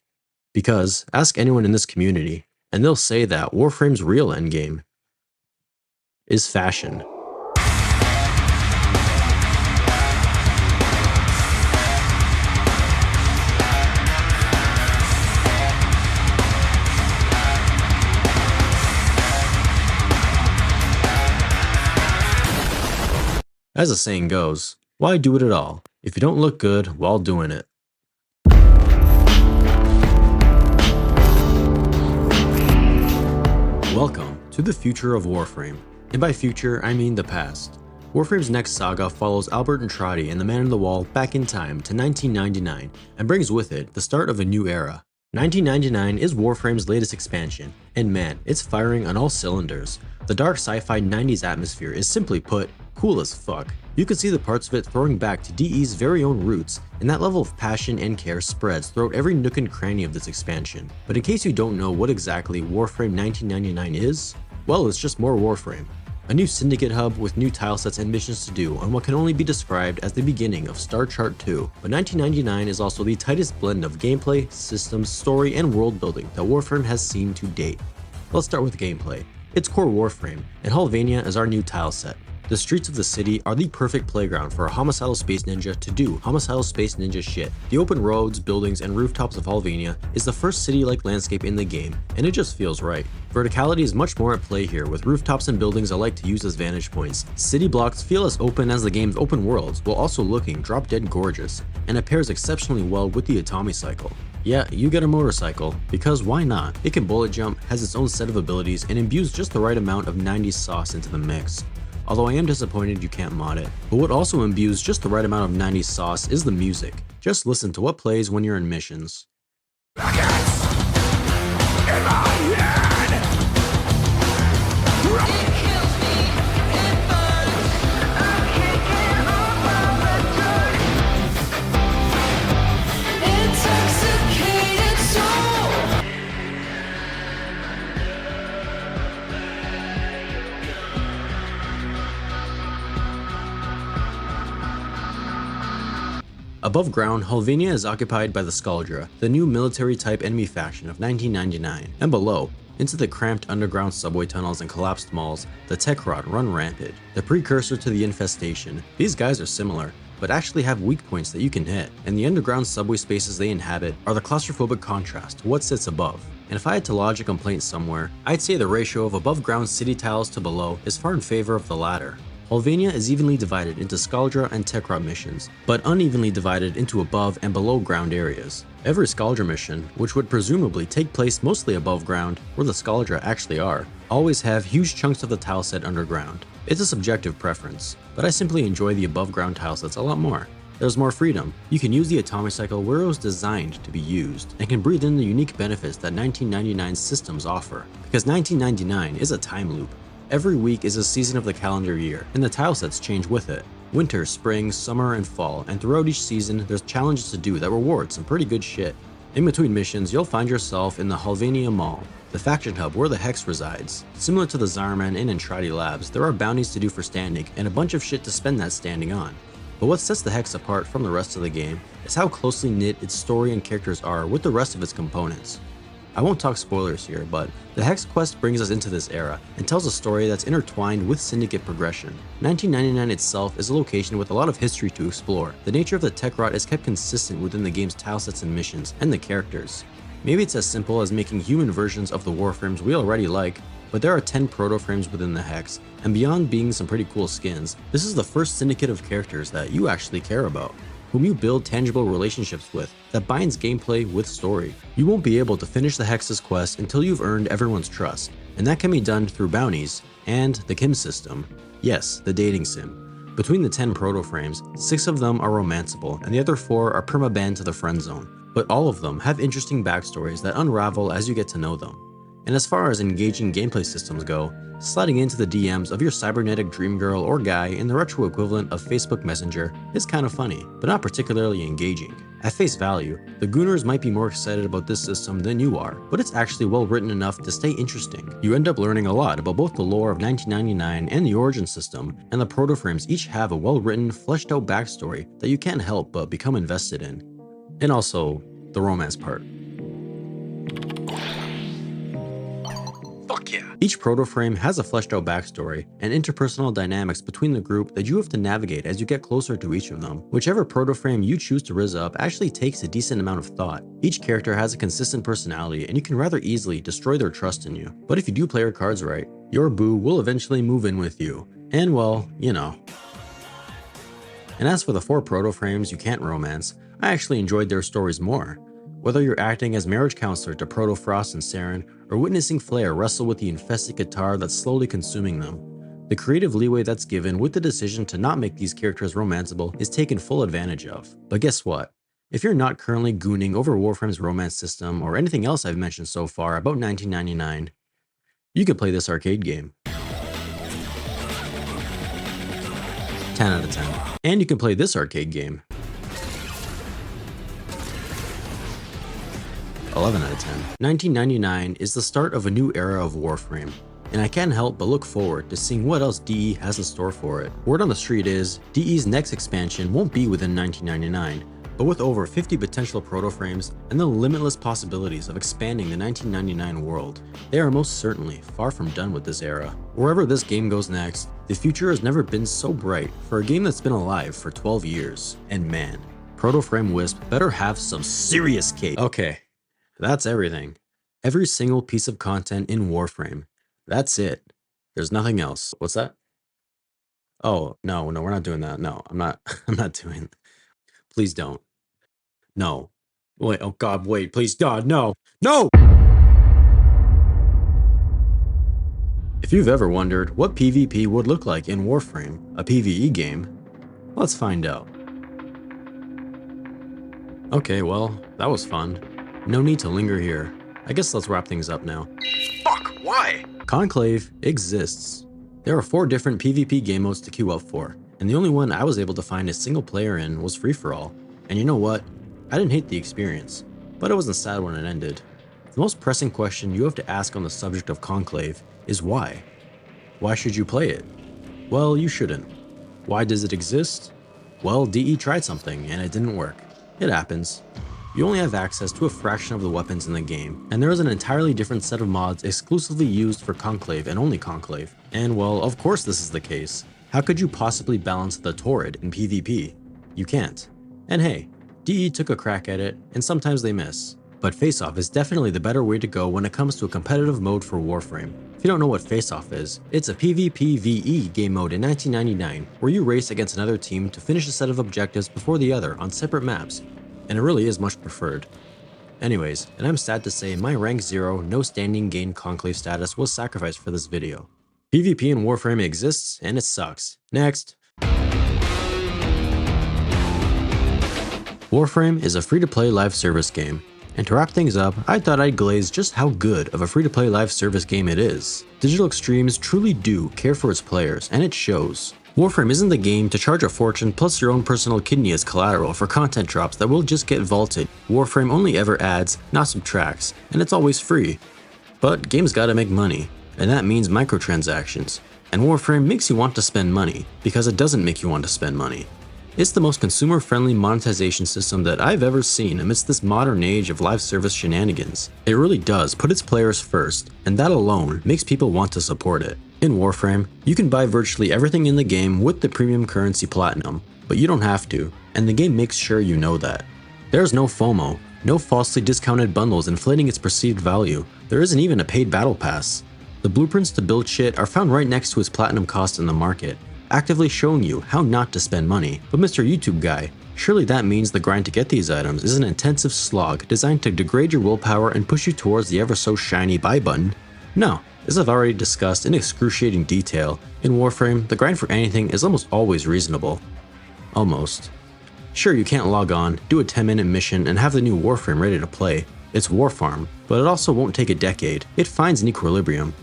[SPEAKER 1] Because, ask anyone in this community, and they'll say that Warframe's real endgame is fashion. As the saying goes, why do it at all if you don't look good while doing it? Welcome to the future of Warframe, and by future I mean the past. Warframe's next saga follows Albert Entrati and the Man in the Wall back in time to 1999 and brings with it the start of a new era. 1999 is Warframe's latest expansion, and man, it's firing on all cylinders. The dark sci-fi 90s atmosphere is simply put, cool as fuck. You can see the parts of it throwing back to DE's very own roots, and that level of passion and care spreads throughout every nook and cranny of this expansion. But in case you don't know what exactly Warframe 1999 is, well, it's just more Warframe. A new syndicate hub with new tilesets and missions to do on what can only be described as the beginning of Star Chart 2. But 1999 is also the tightest blend of gameplay, systems, story, and world building that Warframe has seen to date. Let's start with gameplay. It's core Warframe, and Halvania is our new tileset. The streets of the city are the perfect playground for a homicidal space ninja to do homicidal space ninja shit. The open roads, buildings, and rooftops of Halvania is the first city-like landscape in the game, and it just feels right. Verticality is much more at play here, with rooftops and buildings I like to use as vantage points. City blocks feel as open as the game's open worlds, while also looking drop-dead gorgeous, and it pairs exceptionally well with the Atomi cycle. Yeah, you get a motorcycle, because why not? It can bullet jump, has its own set of abilities, and imbues just the right amount of 90s sauce into the mix. Although I am disappointed you can't mod it. But what also imbues just the right amount of 90s sauce is the music. Just listen to what plays when you're in missions. Above ground, Halvania is occupied by the Skaldra, the new military-type enemy faction of 1999, and below, into the cramped underground subway tunnels and collapsed malls, the Techrot run rampant, the precursor to the Infestation. These guys are similar, but actually have weak points that you can hit, and the underground subway spaces they inhabit are the claustrophobic contrast to what sits above. And if I had to lodge a complaint somewhere, I'd say the ratio of above-ground city tiles to below is far in favor of the latter. Halvania is evenly divided into Skaldra and Techrot missions, but unevenly divided into above and below ground areas. Every Skaldra mission, which would presumably take place mostly above ground, where the Skaldra actually are, always have huge chunks of the tileset underground. It's a subjective preference, but I simply enjoy the above ground tilesets a lot more. There's more freedom. You can use the Atomi cycle where it was designed to be used, and can breathe in the unique benefits that 1999's systems offer, because 1999 is a time loop. Every week is a season of the calendar year, and the tile sets change with it. Winter, spring, summer, and fall, and throughout each season, there's challenges to do that reward some pretty good shit. In between missions, you'll find yourself in the Halvania Mall, the faction hub where the Hex resides. Similar to the Zarman and Entradi labs, there are bounties to do for standing, and a bunch of shit to spend that standing on. But what sets the Hex apart from the rest of the game is how closely knit its story and characters are with the rest of its components. I won't talk spoilers here, but the Hex quest brings us into this era and tells a story that's intertwined with Syndicate progression. 1999 itself is a location with a lot of history to explore. The nature of the tech rot is kept consistent within the game's tilesets and missions, and the characters. Maybe it's as simple as making human versions of the Warframes we already like, but there are 10 proto-frames within the Hex, and beyond being some pretty cool skins, this is the first syndicate of characters that you actually care about, whom you build tangible relationships with that binds gameplay with story. You won't be able to finish the Hex's quest until you've earned everyone's trust, and that can be done through bounties and the Kim system. Yes, the dating sim. Between the 10 proto-frames, 6 of them are romanceable, and the other 4 are perma-banned to the friend zone, but all of them have interesting backstories that unravel as you get to know them. And as far as engaging gameplay systems go, sliding into the DMs of your cybernetic dream girl or guy in the retro equivalent of Facebook Messenger is kind of funny, but not particularly engaging. At face value, the Gooners might be more excited about this system than you are, but it's actually well written enough to stay interesting. You end up learning a lot about both the lore of 1999 and the origin system, and the proto-frames each have a well-written, fleshed out backstory that you can't help but become invested in. And also, the romance part.
[SPEAKER 6] Fuck yeah.
[SPEAKER 1] Each proto-frame has a fleshed out backstory and interpersonal dynamics between the group that you have to navigate as you get closer to each of them. Whichever proto-frame you choose to rizz up actually takes a decent amount of thought. Each character has a consistent personality and you can rather easily destroy their trust in you. But if you do play your cards right, your boo will eventually move in with you. And well, you know. And as for the 4 proto-frames you can't romance, I actually enjoyed their stories more. Whether you're acting as marriage counselor to Proto Frost and Saren, or witnessing Flair wrestle with the infested guitar that's slowly consuming them, the creative leeway that's given with the decision to not make these characters romanceable is taken full advantage of. But guess what? If you're not currently gooning over Warframe's romance system or anything else I've mentioned so far about 1999, you can play this arcade game. 10 out of 10. And you can play this arcade game. 11 out of 10. 1999 is the start of a new era of Warframe, and I can't help but look forward to seeing what else DE has in store for it. Word on the street is, DE's next expansion won't be within 1999, but with over 50 potential proto-frames and the limitless possibilities of expanding the 1999 world, they are most certainly far from done with this era. Wherever this game goes next, the future has never been so bright for a game that's been alive for 12 years. And man, Proto-Frame Wisp better have some serious cake. Okay. That's everything. Every single piece of content in Warframe. That's it. There's nothing else. What's that? Oh, no, we're not doing that. No, I'm not doing that. Please don't. No. Wait, oh God, wait, please, God, no. No! If you've ever wondered what PvP would look like in Warframe, a PvE game, let's find out. Okay, well, that was fun. No need to linger here. I guess let's wrap things up now.
[SPEAKER 6] Fuck, why?
[SPEAKER 1] Conclave exists. There are 4 different PvP game modes to queue up for, and the only one I was able to find a single player in was free-for-all. And you know what? I didn't hate the experience, but I wasn't sad when it ended. The most pressing question you have to ask on the subject of Conclave is why? Why should you play it? Well, you shouldn't. Why does it exist? Well, DE tried something and it didn't work. It happens. You only have access to a fraction of the weapons in the game, and there is an entirely different set of mods exclusively used for Conclave and only Conclave. And well, of course this is the case. How could you possibly balance the Torrid in PvP? You can't. And hey, DE took a crack at it, and sometimes they miss. But Face-Off is definitely the better way to go when it comes to a competitive mode for Warframe. If you don't know what Face-Off is, it's a PvPvE game mode in 1999, where you race against another team to finish a set of objectives before the other on separate maps. And it really is much preferred. Anyways, and I'm sad to say my rank 0 no standing gain Conclave status was sacrificed for this video. PvP in Warframe exists and it sucks. Next! Warframe is a free-to-play live service game. And to wrap things up, I thought I'd glaze just how good of a free-to-play live service game it is. Digital Extremes truly do care for its players, and it shows. Warframe isn't the game to charge a fortune plus your own personal kidney as collateral for content drops that will just get vaulted. Warframe only ever adds, not subtracts, and it's always free. But games gotta make money, and that means microtransactions. And Warframe makes you want to spend money, because it doesn't make you want to spend money. It's the most consumer-friendly monetization system that I've ever seen amidst this modern age of live service shenanigans. It really does put its players first, and that alone makes people want to support it. In Warframe, you can buy virtually everything in the game with the premium currency Platinum, but you don't have to, and the game makes sure you know that. There's no FOMO, no falsely discounted bundles inflating its perceived value. There isn't even a paid battle pass. The blueprints to build shit are found right next to its Platinum cost in the market, actively showing you how not to spend money. But Mr. YouTube guy, surely that means the grind to get these items is an intensive slog designed to degrade your willpower and push you towards the ever so shiny buy button? No, as I've already discussed in excruciating detail, in Warframe, the grind for anything is almost always reasonable. Almost. Sure, you can't log on, do a 10-minute mission, and have the new Warframe ready to play. It's Warfarm, but it also won't take a decade. It finds an equilibrium.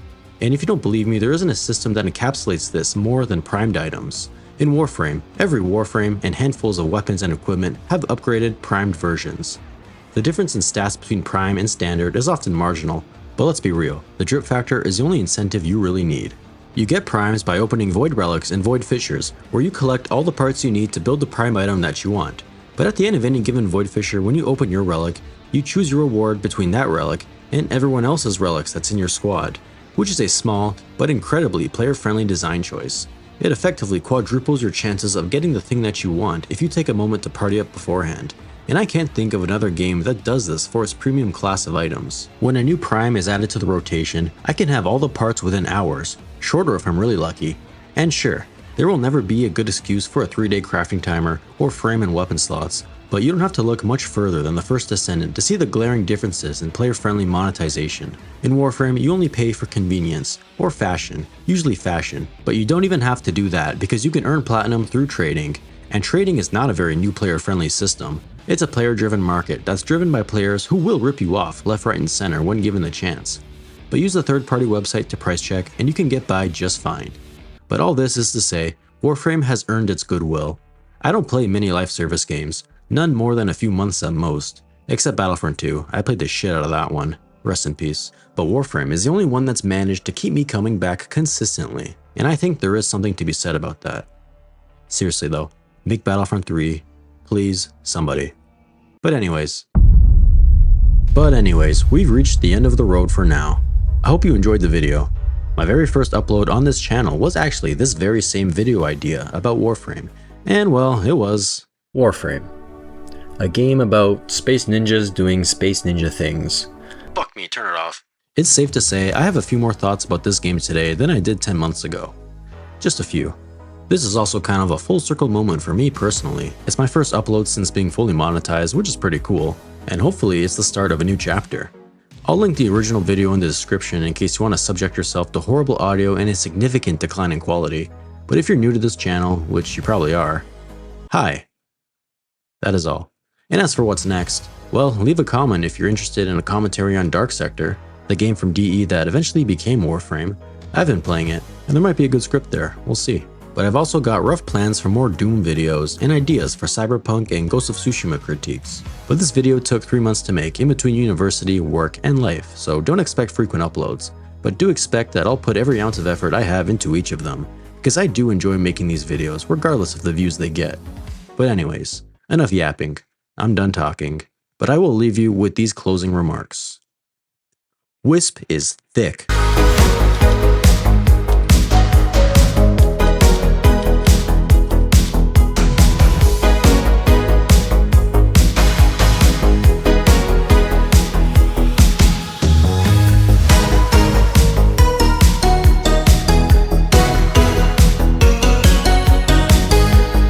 [SPEAKER 1] And if you don't believe me, there isn't a system that encapsulates this more than primed items. In Warframe, every Warframe and handfuls of weapons and equipment have upgraded primed versions. The difference in stats between prime and standard is often marginal, but let's be real, the drip factor is the only incentive you really need. You get primes by opening void relics and void fissures, where you collect all the parts you need to build the prime item that you want. But at the end of any given void fissure, when you open your relic, you choose your reward between that relic and everyone else's relics that's in your squad, which is a small but incredibly player-friendly design choice. It effectively quadruples your chances of getting the thing that you want if you take a moment to party up beforehand, and I can't think of another game that does this for its premium class of items. When a new prime is added to the rotation, I can have all the parts within hours, shorter if I'm really lucky. And sure, there will never be a good excuse for a 3-day crafting timer or frame and weapon slots, but you don't have to look much further than the first Descendant to see the glaring differences in player-friendly monetization. In Warframe, you only pay for convenience, or fashion, usually fashion, but you don't even have to do that because you can earn Platinum through trading, and trading is not a very new player-friendly system. It's a player-driven market that's driven by players who will rip you off left, right, and center when given the chance. But use a third-party website to price check and you can get by just fine. But all this is to say, Warframe has earned its goodwill. I don't play many live service games, none more than a few months at most, except Battlefront 2, I played the shit out of that one, rest in peace. But Warframe is the only one that's managed to keep me coming back consistently, and I think there is something to be said about that. Seriously though, make Battlefront 3, please, somebody. But anyways, we've reached the end of the road for now. I hope you enjoyed the video. My very first upload on this channel was actually this very same video idea about Warframe, and well, it was Warframe. A game about space ninjas doing space ninja things. Fuck me, turn it off. It's safe to say I have a few more thoughts about this game today than I did 10 months ago. Just a few. This is also kind of a full circle moment for me personally. It's my first upload since being fully monetized, which is pretty cool, and hopefully it's the start of a new chapter. I'll link the original video in the description in case you want to subject yourself to horrible audio and a significant decline in quality, but if you're new to this channel, which you probably are, hi. That is all. And as for what's next, well, leave a comment if you're interested in a commentary on Dark Sector, the game from DE that eventually became Warframe. I've been playing it, and there might be a good script there, we'll see. But I've also got rough plans for more Doom videos and ideas for Cyberpunk and Ghost of Tsushima critiques. But this video took 3 months to make in between university, work, and life, so don't expect frequent uploads. But do expect that I'll put every ounce of effort I have into each of them, because I do enjoy making these videos regardless of the views they get. But anyways, enough yapping. I'm done talking, but I will leave you with these closing remarks. Wisp is thick.